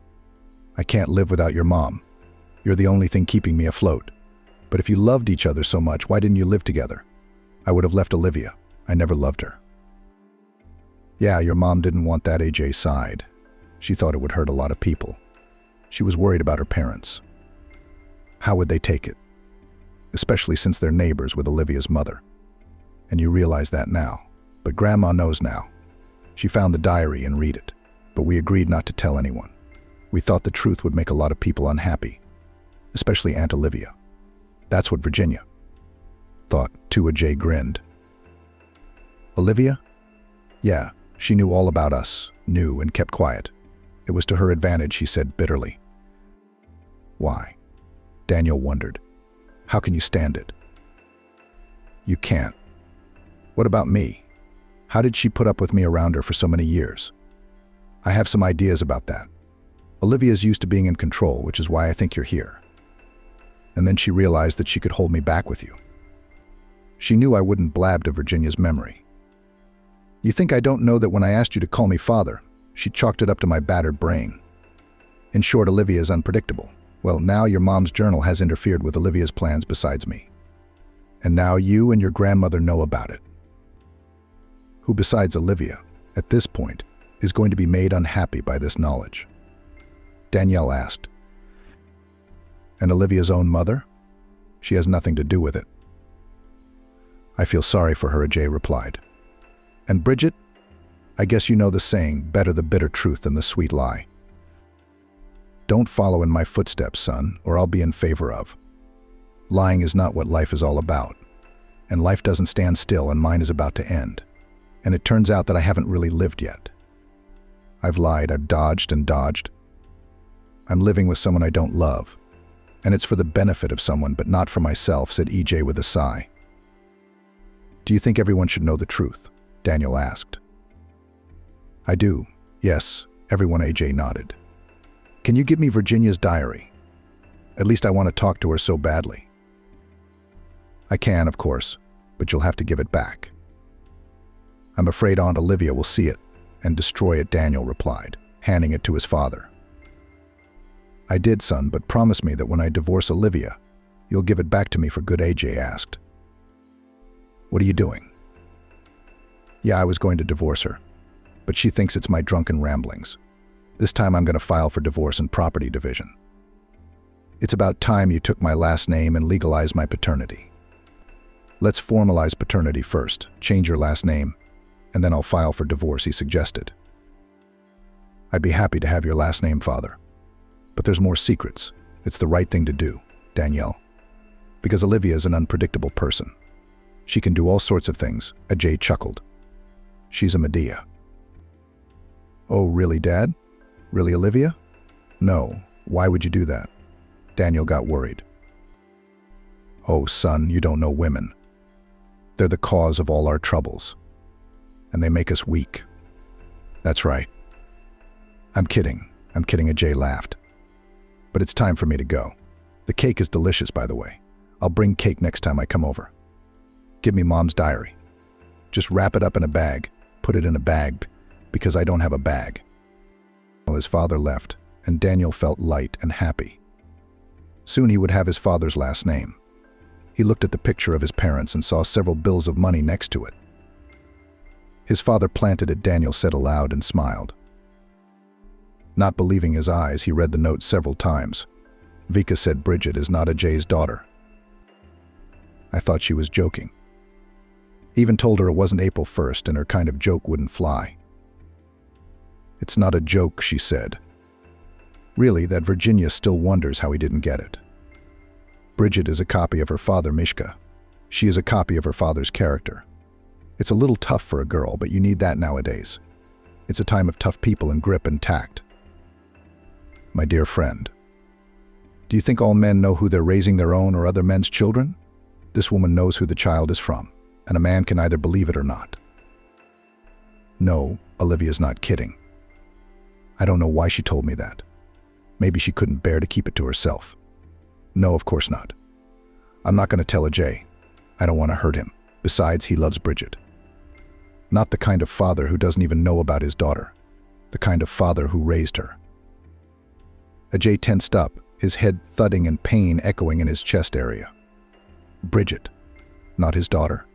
I can't live without your mom. You're the only thing keeping me afloat. But if you loved each other so much, why didn't you live together? I would have left Olivia. I never loved her. Yeah, your mom didn't want that, Ajay sighed. She thought it would hurt a lot of people. She was worried about her parents. How would they take it? Especially since they're neighbors with Olivia's mother. And you realize that now. But Grandma knows now. She found the diary and read it. But we agreed not to tell anyone. We thought the truth would make a lot of people unhappy. Especially Aunt Olivia. That's what Virginia thought, too. Ajay grinned. Olivia? Yeah, she knew all about us, knew and kept quiet. It was to her advantage, he said bitterly. Why? Daniel wondered. How can you stand it? You can't. What about me? How did she put up with me around her for so many years? I have some ideas about that. Olivia's used to being in control, which is why I think you're here. And then she realized that she could hold me back with you. She knew I wouldn't blab to Virginia's memory. You think I don't know that when I asked you to call me father, she chalked it up to my battered brain. In short, Olivia is unpredictable. Well, now your mom's journal has interfered with Olivia's plans besides me. And now you and your grandmother know about it. Who besides Olivia, at this point, is going to be made unhappy by this knowledge? Danielle asked. And Olivia's own mother? She has nothing to do with it. I feel sorry for her, Ajay replied. And Bridget? I guess you know the saying, better the bitter truth than the sweet lie. Don't follow in my footsteps, son, or I'll be in favor of. Lying is not what life is all about. And life doesn't stand still, and mine is about to end. And it turns out that I haven't really lived yet. I've lied, I've dodged and dodged. I'm living with someone I don't love. And it's for the benefit of someone, but not for myself, said EJ with a sigh. Do you think everyone should know the truth? Daniel asked. I do. Yes, everyone, AJ nodded. Can you give me Virginia's diary? At least I want to talk to her so badly. I can, of course, but you'll have to give it back. I'm afraid Aunt Olivia will see it and destroy it, Daniel replied, handing it to his father. I did, son, but promise me that when I divorce Olivia, you'll give it back to me for good, AJ asked. What are you doing? Yeah, I was going to divorce her, but she thinks it's my drunken ramblings. This time I'm going to file for divorce and property division. It's about time you took my last name and legalized my paternity. Let's formalize paternity first, change your last name, and then I'll file for divorce, he suggested. I'd be happy to have your last name, father. But there's more secrets. It's the right thing to do, Danielle. Because Olivia is an unpredictable person. She can do all sorts of things, Ajay chuckled. She's a Medea. Oh, really, Dad? Really, Olivia? No, why would you do that? Daniel got worried. Oh, son, you don't know women. They're the cause of all our troubles. And they make us weak. That's right. I'm kidding, Ajay laughed. But it's time for me to go. The cake is delicious, by the way. I'll bring cake next time I come over. Give me Mom's diary. Just wrap it up in a bag, put it in a bag, because I don't have a bag. Well, his father left, and Daniel felt light and happy. Soon he would have his father's last name. He looked at the picture of his parents and saw several bills of money next to it. His father planted it, Daniel said aloud and smiled. Not believing his eyes, he read the note several times. Vika said Bridget is not Ajay's daughter. I thought she was joking. Even told her it wasn't April 1st and her kind of joke wouldn't fly. It's not a joke, she said. Really, that Virginia still wonders how he didn't get it. Bridget is a copy of her father, Mishka. She is a copy of her father's character. It's a little tough for a girl, but you need that nowadays. It's a time of tough people and grip and tact. My dear friend, do you think all men know who they're raising their own or other men's children? This woman knows who the child is from, and a man can either believe it or not. No, Olivia's not kidding. I don't know why she told me that. Maybe she couldn't bear to keep it to herself. No, of course not. I'm not going to tell Ajay. I don't want to hurt him. Besides, he loves Bridget. Not the kind of father who doesn't even know about his daughter. The kind of father who raised her. Ajay tensed up, his head thudding and pain echoing in his chest area. Bridget, not his daughter.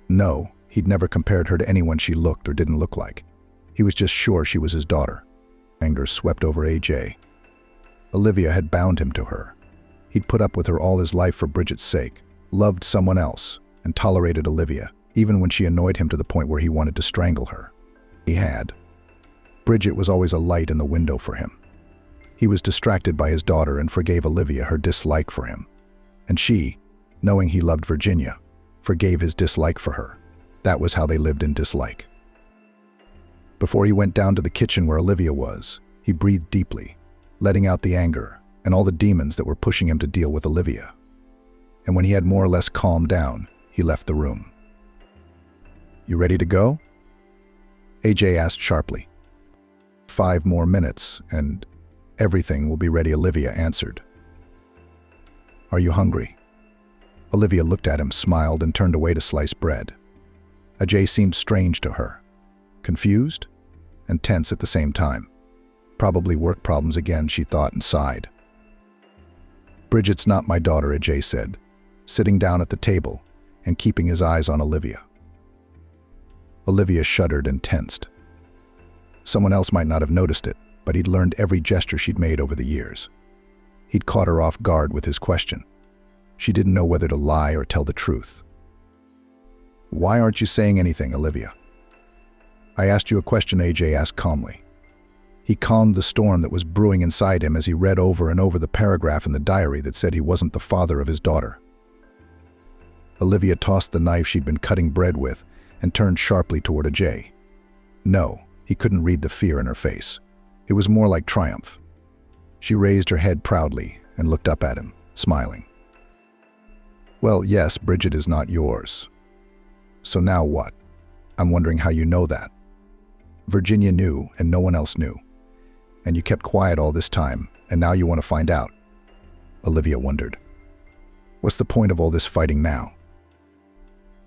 No, he'd never compared her to anyone she looked or didn't look like. He was just sure she was his daughter. Anger swept over Ajay. Olivia had bound him to her. He'd put up with her all his life for Bridget's sake, loved someone else, and tolerated Olivia, even when she annoyed him to the point where he wanted to strangle her. He had. Bridget was always a light in the window for him. He was distracted by his daughter and forgave Olivia her dislike for him. And she, knowing he loved Virginia, forgave his dislike for her. That was how they lived in dislike. Before he went down to the kitchen where Olivia was, he breathed deeply, letting out the anger and all the demons that were pushing him to deal with Olivia. And when he had more or less calmed down, he left the room. You ready to go? AJ asked sharply. 5 more minutes, and everything will be ready, Olivia answered. Are you hungry? Olivia looked at him, smiled, and turned away to slice bread. Ajay seemed strange to her, confused and tense at the same time. Probably work problems again, she thought and sighed. Bridget's not my daughter, Ajay said, sitting down at the table and keeping his eyes on Olivia. Olivia shuddered and tensed. Someone else might not have noticed it, but he'd learned every gesture she'd made over the years. He'd caught her off guard with his question. She didn't know whether to lie or tell the truth. Why aren't you saying anything, Olivia? I asked you a question, AJ asked calmly. He calmed the storm that was brewing inside him as he read over and over the paragraph in the diary that said he wasn't the father of his daughter. Olivia tossed the knife she'd been cutting bread with and turned sharply toward Ajay. No, he couldn't read the fear in her face. It was more like triumph. She raised her head proudly and looked up at him, smiling. Well, yes, Bridget is not yours. So now what? I'm wondering how you know that. Virginia knew and no one else knew. And you kept quiet all this time, and now you want to find out. Olivia wondered. What's the point of all this fighting now?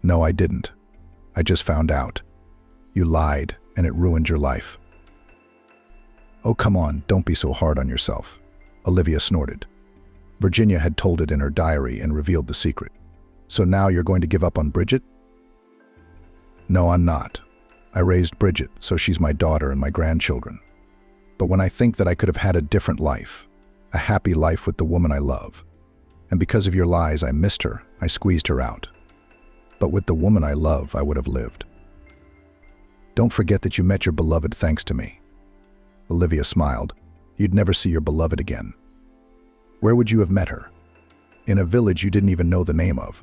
No, I didn't. I just found out. You lied, and it ruined your life. Oh, come on, don't be so hard on yourself. Olivia snorted. Virginia had told it in her diary and revealed the secret. So now you're going to give up on Bridget? No, I'm not. I raised Bridget, so she's my daughter and my grandchildren. But when I think that I could have had a different life, a happy life with the woman I love, and because of your lies I missed her, I squeezed her out. But with the woman I love, I would have lived. Don't forget that you met your beloved thanks to me. Olivia smiled. You'd never see your beloved again. Where would you have met her? In a village you didn't even know the name of.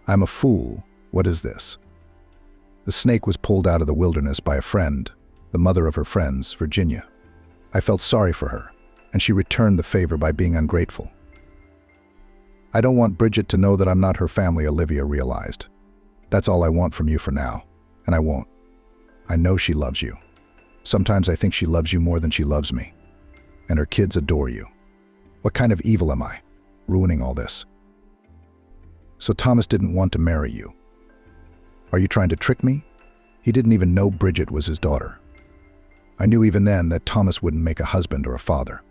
I'm a fool. What is this? The snake was pulled out of the wilderness by a friend, the mother of her friends, Virginia. I felt sorry for her, and she returned the favor by being ungrateful. I don't want Bridget to know that I'm not her family, Olivia realized. That's all I want from you for now, and I won't. I know she loves you. Sometimes I think she loves you more than she loves me. And her kids adore you. What kind of evil am I, ruining all this? So Thomas didn't want to marry you. Are you trying to trick me? He didn't even know Bridget was his daughter. I knew even then that Thomas wouldn't make a husband or a father.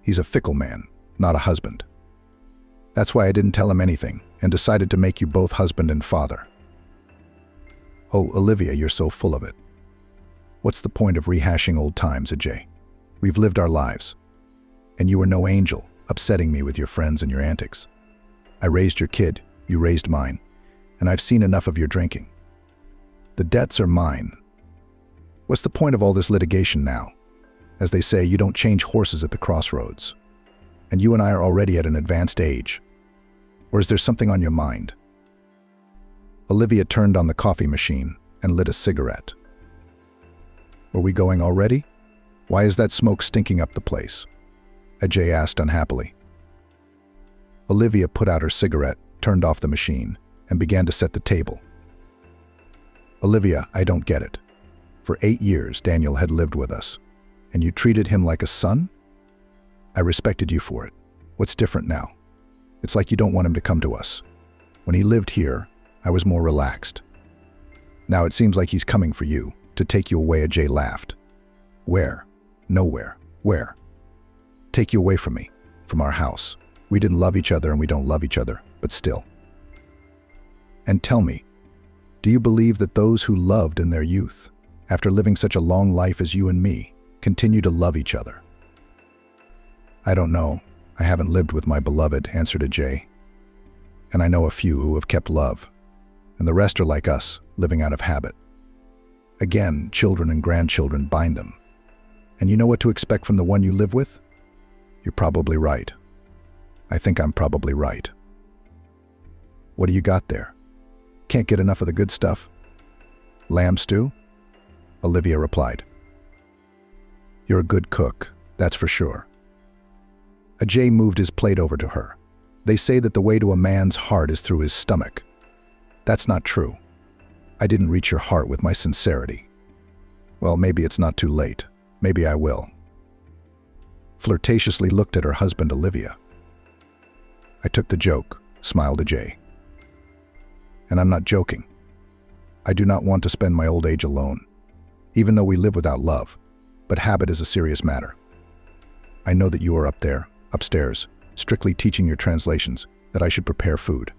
He's a fickle man, not a husband. That's why I didn't tell him anything and decided to make you both husband and father. Oh, Olivia, you're so full of it. What's the point of rehashing old times, Ajay? We've lived our lives. And you were no angel, upsetting me with your friends and your antics. I raised your kid, you raised mine, and I've seen enough of your drinking. The debts are mine. What's the point of all this litigation now? As they say, you don't change horses at the crossroads. And you and I are already at an advanced age. Or is there something on your mind? Olivia turned on the coffee machine and lit a cigarette. Were we going already? Why is that smoke stinking up the place? Ajay asked unhappily. Olivia put out her cigarette, turned off the machine, and began to set the table. Olivia, I don't get it. For 8 years, Daniel had lived with us, and you treated him like a son? I respected you for it. What's different now? It's like you don't want him to come to us. When he lived here, I was more relaxed. Now it seems like he's coming for you, to take you away. Ajay laughed. Where? Nowhere. Where? Take you away from me, from our house. We didn't love each other and we don't love each other, but still. And tell me, do you believe that those who loved in their youth, after living such a long life as you and me, continue to love each other? I don't know. I haven't lived with my beloved, answered Ajay. And I know a few who have kept love, and the rest are like us, living out of habit. Again, children and grandchildren bind them. And you know what to expect from the one you live with? You're probably right. I think I'm probably right. What do you got there? Can't get enough of the good stuff? Lamb stew? Olivia replied. You're a good cook, that's for sure. Ajay moved his plate over to her. They say that the way to a man's heart is through his stomach. That's not true. I didn't reach your heart with my sincerity. Well, maybe it's not too late. Maybe I will. Flirtatiously looked at her husband, Olivia. I took the joke, smiled Ajay. And I'm not joking. I do not want to spend my old age alone, even though we live without love, but habit is a serious matter. I know that you are up there, upstairs, strictly teaching your translations, that I should prepare food.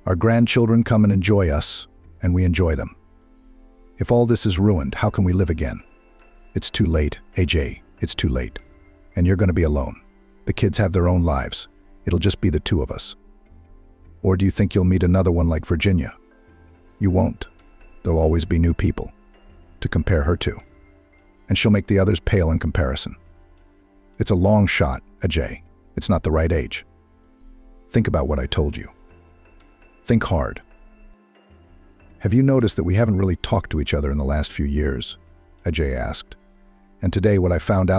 Our grandchildren come and enjoy us, and we enjoy them. If all this is ruined, how can we live again? It's too late, Ajay, it's too late. And you're going to be alone. The kids have their own lives. It'll just be the two of us. Or do you think you'll meet another one like Virginia? You won't. There'll always be new people to compare her to. And she'll make the others pale in comparison. It's a long shot, Ajay. It's not the right age. Think about what I told you. Think hard. Have you noticed that we haven't really talked to each other in the last few years? Ajay asked. And today, did what I found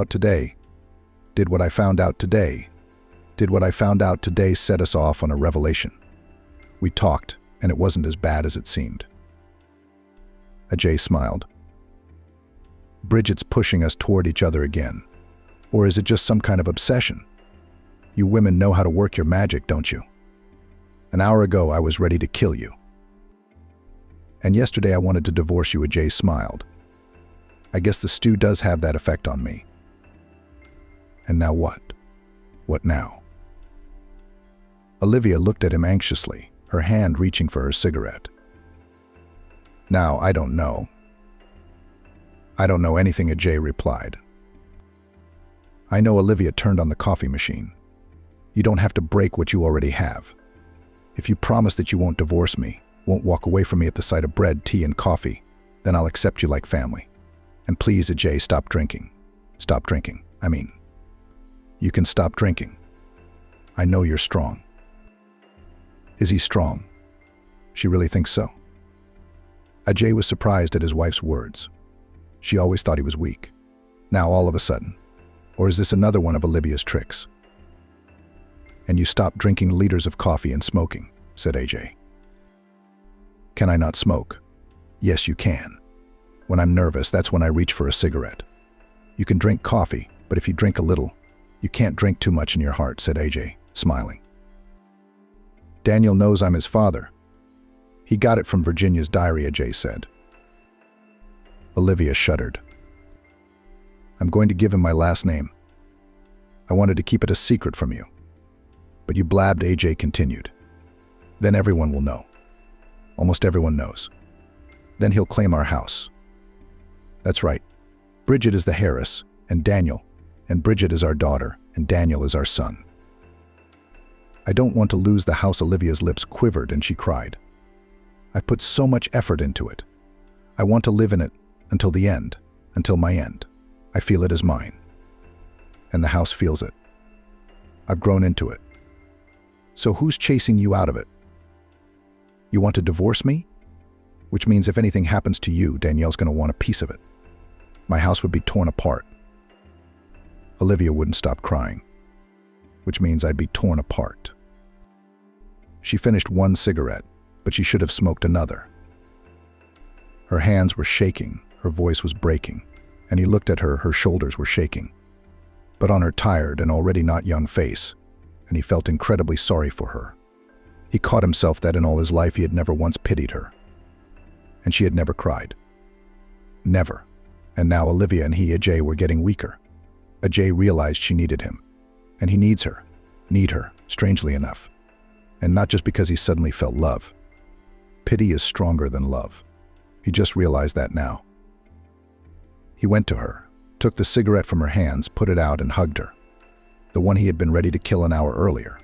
out today set us off on a revelation. We talked, and it wasn't as bad as it seemed. Ajay smiled. Bridget's pushing us toward each other again. Or is it just some kind of obsession? You women know how to work your magic, don't you? An hour ago, I was ready to kill you. And yesterday I wanted to divorce you. Ajay smiled. I guess the stew does have that effect on me. And now what? What now? Olivia looked at him anxiously, her hand reaching for her cigarette. Now, I don't know. I don't know anything, Ajay replied. I know. Olivia turned on the coffee machine. You don't have to break what you already have. If you promise that you won't divorce me, won't walk away from me at the sight of bread, tea, and coffee, then I'll accept you like family. And please, Ajay, stop drinking. Stop drinking. You can stop drinking. I know you're strong. Is he strong? She really thinks so? Ajay was surprised at his wife's words. She always thought he was weak. Now all of a sudden. Or is this another one of Olivia's tricks? And you stop drinking liters of coffee and smoking, said Ajay. Can I not smoke? Yes, you can. When I'm nervous, that's when I reach for a cigarette. You can drink coffee, but if you drink a little, you can't drink too much in your heart, said Ajay, smiling. Daniel knows I'm his father. He got it from Virginia's diary, Ajay said. Olivia shuddered. I'm going to give him my last name. I wanted to keep it a secret from you. But you blabbed, Ajay continued. Then everyone will know. Almost everyone knows. Then he'll claim our house. That's right. Bridget is the heiress, and Bridget is our daughter, and Daniel is our son. I don't want to lose the house. Olivia's lips quivered and she cried. I've put so much effort into it. I want to live in it until the end, until my end. I feel it as mine. And the house feels it. I've grown into it. So who's chasing you out of it? You want to divorce me? Which means if anything happens to you, Danielle's going to want a piece of it. My house would be torn apart. Olivia wouldn't stop crying, which means I'd be torn apart. She finished one cigarette, but she should have smoked another. Her hands were shaking, her voice was breaking, and he looked at her, her shoulders were shaking. But on her tired and already not young face, and he felt incredibly sorry for her. He caught himself that in all his life he had never once pitied her. And she had never cried. Never. And now Olivia and he, Ajay, were getting weaker. Ajay realized she needed him. And he needs her. Need her, strangely enough. And not just because he suddenly felt love. Pity is stronger than love. He just realized that now. He went to her, took the cigarette from her hands, put it out and hugged her. The one he had been ready to kill an hour earlier.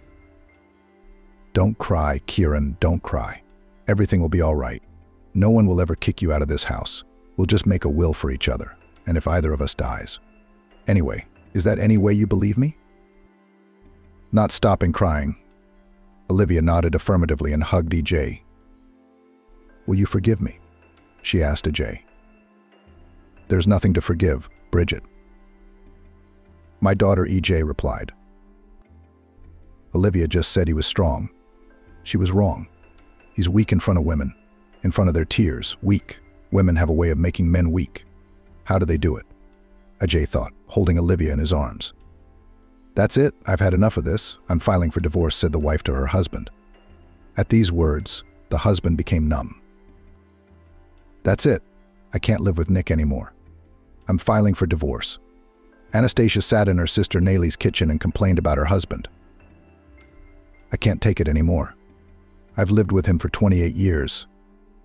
Don't cry, Kiran, don't cry. Everything will be all right. No one will ever kick you out of this house. We'll just make a will for each other, and if either of us dies. Anyway, is that any way you believe me? Not stopping crying, Olivia nodded affirmatively and hugged EJ. Will you forgive me? She asked EJ. There's nothing to forgive, Bridget. My daughter EJ replied. Olivia just said he was strong. She was wrong. He's weak in front of women, in front of their tears, weak. Women have a way of making men weak. How do they do it? Ajay thought, holding Olivia in his arms. That's it, I've had enough of this. I'm filing for divorce, said the wife to her husband. At these words, the husband became numb. That's it. I can't live with Nick anymore. I'm filing for divorce. Anastasia sat in her sister Nayli's kitchen and complained about her husband. I can't take it anymore. I've lived with him for 28 years,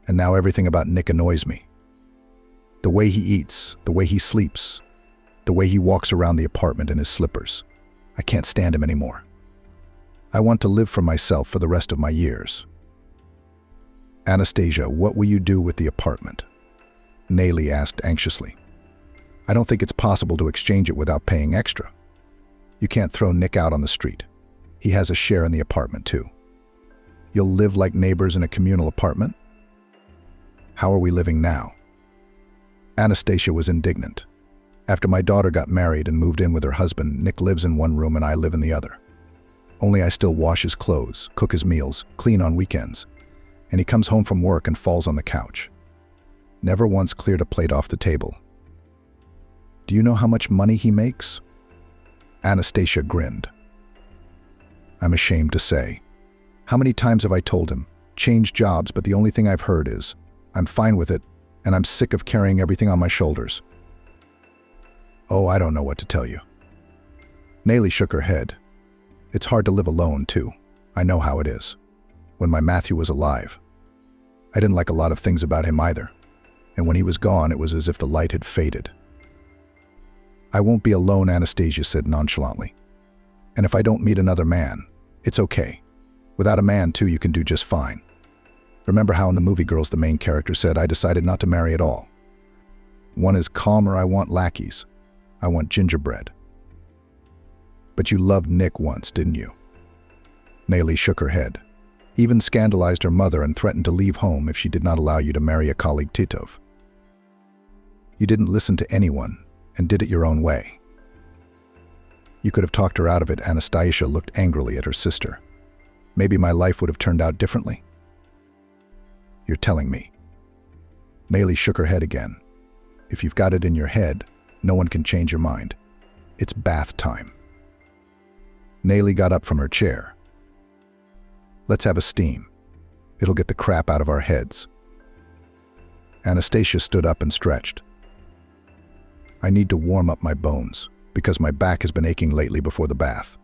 and now everything about Nick annoys me. The way he eats, the way he sleeps, the way he walks around the apartment in his slippers. I can't stand him anymore. I want to live for myself for the rest of my years. Anastasia, what will you do with the apartment? Nayli asked anxiously. I don't think it's possible to exchange it without paying extra. You can't throw Nick out on the street. He has a share in the apartment too. You'll live like neighbors in a communal apartment? How are we living now? Anastasia was indignant. After my daughter got married and moved in with her husband, Nick lives in one room and I live in the other. Only I still wash his clothes, cook his meals, clean on weekends, and he comes home from work and falls on the couch. Never once cleared a plate off the table. Do you know how much money he makes? Anastasia grinned. I'm ashamed to say. How many times have I told him, change jobs, but the only thing I've heard is, I'm fine with it, and I'm sick of carrying everything on my shoulders. Oh, I don't know what to tell you. Nayli shook her head. It's hard to live alone, too. I know how it is. When my Matthew was alive, I didn't like a lot of things about him either. And when he was gone, it was as if the light had faded. I won't be alone, Anastasia said nonchalantly. And if I don't meet another man, it's okay. Without a man, too, you can do just fine. Remember how in the movie Girls the main character said, I decided not to marry at all. One is calmer, I want lackeys. I want gingerbread. But you loved Nick once, didn't you? Nayli shook her head. Even scandalized her mother and threatened to leave home if she did not allow you to marry a colleague Titov. You didn't listen to anyone and did it your own way. You could have talked her out of it. Anastasia looked angrily at her sister. Maybe my life would have turned out differently. You're telling me. Nayli shook her head again. If you've got it in your head, no one can change your mind. It's bath time. Nayli got up from her chair. Let's have a steam. It'll get the crap out of our heads. Anastasia stood up and stretched. I need to warm up my bones, because my back has been aching lately before the bath.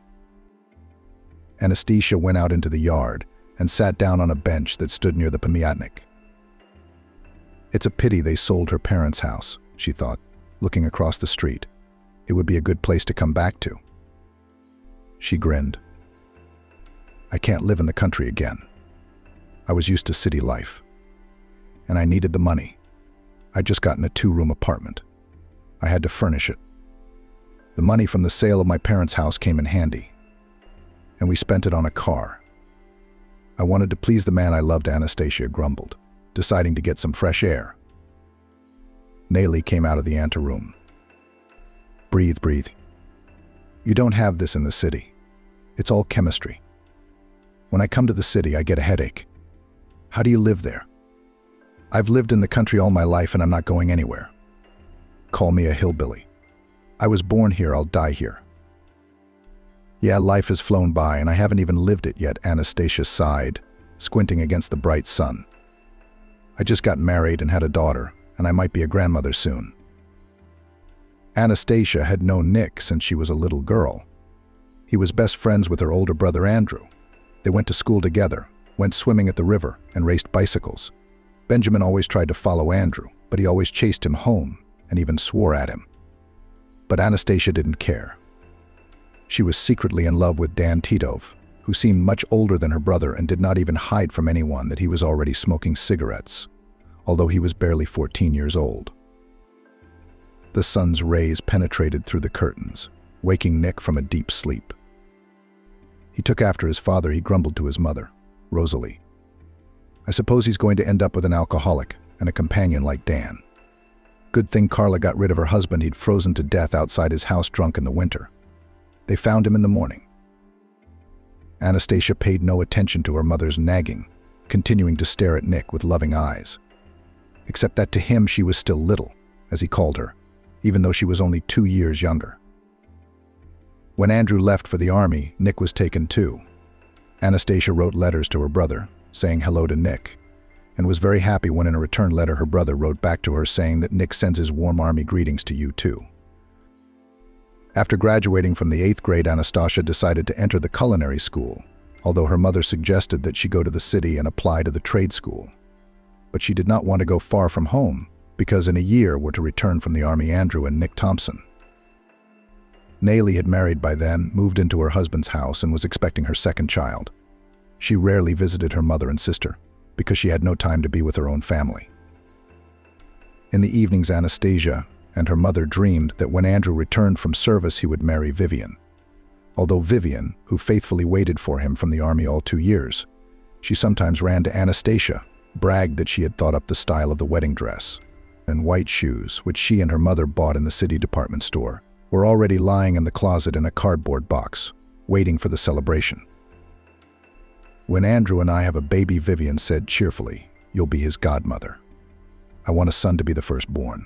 Anastasia went out into the yard and sat down on a bench that stood near the pamyatnik. It's a pity they sold her parents' house, she thought, looking across the street. It would be a good place to come back to. She grinned. I can't live in the country again. I was used to city life. And I needed the money. I'd just gotten a 2-room apartment. I had to furnish it. The money from the sale of my parents' house came in handy, and we spent it on a car. I wanted to please the man I loved, Anastasia grumbled, deciding to get some fresh air. Nayli came out of the anteroom. Breathe, breathe. You don't have this in the city. It's all chemistry. When I come to the city, I get a headache. How do you live there? I've lived in the country all my life and I'm not going anywhere. Call me a hillbilly. I was born here, I'll die here. Yeah, life has flown by and I haven't even lived it yet, Anastasia sighed, squinting against the bright sun. I just got married and had a daughter, and I might be a grandmother soon. Anastasia had known Nick since she was a little girl. He was best friends with her older brother Andrew. They went to school together, went swimming at the river, and raced bicycles. Benjamin always tried to follow Andrew, but he always chased him home and even swore at him. But Anastasia didn't care. She was secretly in love with Dan Titov, who seemed much older than her brother and did not even hide from anyone that he was already smoking cigarettes, although he was barely 14 years old. The sun's rays penetrated through the curtains, waking Nick from a deep sleep. He took after his father. He grumbled to his mother, Rosalie. I suppose he's going to end up with an alcoholic and a companion like Dan. Good thing Carla got rid of her husband. He'd frozen to death outside his house drunk in the winter. They found him in the morning. Anastasia paid no attention to her mother's nagging, continuing to stare at Nick with loving eyes. Except that to him she was still little, as he called her, even though she was only 2 years younger. When Andrew left for the army, Nick was taken too. Anastasia wrote letters to her brother, saying hello to Nick, and was very happy when in a return letter her brother wrote back to her saying that Nick sends his warm army greetings to you too. After graduating from the 8th grade, Anastasia decided to enter the culinary school, although her mother suggested that she go to the city and apply to the trade school. But she did not want to go far from home, because in a year were to return from the army Andrew and Nick Thompson. Nayli had married by then, moved into her husband's house, and was expecting her second child. She rarely visited her mother and sister, because she had no time to be with her own family. In the evenings, Anastasia and her mother dreamed that when Andrew returned from service he would marry Vivian. Although Vivian, who faithfully waited for him from the army all 2 years, she sometimes ran to Anastasia, bragged that she had thought up the style of the wedding dress, and white shoes, which she and her mother bought in the city department store, were already lying in the closet in a cardboard box, waiting for the celebration. When Andrew and I have a baby, Vivian said cheerfully, "You'll be his godmother. I want a son to be the firstborn."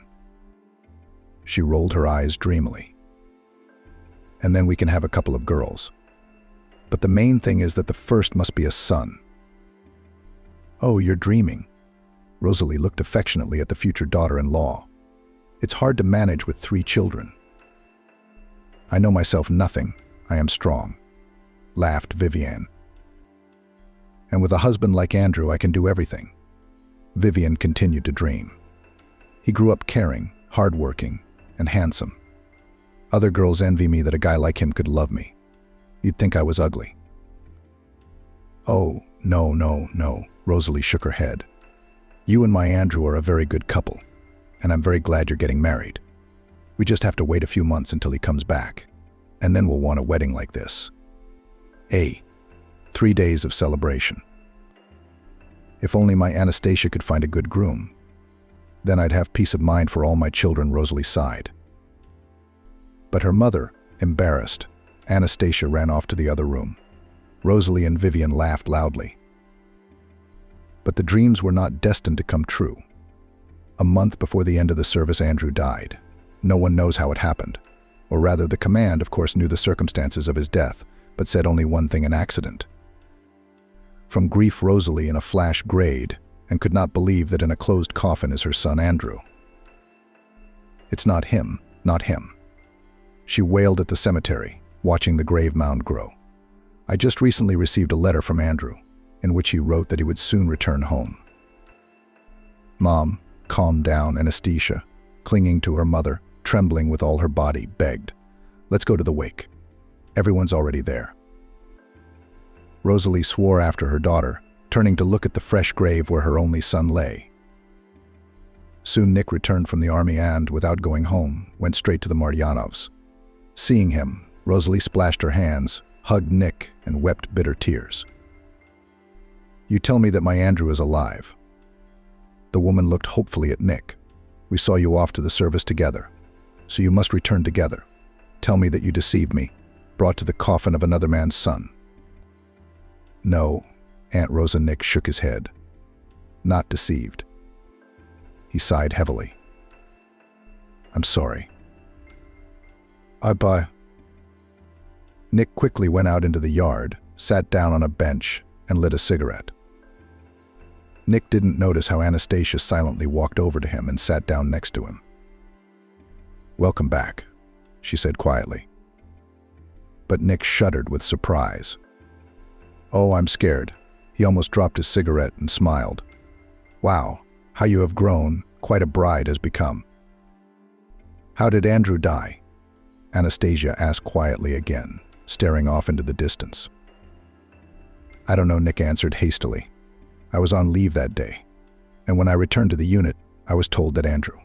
She rolled her eyes dreamily. "And then we can have a couple of girls. But the main thing is that the first must be a son." "Oh, you're dreaming." Rosalie looked affectionately at the future daughter-in-law. "It's hard to manage with 3 children." "I know myself nothing. I am strong," laughed Vivian. "And with a husband like Andrew, I can do everything." Vivian continued to dream. "He grew up caring, hardworking, and handsome. Other girls envy me that a guy like him could love me. You'd think I was ugly." "Oh, no, Rosalie shook her head. "You and my Andrew are a very good couple, and I'm very glad you're getting married. We just have to wait a few months until he comes back, and then we'll want a wedding like this. 3 days of celebration. If only my Anastasia could find a good groom. Then I'd have peace of mind for all my children," Rosalie sighed. But her mother, embarrassed, Anastasia ran off to the other room. Rosalie and Vivian laughed loudly. But the dreams were not destined to come true. A month before the end of the service, Andrew died. No one knows how it happened. Or rather, the command, of course, knew the circumstances of his death, but said only one thing: an accident. From grief, Rosalie in a flash grayed and could not believe that in a closed coffin is her son Andrew. "It's not him, not him." She wailed at the cemetery, watching the grave mound grow. "I just recently received a letter from Andrew, in which he wrote that he would soon return home." "Mom, calm down," Anastasia, clinging to her mother, trembling with all her body, begged. "Let's go to the wake. Everyone's already there." Rosalie swore after her daughter, turning to look at the fresh grave where her only son lay. Soon Nick returned from the army and, without going home, went straight to the Martyanovs. Seeing him, Rosalie splashed her hands, hugged Nick, and wept bitter tears. "You tell me that my Andrew is alive." The woman looked hopefully at Nick. "We saw you off to the service together, so you must return together. Tell me that you deceived me, brought to the coffin of another man's son." "No," Aunt Rosa. Nick shook his head. "Not deceived." He sighed heavily. "I'm sorry." Bye. Nick quickly went out into the yard, sat down on a bench, and lit a cigarette. Nick didn't notice how Anastasia silently walked over to him and sat down next to him. "Welcome back," she said quietly. But Nick shuddered with surprise. "Oh, I'm scared." He almost dropped his cigarette and smiled. "Wow, how you have grown, quite a bride has become." "How did Andrew die?" Anastasia asked quietly again, staring off into the distance. "I don't know," Nick answered hastily. "I was on leave that day, and when I returned to the unit, I was told that Andrew."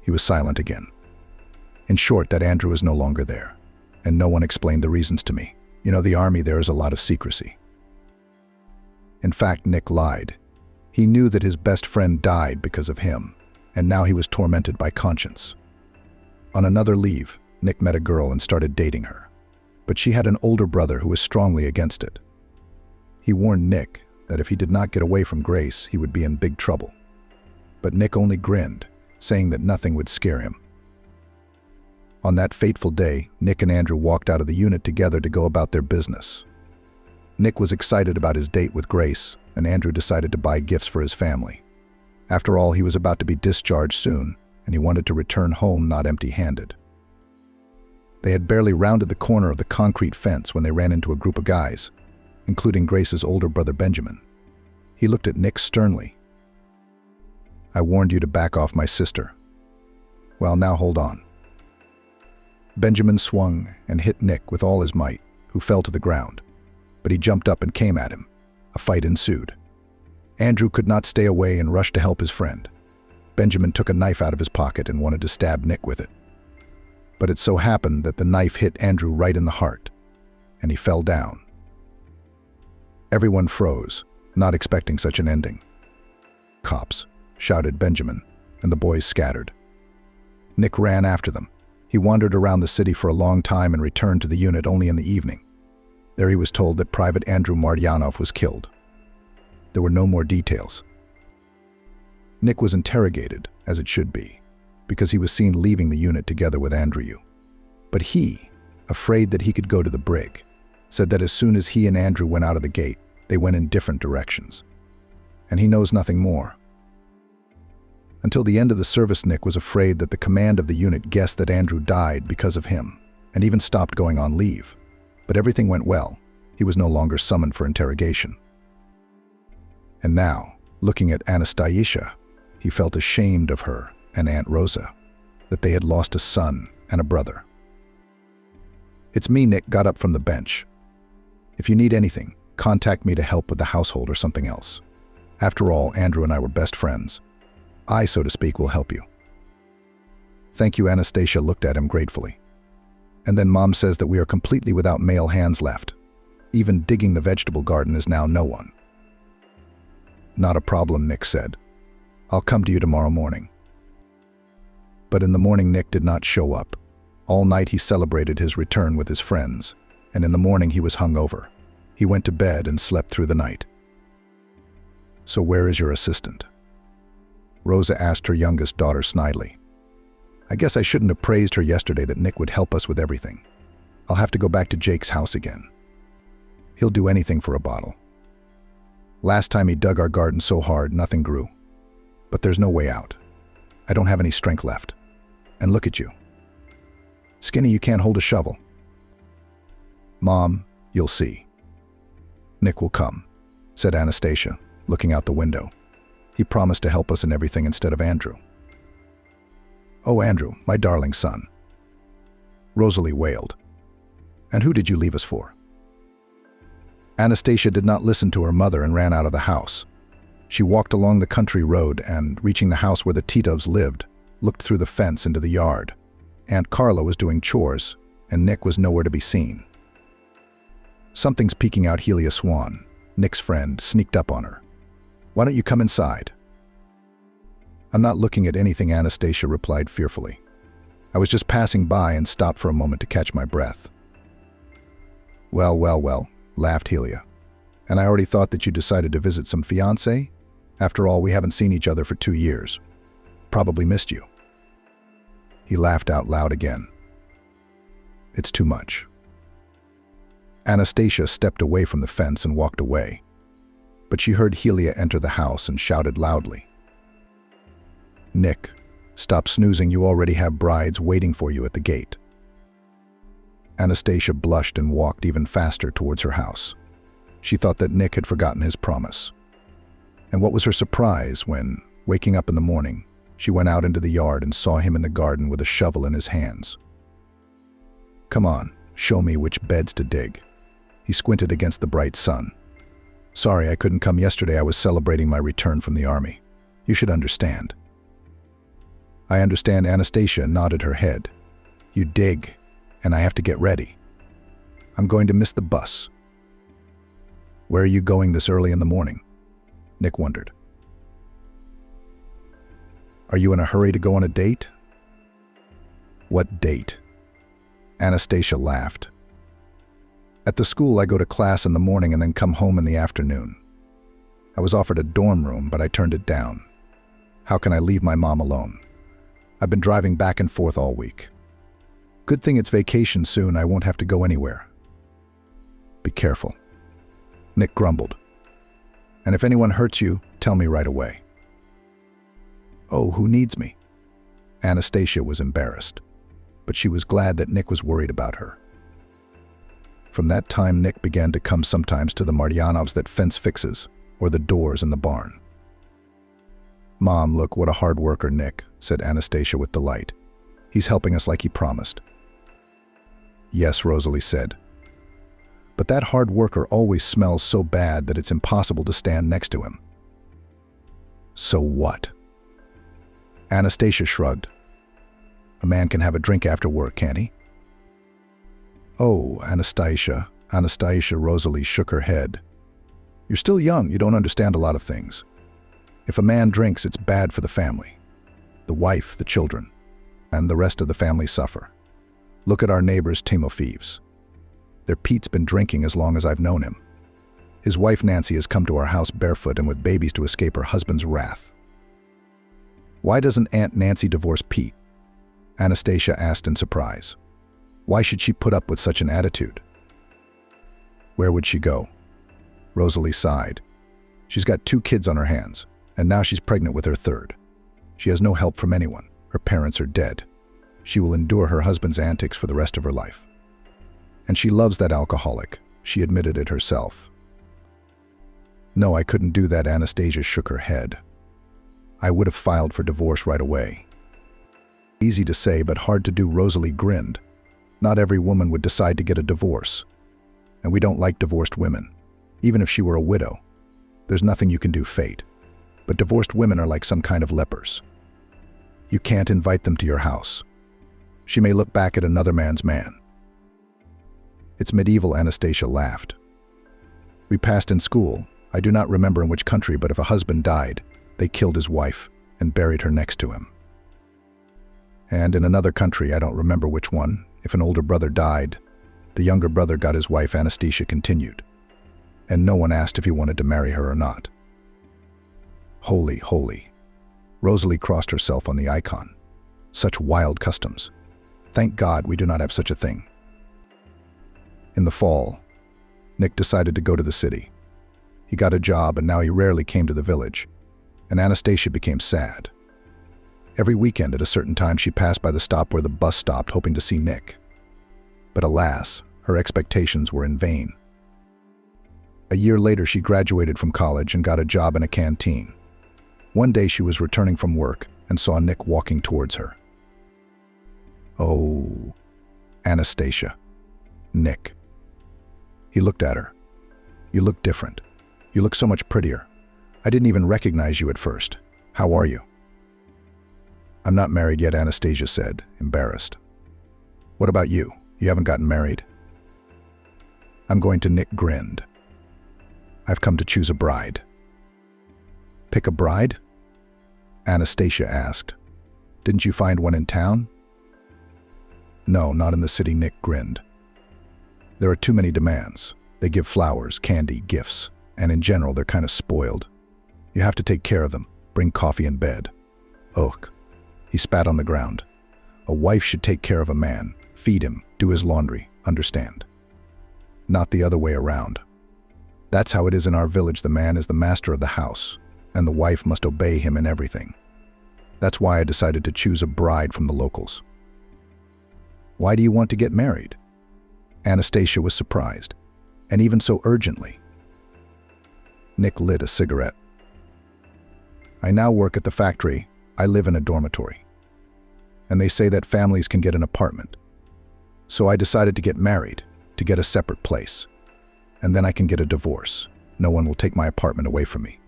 He was silent again. "In short, that Andrew is no longer there, and no one explained the reasons to me. You know, the army, there is a lot of secrecy." In fact, Nick lied. He knew that his best friend died because of him, and now he was tormented by conscience. On another leave, Nick met a girl and started dating her, but she had an older brother who was strongly against it. He warned Nick that if he did not get away from Grace, he would be in big trouble. But Nick only grinned, saying that nothing would scare him. On that fateful day, Nick and Andrew walked out of the unit together to go about their business. Nick was excited about his date with Grace, and Andrew decided to buy gifts for his family. After all, he was about to be discharged soon, and he wanted to return home not empty-handed. They had barely rounded the corner of the concrete fence when they ran into a group of guys, including Grace's older brother Benjamin. He looked at Nick sternly. "I warned you to back off my sister. Well, now hold on." Benjamin swung and hit Nick with all his might, who fell to the ground, but he jumped up and came at him. A fight ensued. Andrew could not stay away and rushed to help his friend. Benjamin took a knife out of his pocket and wanted to stab Nick with it. But it so happened that the knife hit Andrew right in the heart, and he fell down. Everyone froze, not expecting such an ending. "Cops!" shouted Benjamin, and the boys scattered. Nick ran after them. He wandered around the city for a long time and returned to the unit only in the evening. There he was told that Private Andrew Mardyanov was killed. There were no more details. Nick was interrogated, as it should be, because he was seen leaving the unit together with Andrew. But he, afraid that he could go to the brig, said that as soon as he and Andrew went out of the gate, they went in different directions. And he knows nothing more. Until the end of the service, Nick was afraid that the command of the unit guessed that Andrew died because of him, and even stopped going on leave. But everything went well. He was no longer summoned for interrogation. And now, looking at Anastasia, he felt ashamed of her and Aunt Rosa, that they had lost a son and a brother. "It's me," Nick got up from the bench. "If you need anything, contact me to help with the household or something else. After all, Andrew and I were best friends. I, so to speak, will help you." "Thank you." Anastasia looked at him gratefully. "And then Mom says that we are completely without male hands left. Even digging the vegetable garden is now no one." "Not a problem," Nick said. "I'll come to you tomorrow morning." But in the morning, Nick did not show up. All night he celebrated his return with his friends, and in the morning he was hungover. He went to bed and slept through the night. "So where is your assistant?" Rosa asked her youngest daughter snidely. "I guess I shouldn't have praised her yesterday that Nick would help us with everything. I'll have to go back to Jake's house again. He'll do anything for a bottle. Last time he dug our garden so hard, nothing grew. But there's no way out. I don't have any strength left. And look at you. Skinny, you can't hold a shovel." "Mom, you'll see." "Nick will come," said Anastasia, looking out the window. "He promised to help us in everything instead of Andrew." "Oh, Andrew, my darling son." Rosalie wailed. "And who did you leave us for?" Anastasia did not listen to her mother and ran out of the house. She walked along the country road and, reaching the house where the Titovs lived, looked through the fence into the yard. Aunt Carla was doing chores, and Nick was nowhere to be seen. "Something's peeking out," Helia Swan, Nick's friend, sneaked up on her. "Why don't you come inside?" "I'm not looking at anything," Anastasia replied fearfully. "I was just passing by and stopped for a moment to catch my breath." Well, well, well, laughed Helia. "And I already thought that you decided to visit some fiancé? After all, we haven't seen each other for 2 years. Probably missed you." He laughed out loud again. "It's too much." Anastasia stepped away from the fence and walked away. But she heard Helia enter the house and shouted loudly, "Nick, stop snoozing, you already have brides waiting for you at the gate." Anastasia blushed and walked even faster towards her house. She thought that Nick had forgotten his promise. And what was her surprise when, waking up in the morning, she went out into the yard and saw him in the garden with a shovel in his hands. "Come on, show me which beds to dig." He squinted against the bright sun. "Sorry, I couldn't come yesterday. I was celebrating my return from the army. You should understand." "I understand," Anastasia nodded her head. "You dig, and I have to get ready. I'm going to miss the bus." "Where are you going this early in the morning?" Nick wondered. "Are you in a hurry to go on a date?" "What date?" Anastasia laughed. "At the school, I go to class in the morning and then come home in the afternoon. I was offered a dorm room, but I turned it down. How can I leave my mom alone? I've been driving back and forth all week. Good thing it's vacation soon, I won't have to go anywhere." "Be careful," Nick grumbled. "And if anyone hurts you, tell me right away." "Oh, who needs me?" Anastasia was embarrassed, but she was glad that Nick was worried about her. From that time, Nick began to come sometimes to the Martyanovs' that fence fixes, or the doors in the barn. "Mom, look, what a hard worker, Nick," said Anastasia with delight. "He's helping us like he promised." "Yes," Rosalie said. "But that hard worker always smells so bad that it's impossible to stand next to him." "So what?" Anastasia shrugged. "A man can have a drink after work, can't he?" "Oh, Anastasia," Rosalie shook her head. "You're still young, you don't understand a lot of things. If a man drinks, it's bad for the family. The wife, the children, and the rest of the family suffer. Look at our neighbors Timofeevs. Their Pete's been drinking as long as I've known him. His wife Nancy has come to our house barefoot and with babies to escape her husband's wrath." "Why doesn't Aunt Nancy divorce Pete?" Anastasia asked in surprise. "Why should she put up with such an attitude?" "Where would she go?" Rosalie sighed. "She's got 2 kids on her hands, and now she's pregnant with her 3rd. She has no help from anyone. Her parents are dead. She will endure her husband's antics for the rest of her life. And she loves that alcoholic. She admitted it herself." "No, I couldn't do that," Anastasia shook her head. "I would have filed for divorce right away." "Easy to say, but hard to do," Rosalie grinned. "Not every woman would decide to get a divorce. And we don't like divorced women. Even if she were a widow, there's nothing you can do, fate. But divorced women are like some kind of lepers. You can't invite them to your house. She may look back at another man's man." "It's medieval," Anastasia laughed. "We passed in school. I do not remember in which country, but if a husband died, they killed his wife and buried her next to him. And in another country, I don't remember which one, if an older brother died, the younger brother got his wife," Anastasia continued. "And no one asked if he wanted to marry her or not." Holy, holy. Rosalie crossed herself on the icon. Such wild customs. Thank God we do not have such a thing. In the fall, Nick decided to go to the city. He got a job and now he rarely came to the village, and Anastasia became sad. Every weekend at a certain time she passed by the stop where the bus stopped, hoping to see Nick. But alas, her expectations were in vain. A year later she graduated from college and got a job in a canteen. One day she was returning from work and saw Nick walking towards her. "Oh, Anastasia. Nick." He looked at her. "You look different. You look so much prettier. I didn't even recognize you at first. How are you?" "I'm not married yet," Anastasia said, embarrassed. What about you? You haven't gotten married? I'm going to. Nick grinned. I've come to choose a bride. Pick a bride? Anastasia asked. Didn't you find one in town? No, not in the city, Nick grinned. There are too many demands. They give flowers, candy, gifts, and in general they're kind of spoiled. You have to take care of them, bring coffee in bed. Ugh. He spat on the ground. A wife should take care of a man, feed him, do his laundry, understand? Not the other way around. That's how it is in our village. The man is the master of the house, and the wife must obey him in everything. That's why I decided to choose a bride from the locals. Why do you want to get married? Anastasia was surprised, and even so urgently. Nick lit a cigarette. I now work at the factory. I live in a dormitory. And they say that families can get an apartment. So I decided to get married, to get a separate place. And then I can get a divorce. No one will take my apartment away from me.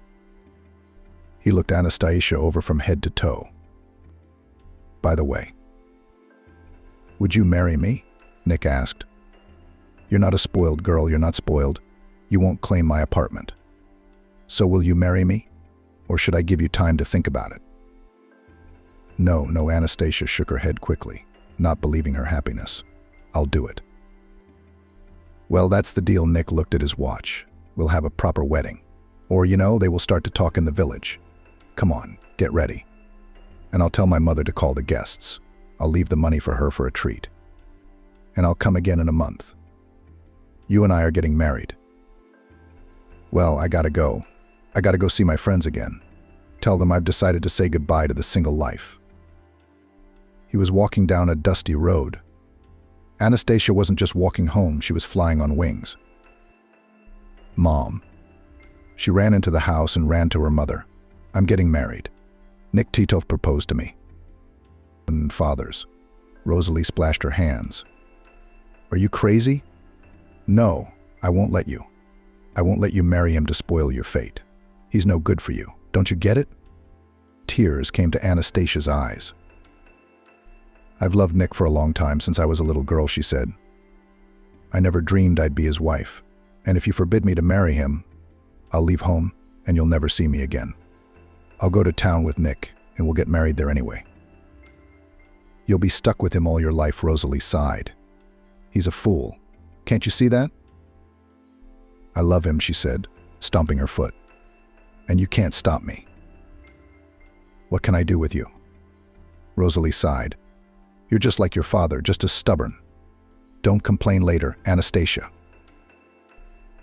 He looked Anastasia over from head to toe. By the way, would you marry me? Nick asked. You're not a spoiled girl, you're not spoiled. You won't claim my apartment. So will you marry me? Or should I give you time to think about it? No, Anastasia shook her head quickly, not believing her happiness. I'll do it. Well, that's the deal. Nick looked at his watch. We'll have a proper wedding. Or, they will start to talk in the village. Come on, get ready. And I'll tell my mother to call the guests. I'll leave the money for her for a treat. And I'll come again in a month. You and I are getting married. Well, I gotta go. I gotta go see my friends again. Tell them I've decided to say goodbye to the single life. He was walking down a dusty road. Anastasia wasn't just walking home, she was flying on wings. Mom. She ran into the house and ran to her mother. I'm getting married. Nick Titov proposed to me. And fathers. Rosalie splashed her hands. Are you crazy? No, I won't let you. I won't let you marry him to spoil your fate. He's no good for you. Don't you get it? Tears came to Anastasia's eyes. I've loved Nick for a long time, since I was a little girl, she said. I never dreamed I'd be his wife, and if you forbid me to marry him, I'll leave home and you'll never see me again. I'll go to town with Nick and we'll get married there anyway. You'll be stuck with him all your life, Rosalie sighed. He's a fool. Can't you see that? I love him, she said, stomping her foot. And you can't stop me. What can I do with you? Rosalie sighed. You're just like your father, just as stubborn. Don't complain later, Anastasia.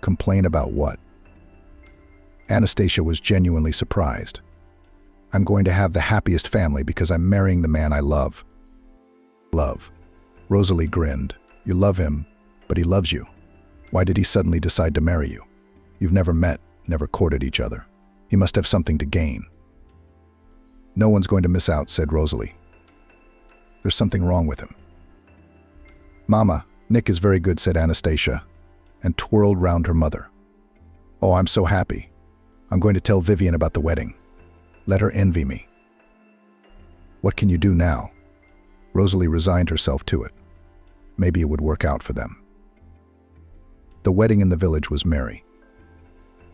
Complain about what? Anastasia was genuinely surprised. I'm going to have the happiest family because I'm marrying the man I love. Love. Rosalie grinned. You love him, but he loves you. Why did he suddenly decide to marry you? You've never met, never courted each other. He must have something to gain. No one's going to miss out, said Rosalie. There's something wrong with him. Mama, Nick is very good, said Anastasia, and twirled round her mother. Oh, I'm so happy. I'm going to tell Vivian about the wedding. Let her envy me. What can you do now? Rosalie resigned herself to it. Maybe it would work out for them. The wedding in the village was merry.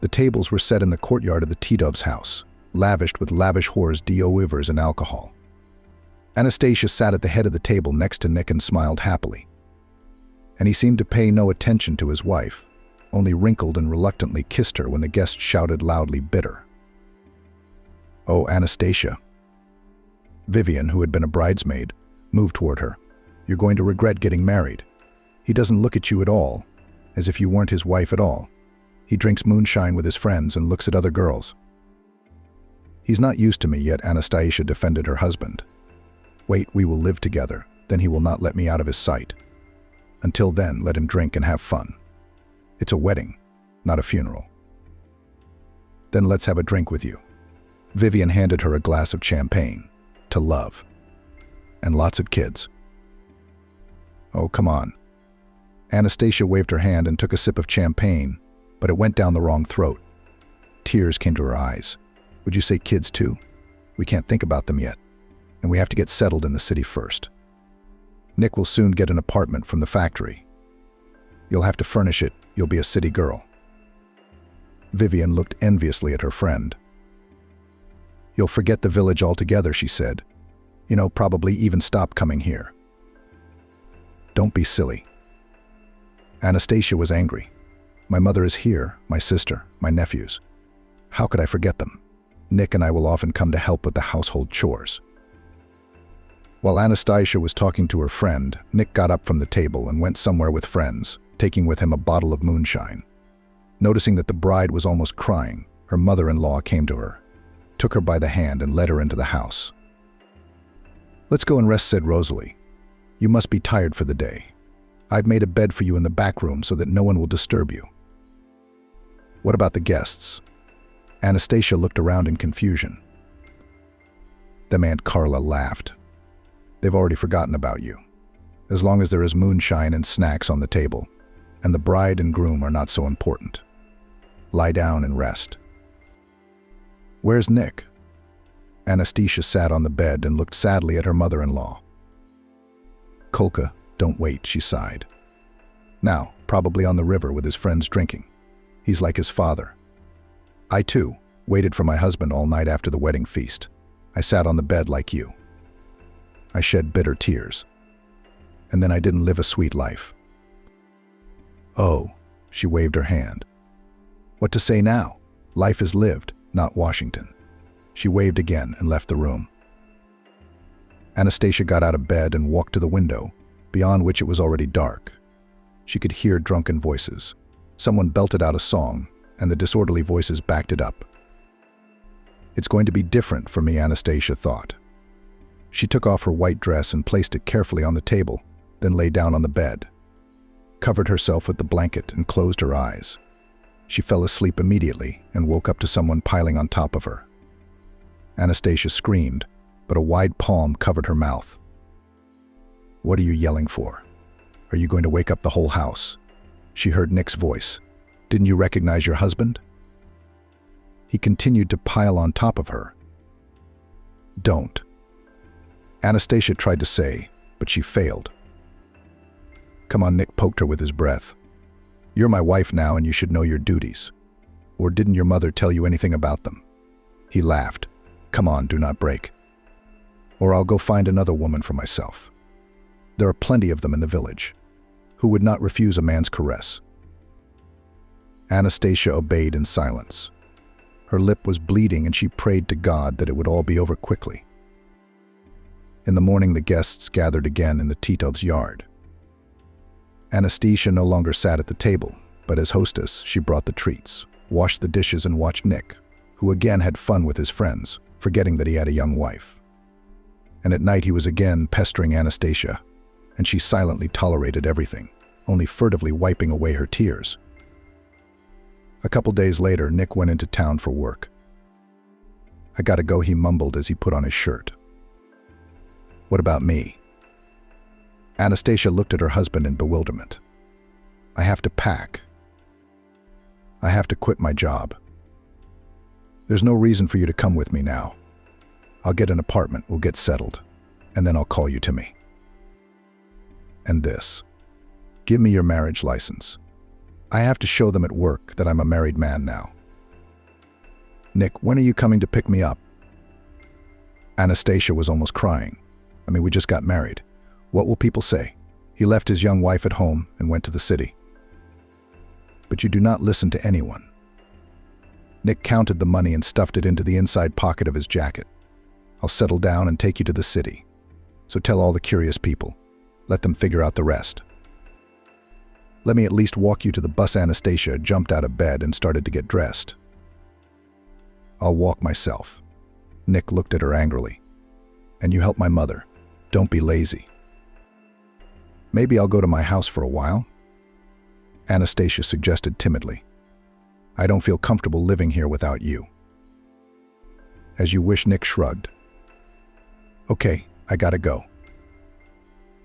The tables were set in the courtyard of the Titov's house, lavished with lavish whores, d'oeuvres, and alcohol. Anastasia sat at the head of the table next to Nick and smiled happily. And he seemed to pay no attention to his wife, only wrinkled and reluctantly kissed her when the guests shouted loudly, bitter. Oh, Anastasia. Vivian, who had been a bridesmaid, moved toward her. You're going to regret getting married. He doesn't look at you at all, as if you weren't his wife at all. He drinks moonshine with his friends and looks at other girls. He's not used to me yet, Anastasia defended her husband. Wait, we will live together, then he will not let me out of his sight. Until then, let him drink and have fun. It's a wedding, not a funeral. Then let's have a drink with you. Vivian handed her a glass of champagne. To love. And lots of kids. Oh, come on. Anastasia waved her hand and took a sip of champagne, but it went down the wrong throat. Tears came to her eyes. Would you say kids too? We can't think about them yet, and we have to get settled in the city first. Nick will soon get an apartment from the factory. You'll have to furnish it. You'll be a city girl. Vivian looked enviously at her friend. You'll forget the village altogether, she said. Probably even stop coming here. Don't be silly. Anastasia was angry. My mother is here, my sister, my nephews. How could I forget them? Nick and I will often come to help with the household chores. While Anastasia was talking to her friend, Nick got up from the table and went somewhere with friends, taking with him a bottle of moonshine. Noticing that the bride was almost crying, her mother-in-law came to her, took her by the hand and led her into the house. Let's go and rest, said Rosalie. You must be tired for the day. I've made a bed for you in the back room so that no one will disturb you. What about the guests? Anastasia looked around in confusion. Them Aunt Carla laughed. They've already forgotten about you. As long as there is moonshine and snacks on the table, and the bride and groom are not so important. Lie down and rest. Where's Nick? Anastasia sat on the bed and looked sadly at her mother-in-law. Kolka, don't wait, she sighed. Now, probably on the river with his friends drinking. He's like his father. I, too, waited for my husband all night after the wedding feast. I sat on the bed like you. I shed bitter tears. And then I didn't live a sweet life. Oh, she waved her hand. What to say now? Life is lived, not Washington. She waved again and left the room. Anastasia got out of bed and walked to the window, beyond which it was already dark. She could hear drunken voices. Someone belted out a song, and the disorderly voices backed it up. It's going to be different for me, Anastasia thought. She took off her white dress and placed it carefully on the table, then lay down on the bed, covered herself with the blanket and closed her eyes. She fell asleep immediately and woke up to someone piling on top of her. Anastasia screamed, but a wide palm covered her mouth. What are you yelling for? Are you going to wake up the whole house? She heard Nick's voice. Didn't you recognize your husband? He continued to pile on top of her. Don't. Anastasia tried to say, but she failed. Come on, Nick poked her with his breath. You're my wife now and you should know your duties. Or didn't your mother tell you anything about them? He laughed. Come on, do not break. Or I'll go find another woman for myself. There are plenty of them in the village. Who would not refuse a man's caress? Anastasia obeyed in silence. Her lip was bleeding and she prayed to God that it would all be over quickly. In the morning, the guests gathered again in the Titov's yard. Anastasia no longer sat at the table, but as hostess, she brought the treats, washed the dishes and watched Nick, who again had fun with his friends, forgetting that he had a young wife. And at night he was again pestering Anastasia, and she silently tolerated everything, only furtively wiping away her tears. A couple days later, Nick went into town for work. I gotta go, he mumbled as he put on his shirt. What about me? Anastasia looked at her husband in bewilderment. I have to pack. I have to quit my job. There's no reason for you to come with me now. I'll get an apartment, we'll get settled, and then I'll call you to me. And this. Give me your marriage license. I have to show them at work that I'm a married man now. Nick, when are you coming to pick me up? Anastasia was almost crying. We just got married. What will people say? He left his young wife at home and went to the city. But you do not listen to anyone. Nick counted the money and stuffed it into the inside pocket of his jacket. I'll settle down and take you to the city. So tell all the curious people. Let them figure out the rest. Let me at least walk you to the bus. Anastasia jumped out of bed and started to get dressed. I'll walk myself. Nick looked at her angrily. And you help my mother. Don't be lazy. Maybe I'll go to my house for a while. Anastasia suggested timidly. I don't feel comfortable living here without you. As you wish, Nick shrugged. Okay, I gotta go.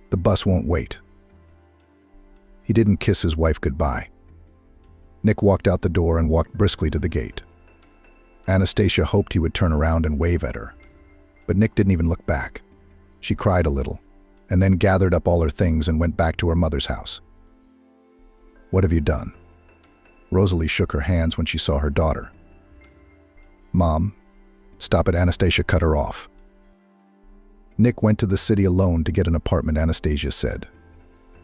The bus won't wait. He didn't kiss his wife goodbye. Nick walked out the door and walked briskly to the gate. Anastasia hoped he would turn around and wave at her. But Nick didn't even look back. She cried a little, and then gathered up all her things and went back to her mother's house. "What have you done?" Rosalie shook her hands when she saw her daughter. "Mom, stop it," Anastasia cut her off. "Nick went to the city alone to get an apartment," Anastasia said.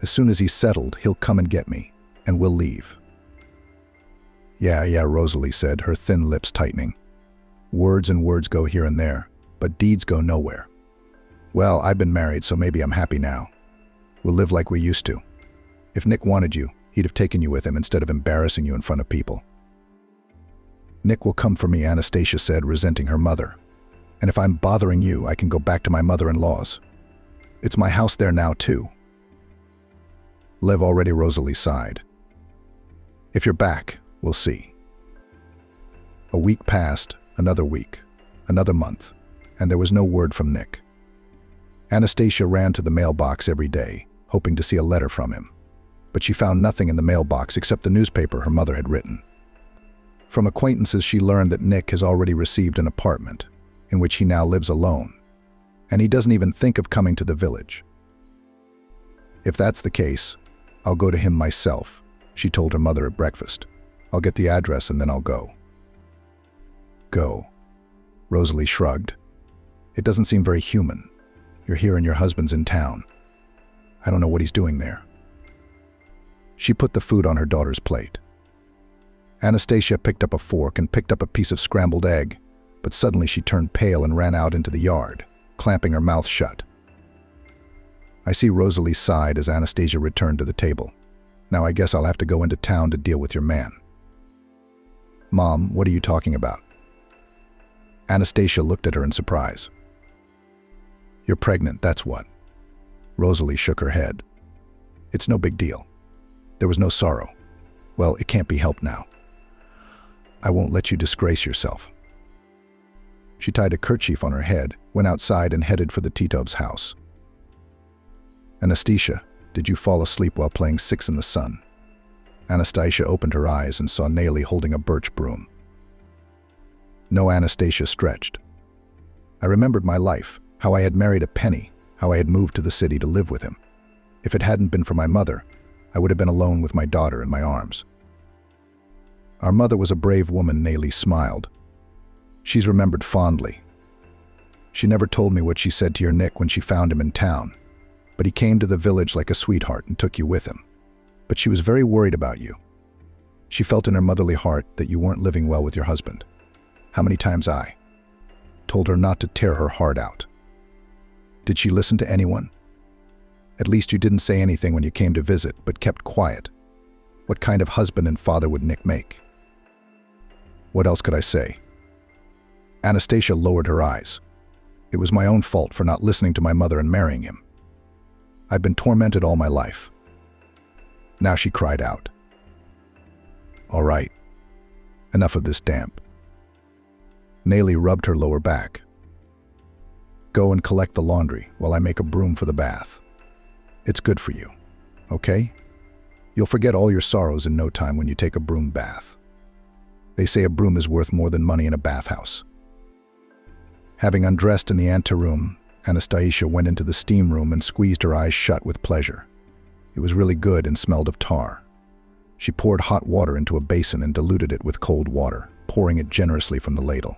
"As soon as he's settled, he'll come and get me, and we'll leave." Yeah, Rosalie said, her thin lips tightening. "Words and words go here and there, but deeds go nowhere. Well, I've been married, so maybe I'm happy now. We'll live like we used to. If Nick wanted you, he'd have taken you with him instead of embarrassing you in front of people." "Nick will come for me," Anastasia said, resenting her mother. "And if I'm bothering you, I can go back to my mother-in-law's. It's my house there now, too." "Lev already," Rosalie sighed. "If you're back, we'll see." A week passed, another week, another month, and there was no word from Nick. Anastasia ran to the mailbox every day, hoping to see a letter from him. But she found nothing in the mailbox except the newspaper her mother had written. From acquaintances, she learned that Nick has already received an apartment, in which he now lives alone, and he doesn't even think of coming to the village. "If that's the case, I'll go to him myself," she told her mother at breakfast. "I'll get the address and then I'll go." "Go?" Rosalie shrugged. "It doesn't seem very human. You're here and your husband's in town. I don't know what he's doing there." She put the food on her daughter's plate. Anastasia picked up a fork and picked up a piece of scrambled egg, but suddenly she turned pale and ran out into the yard, clamping her mouth shut. I see Rosalie sighed as Anastasia returned to the table. "Now I guess I'll have to go into town to deal with your man." "Mom, what are you talking about?" Anastasia looked at her in surprise. "You're pregnant, that's what." Rosalie shook her head. "It's no big deal. There was no sorrow. Well, it can't be helped now. I won't let you disgrace yourself." She tied a kerchief on her head, went outside, and headed for the Titov's house. "Anastasia, did you fall asleep while playing Six in the Sun?" Anastasia opened her eyes and saw Nelly holding a birch broom. "No," Anastasia stretched. "I remembered my life, how I had married a penny, how I had moved to the city to live with him. If it hadn't been for my mother, I would have been alone with my daughter in my arms." "Our mother was a brave woman," Nelly smiled. "She's remembered fondly. She never told me what she said to your Nick when she found him in town, but he came to the village like a sweetheart and took you with him. But she was very worried about you. She felt in her motherly heart that you weren't living well with your husband. How many times I told her not to tear her heart out. Did she listen to anyone? At least you didn't say anything when you came to visit, but kept quiet. What kind of husband and father would Nick make?" "What else could I say?" Anastasia lowered her eyes. "It was my own fault for not listening to my mother and marrying him. I've been tormented all my life." Now she cried out. "All right, enough of this damp." Nelly rubbed her lower back. "Go and collect the laundry while I make a broom for the bath. It's good for you, okay? You'll forget all your sorrows in no time when you take a broom bath. They say a broom is worth more than money in a bathhouse." Having undressed in the anteroom, Anastasia went into the steam room and squeezed her eyes shut with pleasure. It was really good and smelled of tar. She poured hot water into a basin and diluted it with cold water, pouring it generously from the ladle.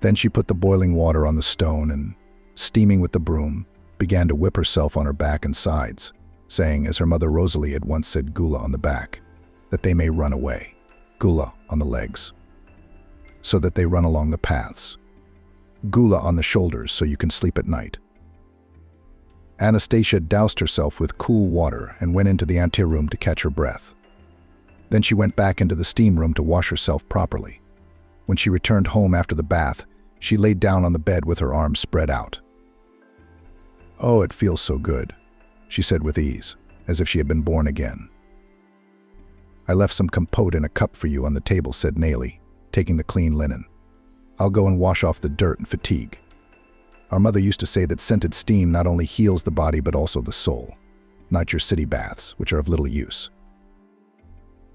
Then she put the boiling water on the stone and, steaming with the broom, began to whip herself on her back and sides, saying, as her mother Rosalie had once said, "Gula on the back, that they may run away. Gula on the legs, so that they run along the paths. Gula on the shoulders, so you can sleep at night." Anastasia doused herself with cool water and went into the anteroom to catch her breath. Then she went back into the steam room to wash herself properly. When she returned home after the bath, she laid down on the bed with her arms spread out. "Oh, it feels so good," she said with ease, as if she had been born again. "I left some compote in a cup for you on the table," said Nelly, taking the clean linen. "I'll go and wash off the dirt and fatigue. Our mother used to say that scented steam not only heals the body but also the soul, not your city baths, which are of little use."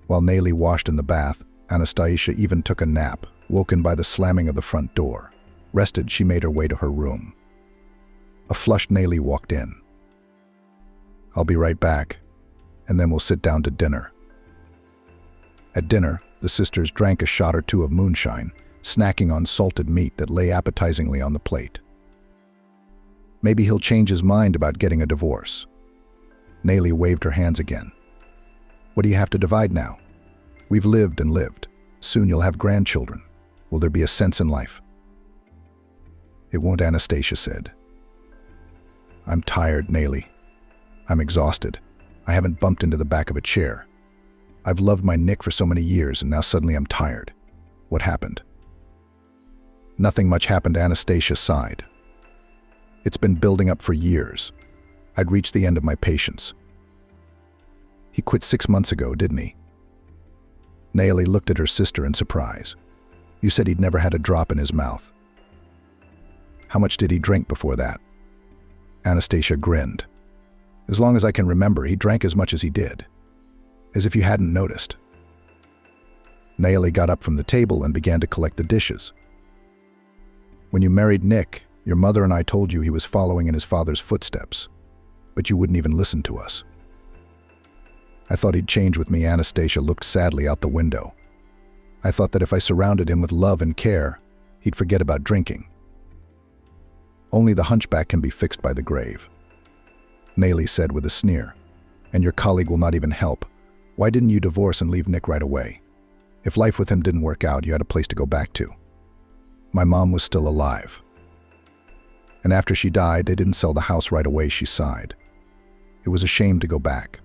While Nelly washed in the bath, Anastasia even took a nap, woken by the slamming of the front door. Rested, she made her way to her room. A flushed Nelly walked in. I'll be right back, and then we'll sit down to dinner. At dinner, the sisters drank a shot or two of moonshine, snacking on salted meat that lay appetizingly on the plate. Maybe he'll change his mind about getting a divorce. Nayli waved her hands again. What do you have to divide now? We've lived and lived. Soon you'll have grandchildren. Will there be a sense in life? It won't, Anastasia said. I'm tired, Nayli. I'm exhausted. I haven't bumped into the back of a chair. I've loved my Nick for so many years, and now suddenly I'm tired. What happened? Nothing much happened, Anastasia sighed. It's been building up for years. I'd reached the end of my patience. He quit 6 months ago, didn't he? Nayli looked at her sister in surprise. You said he'd never had a drop in his mouth. How much did he drink before that? Anastasia grinned. As long as I can remember, he drank as much as he did. As if you hadn't noticed. Nayli got up from the table and began to collect the dishes. When you married Nick, your mother and I told you he was following in his father's footsteps, but you wouldn't even listen to us. I thought he'd change with me. Anastasia looked sadly out the window. I thought that if I surrounded him with love and care, he'd forget about drinking. Only the hunchback can be fixed by the grave. Nayli said with a sneer. And your colleague will not even help. Why didn't you divorce and leave Nick right away? If life with him didn't work out, you had a place to go back to. My mom was still alive. And after she died, they didn't sell the house right away, she sighed. It was a shame to go back.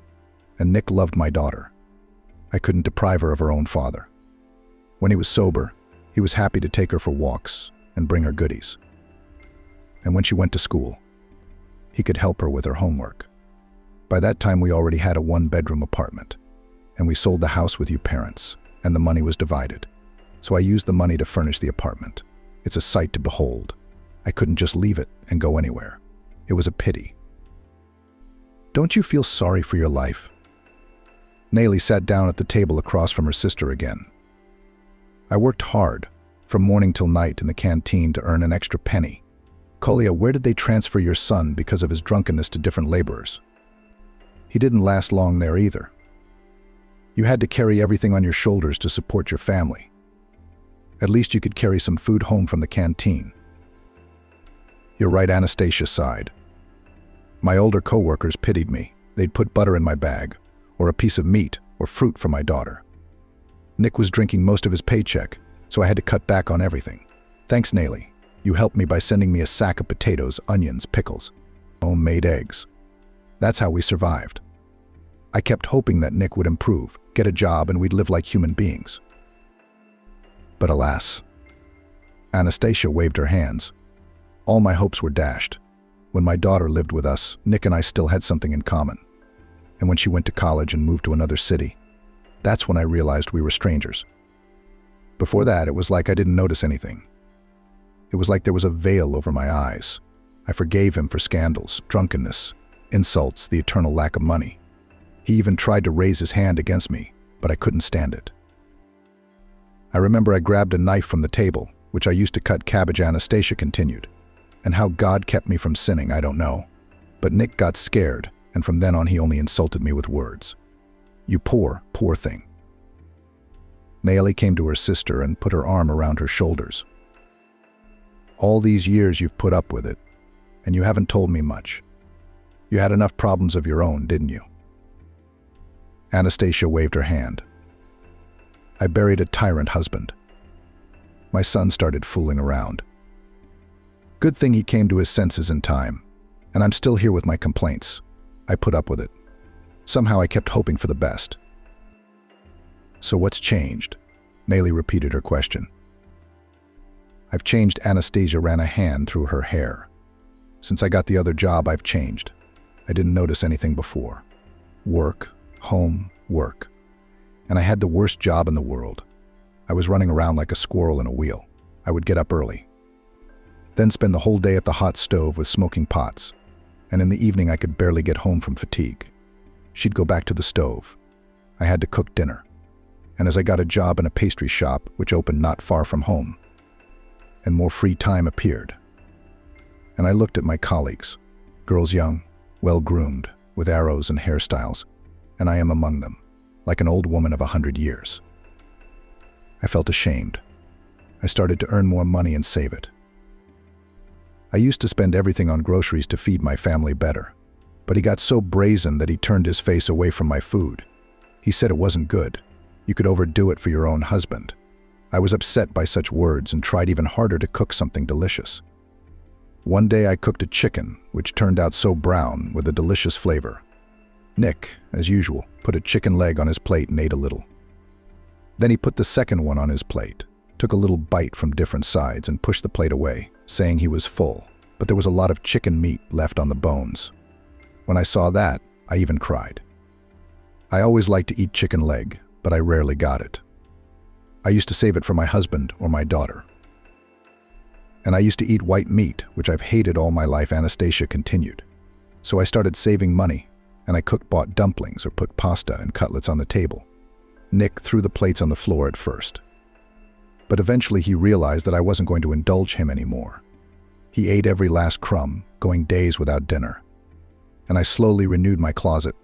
And Nick loved my daughter. I couldn't deprive her of her own father. When he was sober, he was happy to take her for walks and bring her goodies. And when she went to school, he could help her with her homework. By that time, we already had a 1-bedroom apartment, and we sold the house with you parents, and the money was divided. So I used the money to furnish the apartment. It's a sight to behold. I couldn't just leave it and go anywhere. It was a pity. Don't you feel sorry for your life? Nayli sat down at the table across from her sister again. I worked hard, from morning till night in the canteen to earn an extra penny. Kolya, where did they transfer your son because of his drunkenness to different laborers? He didn't last long there either. You had to carry everything on your shoulders to support your family. At least you could carry some food home from the canteen. You're right, Anastasia sighed. My older co-workers pitied me. They'd put butter in my bag, or a piece of meat, or fruit for my daughter. Nick was drinking most of his paycheck, so I had to cut back on everything. Thanks, Nayli. You helped me by sending me a sack of potatoes, onions, pickles, homemade eggs. That's how we survived. I kept hoping that Nick would improve, get a job, and we'd live like human beings. But alas, Anastasia waved her hands. All my hopes were dashed. When my daughter lived with us, Nick and I still had something in common. And when she went to college and moved to another city, that's when I realized we were strangers. Before that, it was like I didn't notice anything. It was like there was a veil over my eyes. I forgave him for scandals, drunkenness, insults, the eternal lack of money. He even tried to raise his hand against me, but I couldn't stand it. I remember I grabbed a knife from the table, which I used to cut cabbage. Anastasia continued. And how God kept me from sinning, I don't know. But Nick got scared, and from then on he only insulted me with words. You poor, poor thing. Nayli came to her sister and put her arm around her shoulders. All these years you've put up with it, and you haven't told me much. You had enough problems of your own, didn't you? Anastasia waved her hand. I buried a tyrant husband. My son started fooling around. Good thing he came to his senses in time, and I'm still here with my complaints. I put up with it. Somehow I kept hoping for the best. So what's changed? Nayli repeated her question. I've changed. Anastasia ran a hand through her hair. Since I got the other job, I've changed. I didn't notice anything before. Work, home, work. And I had the worst job in the world. I was running around like a squirrel in a wheel. I would get up early, then spend the whole day at the hot stove with smoking pots. And in the evening I could barely get home from fatigue. She'd go back to the stove. I had to cook dinner. And as I got a job in a pastry shop, which opened not far from home, and more free time appeared. And I looked at my colleagues, girls young, well-groomed, with arrows and hairstyles, and I am among them, like an old woman of 100 years. I felt ashamed. I started to earn more money and save it. I used to spend everything on groceries to feed my family better, but he got so brazen that he turned his face away from my food. He said it wasn't good. You could overdo it for your own husband. I was upset by such words and tried even harder to cook something delicious. One day I cooked a chicken, which turned out so brown with a delicious flavor. Nick, as usual, put a chicken leg on his plate and ate a little. Then he put the second one on his plate, took a little bite from different sides and pushed the plate away, saying he was full, but there was a lot of chicken meat left on the bones. When I saw that, I even cried. I always liked to eat chicken leg, but I rarely got it. I used to save it for my husband or my daughter. And I used to eat white meat, which I've hated all my life, Anastasia continued. So I started saving money, and I bought dumplings or put pasta and cutlets on the table. Nick threw the plates on the floor at first. But eventually he realized that I wasn't going to indulge him anymore. He ate every last crumb, going days without dinner. And I slowly renewed my closet,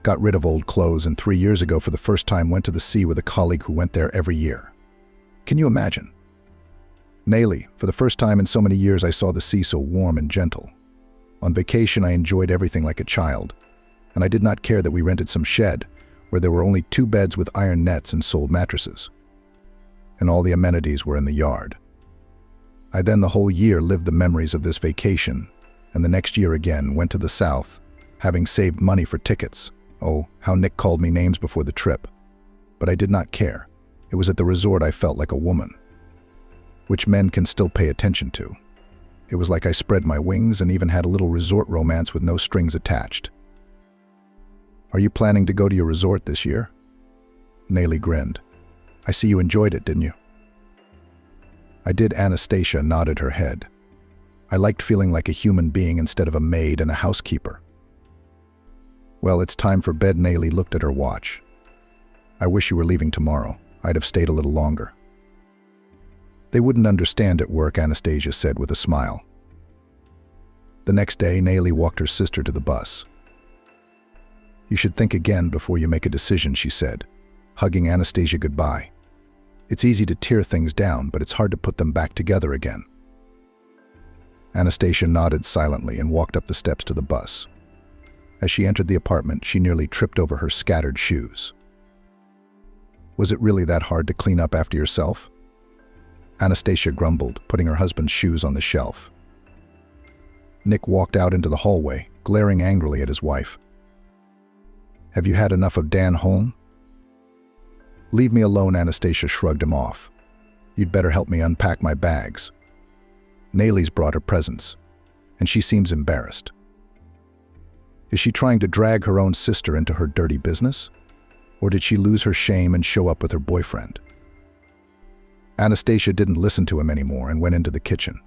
got rid of old clothes, and 3 years ago for the first time went to the sea with a colleague who went there every year. Can you imagine? Nearly, for the first time in so many years I saw the sea so warm and gentle. On vacation I enjoyed everything like a child, and I did not care that we rented some shed where there were only 2 beds with iron nets and sold mattresses. And all the amenities were in the yard. I then the whole year lived the memories of this vacation, and the next year again went to the south, having saved money for tickets. Oh, how Nick called me names before the trip. But I did not care. It was at the resort I felt like a woman, which men can still pay attention to. It was like I spread my wings and even had a little resort romance with no strings attached. Are you planning to go to your resort this year? Nayli grinned. I see you enjoyed it, didn't you? I did. Anastasia nodded her head. I liked feeling like a human being instead of a maid and a housekeeper. Well, it's time for bed. Nayli looked at her watch. I wish you were leaving tomorrow. I'd have stayed a little longer. They wouldn't understand at work, Anastasia said with a smile. The next day, Nayli walked her sister to the bus. You should think again before you make a decision, she said, hugging Anastasia goodbye. It's easy to tear things down, but it's hard to put them back together again. Anastasia nodded silently and walked up the steps to the bus. As she entered the apartment, she nearly tripped over her scattered shoes. Was it really that hard to clean up after yourself? Anastasia grumbled, putting her husband's shoes on the shelf. Nick walked out into the hallway, glaring angrily at his wife. Have you had enough of Dan Holm? Leave me alone, Anastasia shrugged him off. You'd better help me unpack my bags. Nayli's brought her presents, and she seems embarrassed. Is she trying to drag her own sister into her dirty business? Or did she lose her shame and show up with her boyfriend? Anastasia didn't listen to him anymore and went into the kitchen.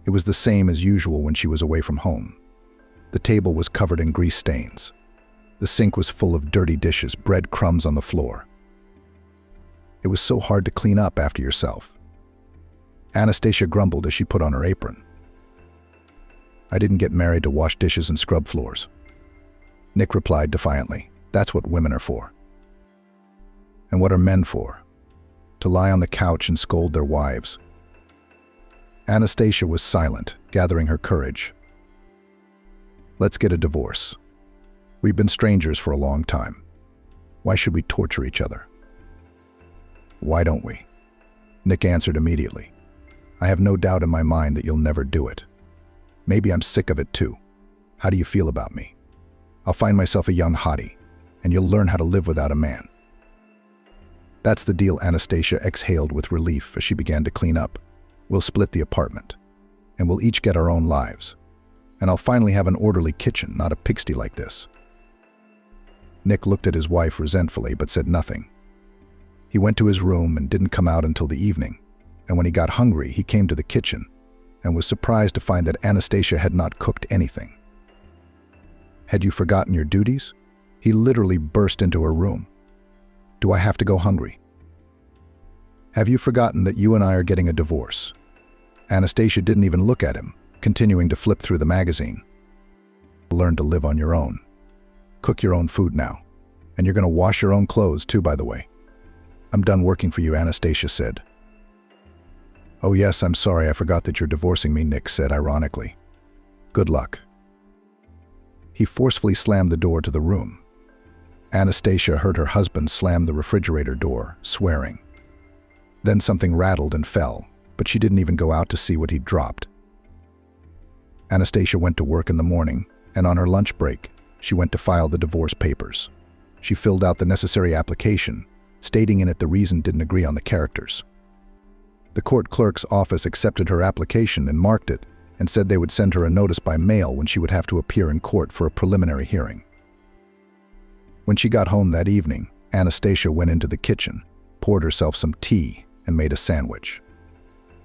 It was the same as usual when she was away from home. The table was covered in grease stains. The sink was full of dirty dishes, bread crumbs on the floor. It was so hard to clean up after yourself. Anastasia grumbled as she put on her apron. I didn't get married to wash dishes and scrub floors. Nick replied defiantly, that's what women are for. And what are men for? To lie on the couch and scold their wives. Anastasia was silent, gathering her courage. Let's get a divorce. We've been strangers for a long time. Why should we torture each other? Why don't we? Nick answered immediately. I have no doubt in my mind that you'll never do it. Maybe I'm sick of it too. How do you feel about me? I'll find myself a young hottie, and you'll learn how to live without a man. That's the deal, Anastasia exhaled with relief as she began to clean up. We'll split the apartment, and we'll each get our own lives. And I'll finally have an orderly kitchen, not a pigsty like this. Nick looked at his wife resentfully but said nothing. He went to his room and didn't come out until the evening, and when he got hungry, he came to the kitchen and was surprised to find that Anastasia had not cooked anything. Had you forgotten your duties? He literally burst into her room. Do I have to go hungry? Have you forgotten that you and I are getting a divorce? Anastasia didn't even look at him, continuing to flip through the magazine. Learn to live on your own. Cook your own food now. And you're going to wash your own clothes too, by the way. I'm done working for you, Anastasia said. Oh yes, I'm sorry, I forgot that you're divorcing me, Nick said ironically. Good luck. He forcefully slammed the door to the room. Anastasia heard her husband slam the refrigerator door, swearing. Then something rattled and fell, but she didn't even go out to see what he'd dropped. Anastasia went to work in the morning, and on her lunch break, she went to file the divorce papers. She filled out the necessary application, stating in it the reason didn't agree on the characters. The court clerk's office accepted her application and marked it, and said they would send her a notice by mail when she would have to appear in court for a preliminary hearing. When she got home that evening, Anastasia went into the kitchen, poured herself some tea, and made a sandwich.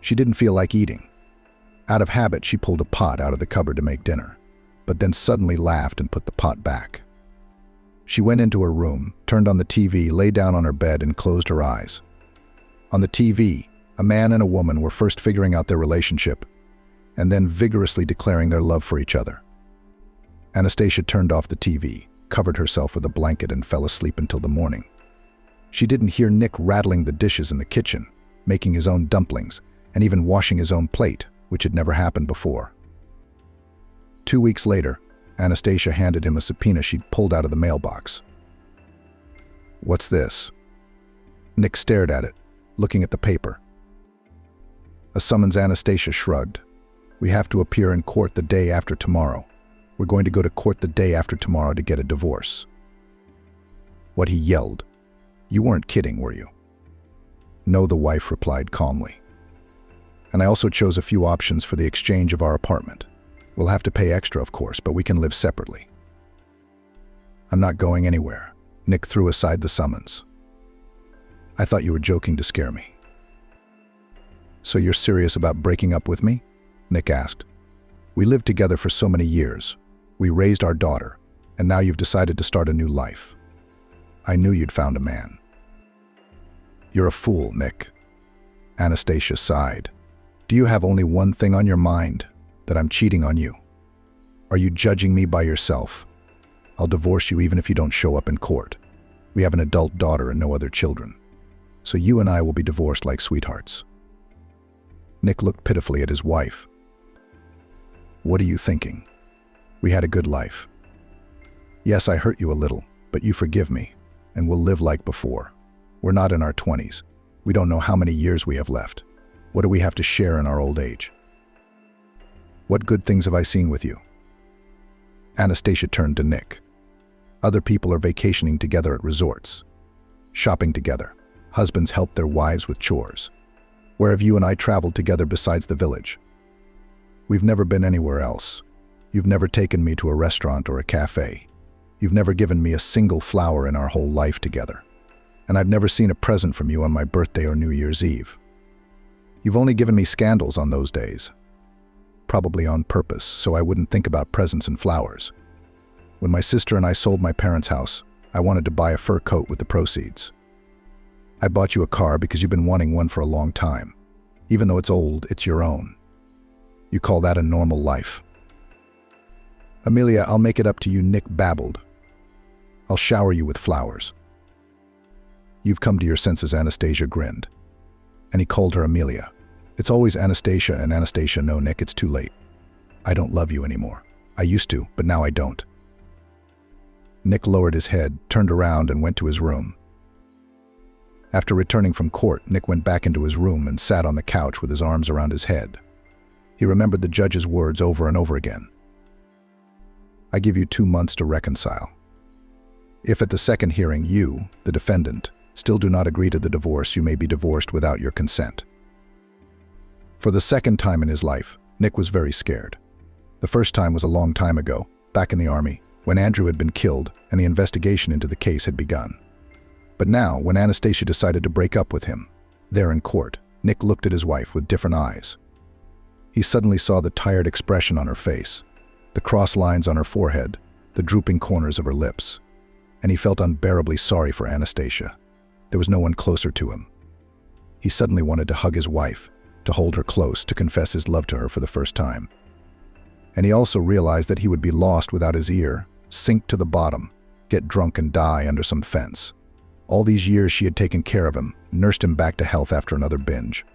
She didn't feel like eating. Out of habit, she pulled a pot out of the cupboard to make dinner, but then suddenly laughed and put the pot back. She went into her room, turned on the TV, lay down on her bed, and closed her eyes. On the TV, a man and a woman were first figuring out their relationship, and then vigorously declaring their love for each other. Anastasia turned off the TV, covered herself with a blanket, and fell asleep until the morning. She didn't hear Nick rattling the dishes in the kitchen, making his own dumplings, and even washing his own plate, which had never happened before. 2 weeks later, Anastasia handed him a subpoena she'd pulled out of the mailbox. What's this? Nick stared at it, looking at the paper. A summons. Anastasia shrugged. We have to appear in court the day after tomorrow. We're going to go to court the day after tomorrow to get a divorce. What, he yelled. You weren't kidding, were you? No, the wife replied calmly. And I also chose a few options for the exchange of our apartment. We'll have to pay extra, of course, but we can live separately. I'm not going anywhere. Nick threw aside the summons. I thought you were joking to scare me. So you're serious about breaking up with me? Nick asked. We lived together for so many years. We raised our daughter, and now you've decided to start a new life. I knew you'd found a man. You're a fool, Nick. Anastasia sighed. Do you have only one thing on your mind? That I'm cheating on you? Are you judging me by yourself? I'll divorce you even if you don't show up in court. We have an adult daughter and no other children. So you and I will be divorced like sweethearts. Nick looked pitifully at his wife. What are you thinking? We had a good life. Yes, I hurt you a little, but you forgive me, and we'll live like before. We're not in our 20s. We don't know how many years we have left. What do we have to share in our old age? What good things have I seen with you? Anastasia turned to Nick. Other people are vacationing together at resorts, shopping together. Husbands help their wives with chores. Where have you and I traveled together besides the village? We've never been anywhere else. You've never taken me to a restaurant or a cafe. You've never given me a single flower in our whole life together. And I've never seen a present from you on my birthday or New Year's Eve. You've only given me scandals on those days. Probably on purpose, so I wouldn't think about presents and flowers. When my sister and I sold my parents' house, I wanted to buy a fur coat with the proceeds. I bought you a car because you've been wanting one for a long time. Even though it's old, it's your own. You call that a normal life? Amelia, I'll make it up to you, Nick babbled. I'll shower you with flowers. You've come to your senses, Anastasia grinned. And he called her Amelia. It's always Anastasia and Anastasia. No, Nick, it's too late. I don't love you anymore. I used to, but now I don't. Nick lowered his head, turned around, and went to his room. After returning from court, Nick went back into his room and sat on the couch with his arms around his head. He remembered the judge's words over and over again. I give you 2 months to reconcile. If at the second hearing you, the defendant, still do not agree to the divorce, you may be divorced without your consent. For the second time in his life, Nick was very scared. The first time was a long time ago, back in the army, when Andrew had been killed and the investigation into the case had begun. But now, when Anastasia decided to break up with him, there in court, Nick looked at his wife with different eyes. He suddenly saw the tired expression on her face, the cross lines on her forehead, the drooping corners of her lips, and he felt unbearably sorry for Anastasia. There was no one closer to him. He suddenly wanted to hug his wife, to hold her close, to confess his love to her for the first time. And he also realized that he would be lost without his ear, sink to the bottom, get drunk and die under some fence. All these years she had taken care of him, nursed him back to health after another binge.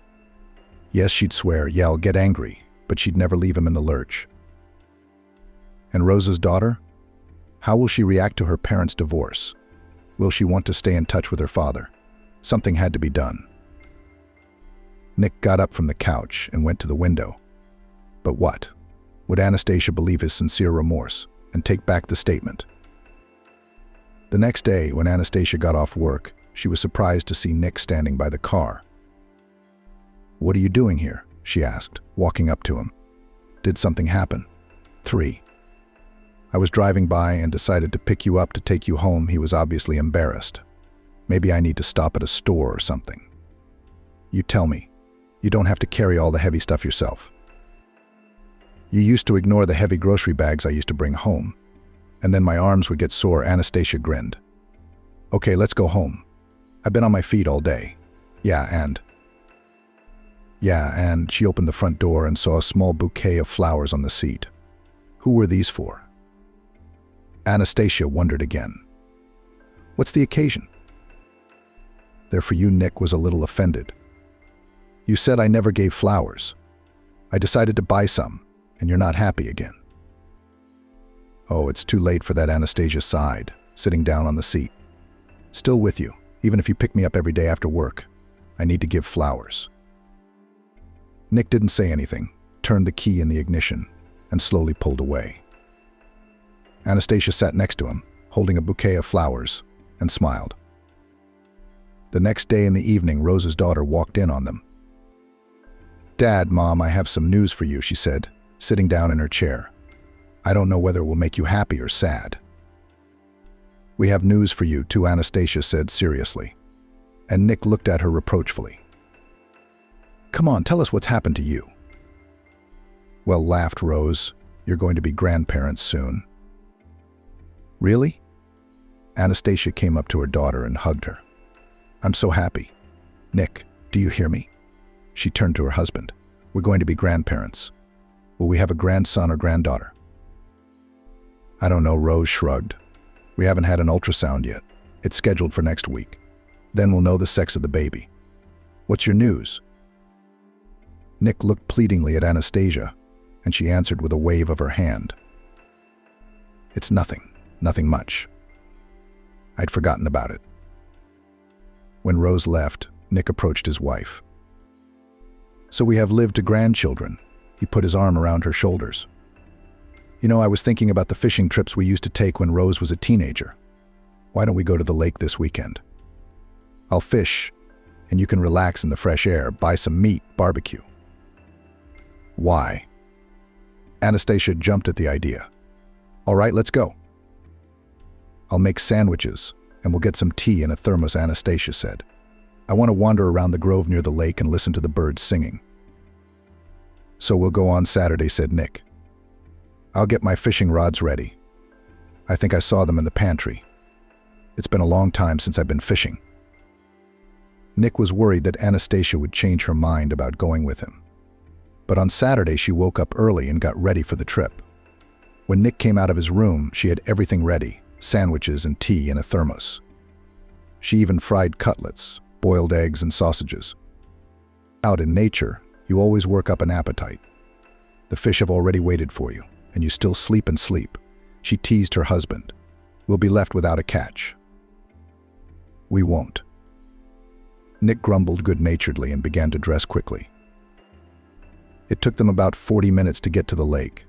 Yes, she'd swear, yell, get angry, but she'd never leave him in the lurch. And Rose's daughter? How will she react to her parents' divorce? Will she want to stay in touch with her father? Something had to be done. Nick got up from the couch and went to the window. But what? Would Anastasia believe his sincere remorse and take back the statement? The next day, when Anastasia got off work, she was surprised to see Nick standing by the car. "What are you doing here?" she asked, walking up to him. "Did something happen?" 3. "I was driving by and decided to pick you up to take you home." He was obviously embarrassed. "Maybe I need to stop at a store or something." "You tell me. You don't have to carry all the heavy stuff yourself." "You used to ignore the heavy grocery bags I used to bring home, and then my arms would get sore." Anastasia grinned. "Okay, let's go home. I've been on my feet all day." Yeah, and she opened the front door and saw a small bouquet of flowers on the seat. Who were these for? Anastasia wondered again. "What's the occasion?" "They're for you." Nick was a little offended. "You said I never gave flowers. I decided to buy some, and you're not happy again." "Oh, it's too late for that." Anastasia sighed, sitting down on the seat. "Still with you, even if you pick me up every day after work. I need to give flowers." Nick didn't say anything, turned the key in the ignition, and slowly pulled away. Anastasia sat next to him, holding a bouquet of flowers, and smiled. The next day in the evening, Rose's daughter walked in on them. "Dad, Mom, I have some news for you," she said, sitting down in her chair. "I don't know whether it will make you happy or sad." "We have news for you too," Anastasia said seriously, and Nick looked at her reproachfully. "Come on, tell us what's happened to you." "Well," laughed Rose, "you're going to be grandparents soon." "Really?" Anastasia came up to her daughter and hugged her. "I'm so happy. Nick, do you hear me?" She turned to her husband. "We're going to be grandparents. Will we have a grandson or granddaughter?" "I don't know," Rose shrugged. "We haven't had an ultrasound yet. It's scheduled for next week. Then we'll know the sex of the baby. What's your news?" Nick looked pleadingly at Anastasia, and she answered with a wave of her hand. "It's nothing much. I'd forgotten about it." When Rose left, Nick approached his wife. "So we have lived to grandchildren." He put his arm around her shoulders. "You know, I was thinking about the fishing trips we used to take when Rose was a teenager. Why don't we go to the lake this weekend? I'll fish, and you can relax in the fresh air, buy some meat, barbecue." "Why?" Anastasia jumped at the idea. "All right, let's go. I'll make sandwiches, and we'll get some tea in a thermos," Anastasia said. "I want to wander around the grove near the lake and listen to the birds singing." "So we'll go on Saturday," said Nick. "I'll get my fishing rods ready. I think I saw them in the pantry. It's been a long time since I've been fishing." Nick was worried that Anastasia would change her mind about going with him. But on Saturday, she woke up early and got ready for the trip. When Nick came out of his room, she had everything ready, sandwiches and tea in a thermos. She even fried cutlets, boiled eggs and sausages. Out in nature, you always work up an appetite. The fish have already waited for you, and you still sleep and sleep. She teased her husband. "We'll be left without a catch." "We won't." Nick grumbled good-naturedly and began to dress quickly. It took them about 40 minutes to get to the lake.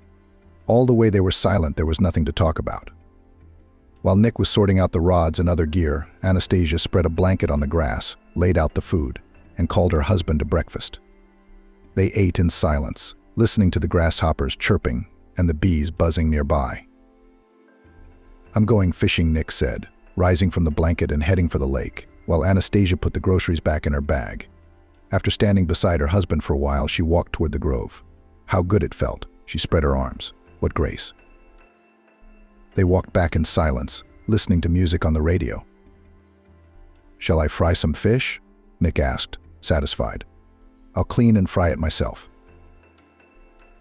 All the way they were silent, there was nothing to talk about. While Nick was sorting out the rods and other gear, Anastasia spread a blanket on the grass, laid out the food, and called her husband to breakfast. They ate in silence, listening to the grasshoppers chirping and the bees buzzing nearby. "I'm going fishing," Nick said, rising from the blanket and heading for the lake, while Anastasia put the groceries back in her bag. After standing beside her husband for a while, she walked toward the grove. How good it felt. She spread her arms. What grace. They walked back in silence, listening to music on the radio. "Shall I fry some fish?" Nick asked, satisfied. "I'll clean and fry it myself."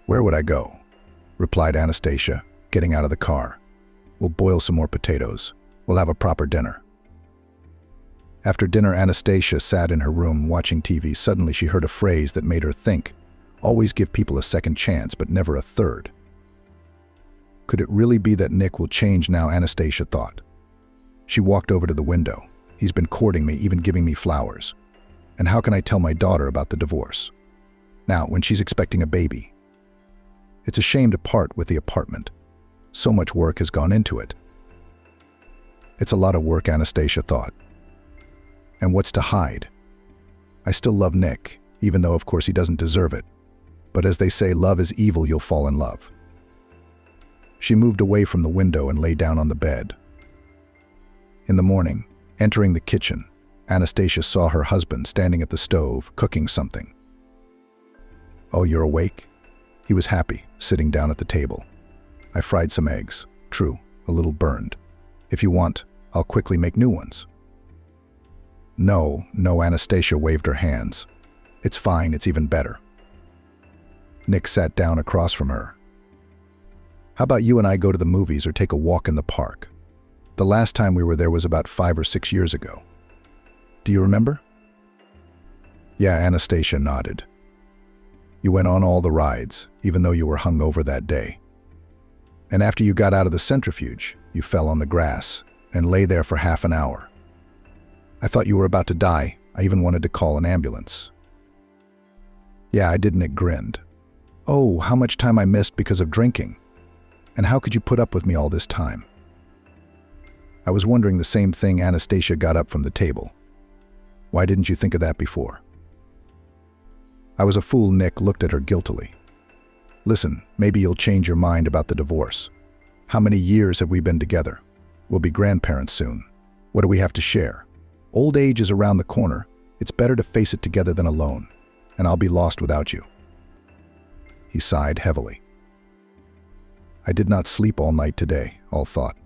"Where would I go?" replied Anastasia, getting out of the car. "We'll boil some more potatoes. We'll have a proper dinner." After dinner, Anastasia sat in her room watching TV. Suddenly she heard a phrase that made her think. Always give people a second chance, but never a third. Could it really be that Nick will change now, Anastasia thought. She walked over to the window. He's been courting me, even giving me flowers. And how can I tell my daughter about the divorce? Now, when she's expecting a baby. It's a shame to part with the apartment. So much work has gone into it. It's a lot of work, Anastasia thought. And what's to hide? I still love Nick, even though of course he doesn't deserve it. But as they say, love is evil, you'll fall in love. She moved away from the window and lay down on the bed. In the morning, entering the kitchen, Anastasia saw her husband standing at the stove, cooking something. "Oh, you're awake?" He was happy, sitting down at the table. "I fried some eggs. True, a little burned. If you want, I'll quickly make new ones." No, Anastasia waved her hands. "It's fine, it's even better." Nick sat down across from her. "How about you and I go to the movies or take a walk in the park? The last time we were there was about 5 or 6 years ago. Do you remember?" Yeah, Anastasia nodded. "You went on all the rides, even though you were hungover that day. And after you got out of the centrifuge, you fell on the grass and lay there for half an hour. I thought you were about to die. I even wanted to call an ambulance." "Yeah, I did," Nick grinned. "Oh, how much time I missed because of drinking. And how could you put up with me all this time?" I was wondering the same thing. Anastasia got up from the table. "Why didn't you think of that before?" "I was a fool," Nick looked at her guiltily. "Listen, maybe you'll change your mind about the divorce. How many years have we been together? We'll be grandparents soon. What do we have to share? Old age is around the corner. It's better to face it together than alone. And I'll be lost without you." He sighed heavily. "I did not sleep all night today," All thought.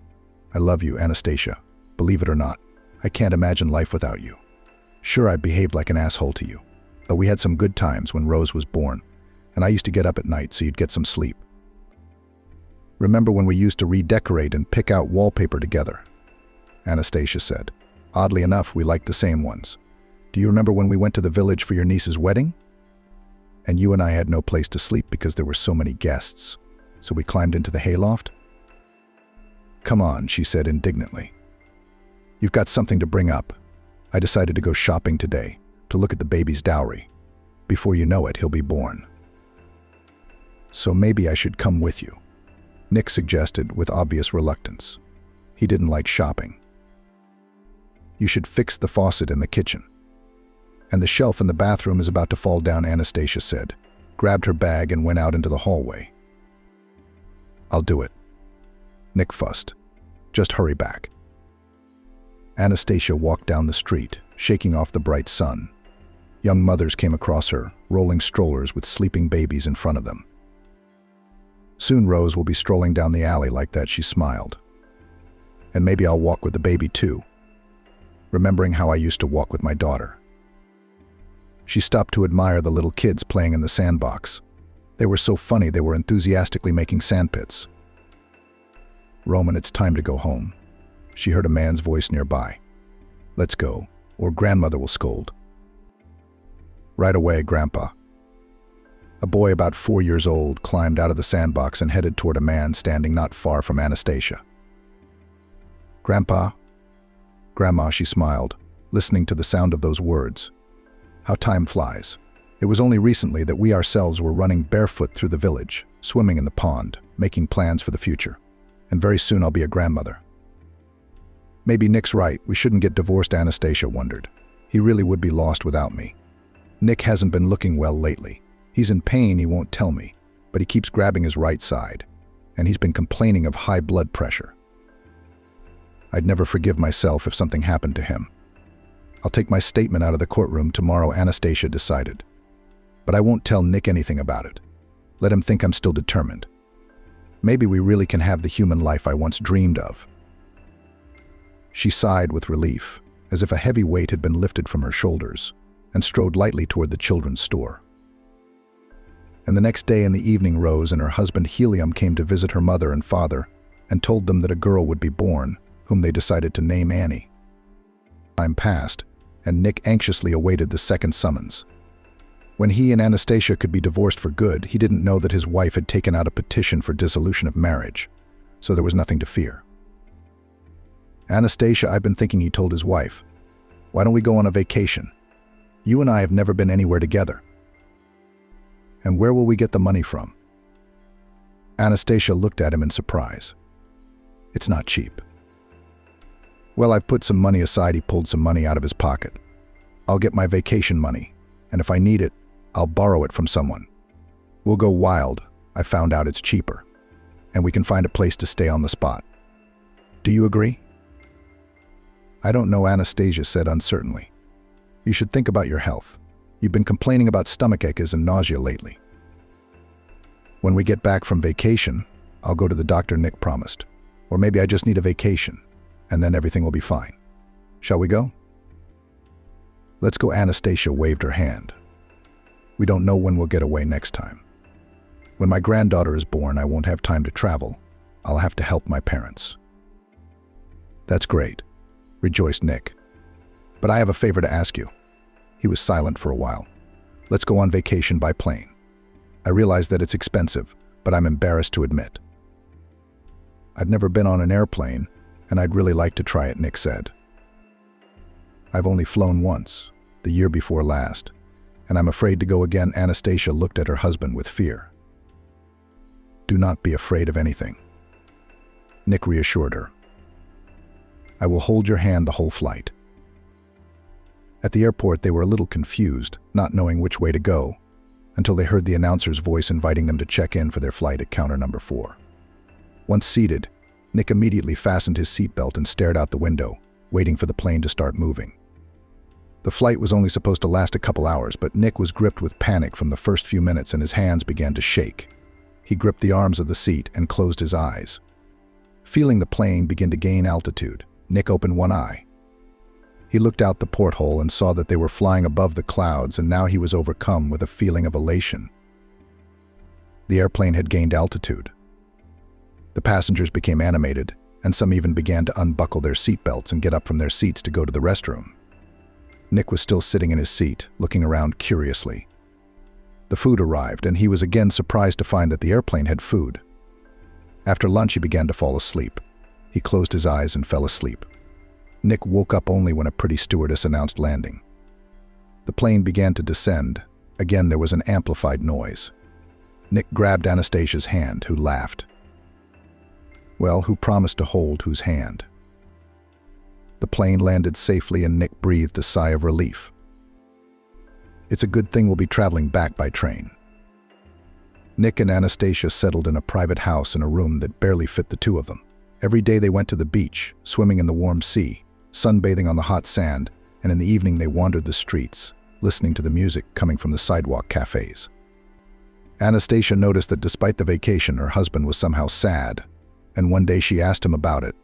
"I love you, Anastasia. Believe it or not, I can't imagine life without you. Sure, I behaved like an asshole to you, but we had some good times when Rose was born, and I used to get up at night so you'd get some sleep. Remember when we used to redecorate and pick out wallpaper together?" Anastasia said. "Oddly enough, we liked the same ones. Do you remember when we went to the village for your niece's wedding? And you and I had no place to sleep because there were so many guests, so we climbed into the hayloft?" "Come on," she said indignantly. "You've got something to bring up. I decided to go shopping today, to look at the baby's dowry. Before you know it, he'll be born. So maybe I should come with you," Nick suggested with obvious reluctance. He didn't like shopping. "You should fix the faucet in the kitchen. And the shelf in the bathroom is about to fall down," Anastasia said, grabbed her bag and went out into the hallway. "I'll do it," Nick fussed. "Just hurry back." Anastasia walked down the street, shaking off the bright sun. Young mothers came across her, rolling strollers with sleeping babies in front of them. "Soon Rose will be strolling down the alley like that," she smiled. "And maybe I'll walk with the baby too, remembering how I used to walk with my daughter." She stopped to admire the little kids playing in the sandbox. They were so funny, they were enthusiastically making sandpits. "Roman, it's time to go home." She heard a man's voice nearby. "Let's go, or grandmother will scold." "Right away, Grandpa." A boy about 4 years old climbed out of the sandbox and headed toward a man standing not far from Anastasia. "Grandpa?" "Grandma," she smiled, listening to the sound of those words. How time flies. It was only recently that we ourselves were running barefoot through the village, swimming in the pond, making plans for the future. And very soon I'll be a grandmother. Maybe Nick's right, we shouldn't get divorced, Anastasia wondered. He really would be lost without me. Nick hasn't been looking well lately. He's in pain, he won't tell me, but he keeps grabbing his right side. And he's been complaining of high blood pressure. I'd never forgive myself if something happened to him. I'll take my statement out of the courtroom tomorrow, Anastasia decided. But I won't tell Nick anything about it. Let him think I'm still determined. Maybe we really can have the human life I once dreamed of. She sighed with relief, as if a heavy weight had been lifted from her shoulders, and strode lightly toward the children's store. And the next day in the evening, Rose and her husband Helium came to visit her mother and father and told them that a girl would be born, whom they decided to name Annie. Time passed, and Nick anxiously awaited the second summons. When he and Anastasia could be divorced for good, he didn't know that his wife had taken out a petition for dissolution of marriage, so there was nothing to fear. "Anastasia, I've been thinking," he told his wife. "Why don't we go on a vacation? You and I have never been anywhere together. And where will we get the money from?" Anastasia looked at him in surprise. "It's not cheap." "Well, I've put some money aside." He pulled some money out of his pocket. "I'll get my vacation money, and if I need it, I'll borrow it from someone. We'll go wild. I found out it's cheaper. And we can find a place to stay on the spot. Do you agree?" "I don't know," Anastasia said uncertainly. "You should think about your health. You've been complaining about stomach aches and nausea lately." "When we get back from vacation, I'll go to the doctor," Nick promised. "Or maybe I just need a vacation, and then everything will be fine. Shall we go?" "Let's go." Anastasia waved her hand. "We don't know when we'll get away next time. When my granddaughter is born, I won't have time to travel. I'll have to help my parents." "That's great," rejoiced Nick. "But I have a favor to ask you." He was silent for a while. "Let's go on vacation by plane. I realize that it's expensive, but I'm embarrassed to admit." "I've never been on an airplane, and I'd really like to try it," Nick said. "I've only flown once, the year before last, and I'm afraid to go again." Anastasia looked at her husband with fear. "Do not be afraid of anything," Nick reassured her. "I will hold your hand the whole flight." At the airport, they were a little confused, not knowing which way to go, until they heard the announcer's voice inviting them to check in for their flight at counter number 4. Once seated, Nick immediately fastened his seatbelt and stared out the window, waiting for the plane to start moving. The flight was only supposed to last a couple hours, but Nick was gripped with panic from the first few minutes and his hands began to shake. He gripped the arms of the seat and closed his eyes. Feeling the plane begin to gain altitude, Nick opened one eye. He looked out the porthole and saw that they were flying above the clouds, and now he was overcome with a feeling of elation. The airplane had gained altitude. The passengers became animated, and some even began to unbuckle their seatbelts and get up from their seats to go to the restroom. Nick was still sitting in his seat, looking around curiously. The food arrived, and he was again surprised to find that the airplane had food. After lunch, he began to fall asleep. He closed his eyes and fell asleep. Nick woke up only when a pretty stewardess announced landing. The plane began to descend. Again, there was an amplified noise. Nick grabbed Anastasia's hand, who laughed. Well, who promised to hold whose hand? The plane landed safely, and Nick breathed a sigh of relief. It's a good thing we'll be traveling back by train. Nick and Anastasia settled in a private house in a room that barely fit the two of them. Every day they went to the beach, swimming in the warm sea, sunbathing on the hot sand, and in the evening they wandered the streets, listening to the music coming from the sidewalk cafes. Anastasia noticed that despite the vacation, her husband was somehow sad, and one day she asked him about it.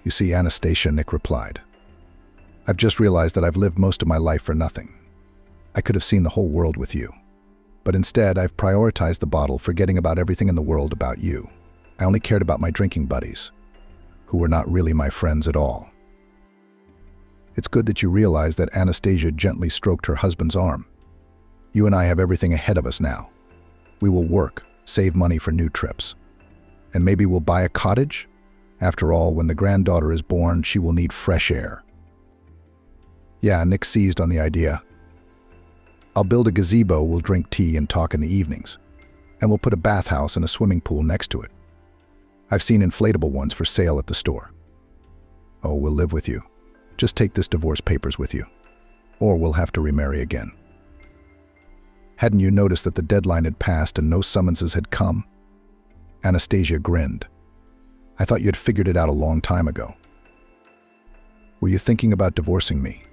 "You see, Anastasia," Nick replied, "I've just realized that I've lived most of my life for nothing. I could have seen the whole world with you. But instead, I've prioritized the bottle, forgetting about everything in the world about you. I only cared about my drinking buddies, who were not really my friends at all." "It's good that you realize that." Anastasia gently stroked her husband's arm. "You and I have everything ahead of us now. We will work, save money for new trips. And maybe we'll buy a cottage? After all, when the granddaughter is born, she will need fresh air." "Yeah," Nick seized on the idea. "I'll build a gazebo, we'll drink tea and talk in the evenings. And we'll put a bathhouse and a swimming pool next to it. I've seen inflatable ones for sale at the store." "Oh, we'll live with you. Just take this divorce papers with you. Or we'll have to remarry again." "Hadn't you noticed that the deadline had passed and no summonses had come?" Anastasia grinned. "I thought you had figured it out a long time ago." "Were you thinking about divorcing me?"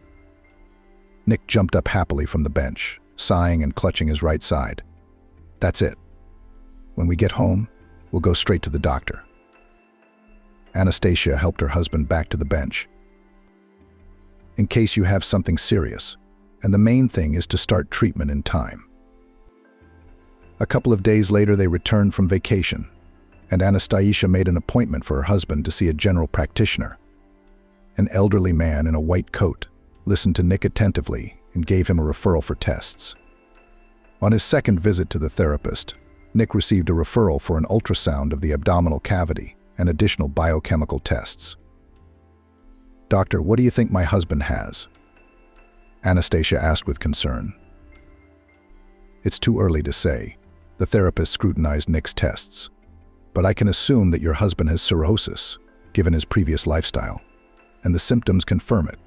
Nick jumped up happily from the bench, sighing and clutching his right side. "That's it. When we get home, we'll go straight to the doctor." Anastasia helped her husband back to the bench. "In case you have something serious, and the main thing is to start treatment in time." A couple of days later, they returned from vacation. and Anastasia made an appointment for her husband to see a general practitioner. An elderly man in a white coat listened to Nick attentively and gave him a referral for tests. On his second visit to the therapist, Nick received a referral for an ultrasound of the abdominal cavity and additional biochemical tests. "Doctor, what do you think my husband has?" Anastasia asked with concern. "It's too early to say." The therapist scrutinized Nick's tests. "But I can assume that your husband has cirrhosis, given his previous lifestyle, and the symptoms confirm it."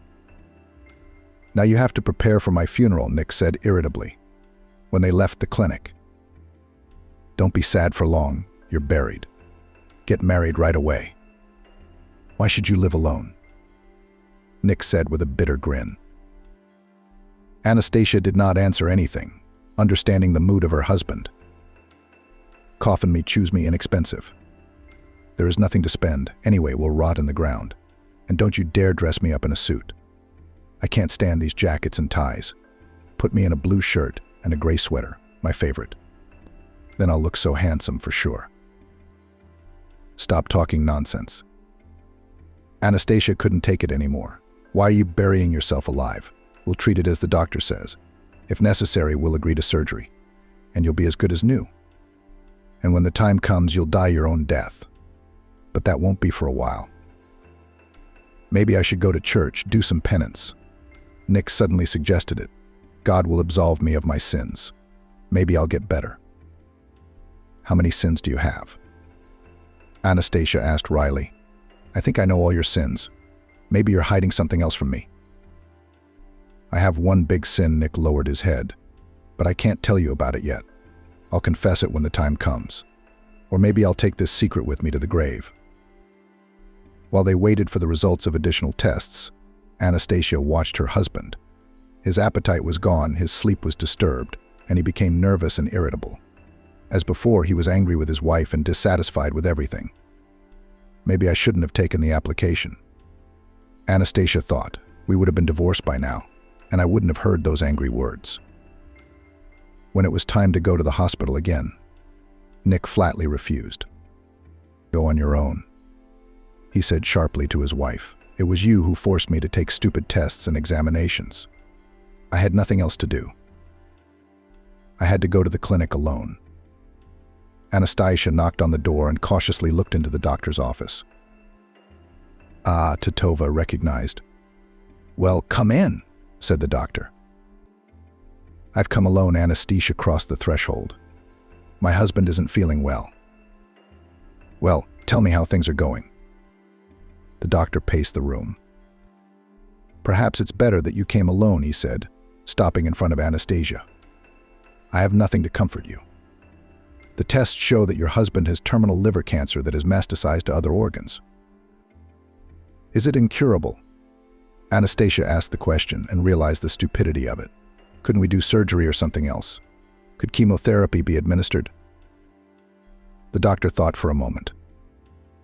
"Now you have to prepare for my funeral," Nick said irritably, when they left the clinic. "Don't be sad for long, you're buried. Get married right away." "Why should you live alone?" Nick said with a bitter grin. Anastasia did not answer anything, understanding the mood of her husband. "Coffin me, choose me inexpensive. There is nothing to spend, anyway we'll rot in the ground. And don't you dare dress me up in a suit. I can't stand these jackets and ties. Put me in a blue shirt and a gray sweater, my favorite. Then I'll look so handsome for sure." "Stop talking nonsense." Anastasia couldn't take it anymore. "Why are you burying yourself alive? We'll treat it as the doctor says. If necessary, we'll agree to surgery. And you'll be as good as new. And when the time comes, you'll die your own death. But that won't be for a while. Maybe I should go to church, do some penance." Nick suddenly suggested it. "God will absolve me of my sins. Maybe I'll get better." "How many sins do you have?" Anastasia asked wryly. "I think I know all your sins. Maybe you're hiding something else from me." "I have one big sin," Nick lowered his head. "But I can't tell you about it yet. I'll confess it when the time comes. Or maybe I'll take this secret with me to the grave." While they waited for the results of additional tests, Anastasia watched her husband. His appetite was gone, his sleep was disturbed, and he became nervous and irritable. As before, he was angry with his wife and dissatisfied with everything. "Maybe I shouldn't have taken the application." Anastasia thought, "We would have been divorced by now, and I wouldn't have heard those angry words." When it was time to go to the hospital again, Nick flatly refused. "Go on your own," he said sharply to his wife. "It was you who forced me to take stupid tests and examinations. I had nothing else to do. I had to go to the clinic alone." Anastasia knocked on the door and cautiously looked into the doctor's office. "Ah," Titova recognized. "Well, come in," said the doctor. "I've come alone." Anastasia crossed the threshold. "My husband isn't feeling well." "Well, tell me how things are going." The doctor paced the room. "Perhaps it's better that you came alone," he said, stopping in front of Anastasia. "I have nothing to comfort you. The tests show that your husband has terminal liver cancer that has metastasized to other organs." "Is it incurable?" Anastasia asked the question and realized the stupidity of it. Couldn't we do surgery or something else? Could chemotherapy be administered? The doctor thought for a moment.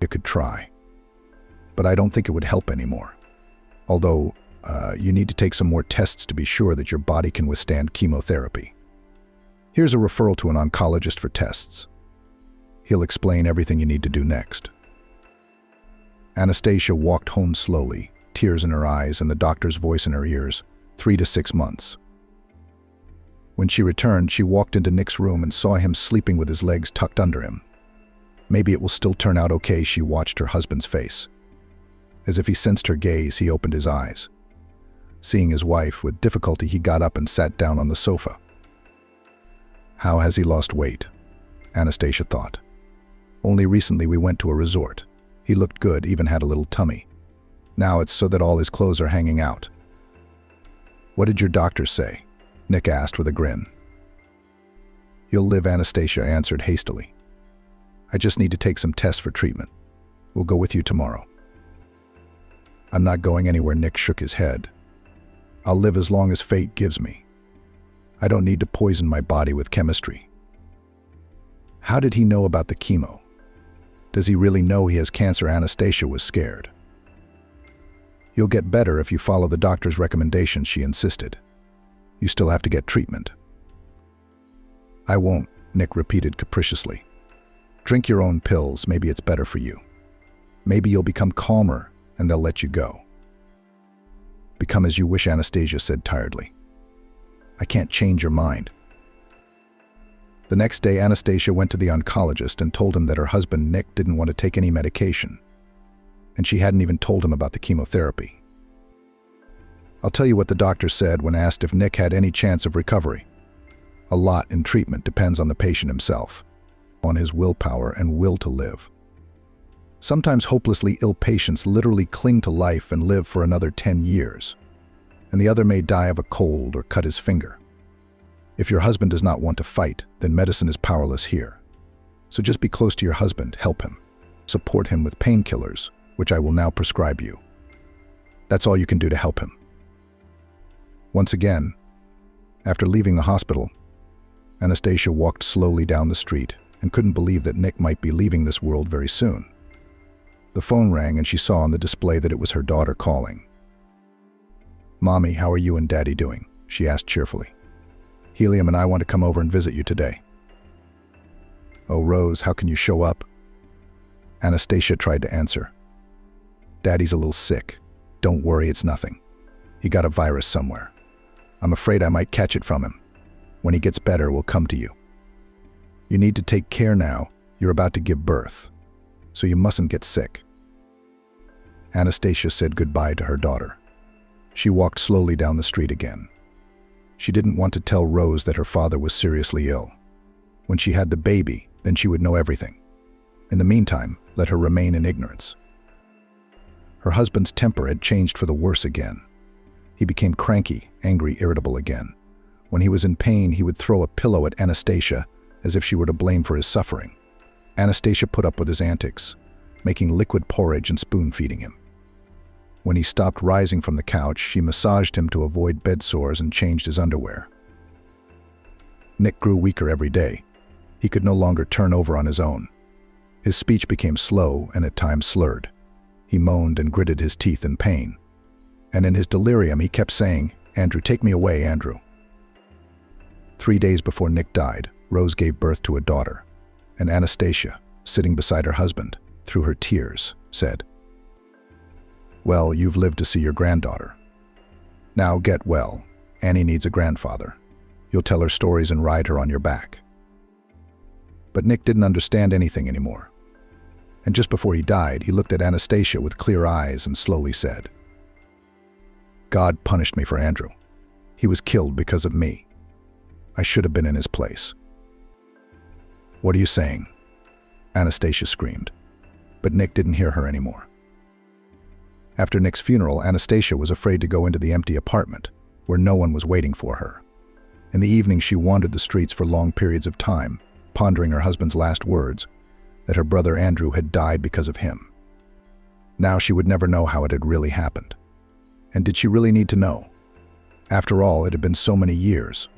"You could try. But I don't think it would help anymore. Although, you need to take some more tests to be sure that your body can withstand chemotherapy. Here's a referral to an oncologist for tests. He'll explain everything you need to do next." Anastasia walked home slowly, tears in her eyes and the doctor's voice in her ears. 3 to 6 months. When she returned, she walked into Nick's room and saw him sleeping with his legs tucked under him. Maybe it will still turn out okay, she watched her husband's face. As if he sensed her gaze, he opened his eyes. Seeing his wife, with difficulty he got up and sat down on the sofa. How has he lost weight? Anastasia thought. Only recently we went to a resort. He looked good, even had a little tummy. Now it's so that all his clothes are hanging out. What did your doctor say? Nick asked with a grin. You'll live, Anastasia answered hastily. I just need to take some tests for treatment. We'll go with you tomorrow. I'm not going anywhere, Nick shook his head. I'll live as long as fate gives me. I don't need to poison my body with chemistry. How did he know about the chemo? Does he really know he has cancer? Anastasia was scared. You'll get better if you follow the doctor's recommendations, she insisted. You still have to get treatment. I won't, Nick repeated capriciously. Drink your own pills, maybe it's better for you. Maybe you'll become calmer and they'll let you go. Become as you wish, Anastasia said tiredly. I can't change your mind. The next day, Anastasia went to the oncologist and told him that her husband, Nick, didn't want to take any medication. And she hadn't even told him about the chemotherapy. I'll tell you what the doctor said when asked if Nick had any chance of recovery. A lot in treatment depends on the patient himself, on his willpower and will to live. Sometimes hopelessly ill patients literally cling to life and live for another 10 years, and the other may die of a cold or cut his finger. If your husband does not want to fight, then medicine is powerless here. So just be close to your husband, help him, support him with painkillers, which I will now prescribe you. That's all you can do to help him. Once again, after leaving the hospital, Anastasia walked slowly down the street and couldn't believe that Nick might be leaving this world very soon. The phone rang and she saw on the display that it was her daughter calling. "Mommy, how are you and Daddy doing?" she asked cheerfully. "Helium and I want to come over and visit you today." "Oh, Rose, how can you show up?" Anastasia tried to answer. "Daddy's a little sick. Don't worry, it's nothing. He got a virus somewhere. I'm afraid I might catch it from him. When he gets better, we'll come to you. You need to take care now. You're about to give birth, so you mustn't get sick." Anastasia said goodbye to her daughter. She walked slowly down the street again. She didn't want to tell Rose that her father was seriously ill. When she had the baby, then she would know everything. In the meantime, let her remain in ignorance. Her husband's temper had changed for the worse again. He became cranky, angry, irritable again. When he was in pain, he would throw a pillow at Anastasia as if she were to blame for his suffering. Anastasia put up with his antics, making liquid porridge and spoon-feeding him. When he stopped rising from the couch, she massaged him to avoid bed sores and changed his underwear. Nick grew weaker every day. He could no longer turn over on his own. His speech became slow and at times slurred. He moaned and gritted his teeth in pain. And in his delirium, he kept saying, "Andrew, take me away, Andrew." 3 days before Nick died, Rose gave birth to a daughter, and Anastasia, sitting beside her husband, through her tears, said, "Well, you've lived to see your granddaughter. Now get well. Annie needs a grandfather. You'll tell her stories and ride her on your back." But Nick didn't understand anything anymore. And just before he died, he looked at Anastasia with clear eyes and slowly said, "God punished me for Andrew. He was killed because of me. I should have been in his place." "What are you saying?" Anastasia screamed. But Nick didn't hear her anymore. After Nick's funeral, Anastasia was afraid to go into the empty apartment, where no one was waiting for her. In the evening, she wandered the streets for long periods of time, pondering her husband's last words, that her brother Andrew had died because of him. Now she would never know how it had really happened. And did she really need to know? After all, it had been so many years.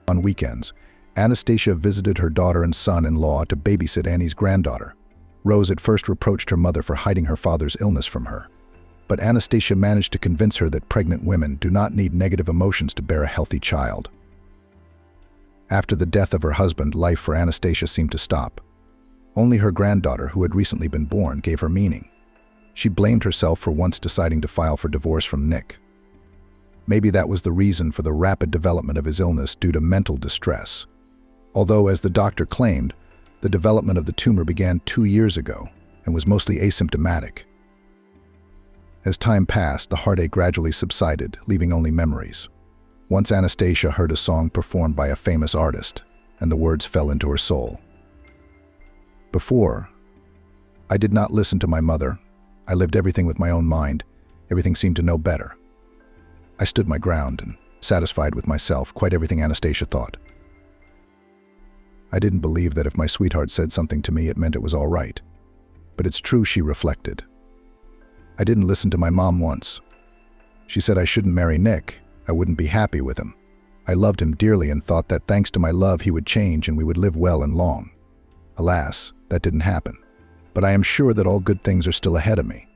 On weekends, Anastasia visited her daughter and son-in-law to babysit Annie's granddaughter. Rose at first reproached her mother for hiding her father's illness from her. But Anastasia managed to convince her that pregnant women do not need negative emotions to bear a healthy child. After the death of her husband, life for Anastasia seemed to stop. Only her granddaughter, who had recently been born, gave her meaning. She blamed herself for once deciding to file for divorce from Nick. Maybe that was the reason for the rapid development of his illness due to mental distress. Although, as the doctor claimed, the development of the tumor began 2 years ago and was mostly asymptomatic. As time passed, the heartache gradually subsided, leaving only memories. Once Anastasia heard a song performed by a famous artist, and the words fell into her soul. "Before, I did not listen to my mother. I lived everything with my own mind. Everything seemed to know better. I stood my ground and, satisfied with myself, quite everything Anastasia thought. I didn't believe that if my sweetheart said something to me, it meant it was all right. But it's true," she reflected. "I didn't listen to my mom once. She said I shouldn't marry Nick. I wouldn't be happy with him. I loved him dearly and thought that thanks to my love he would change and we would live well and long. Alas, that didn't happen. But I am sure that all good things are still ahead of me.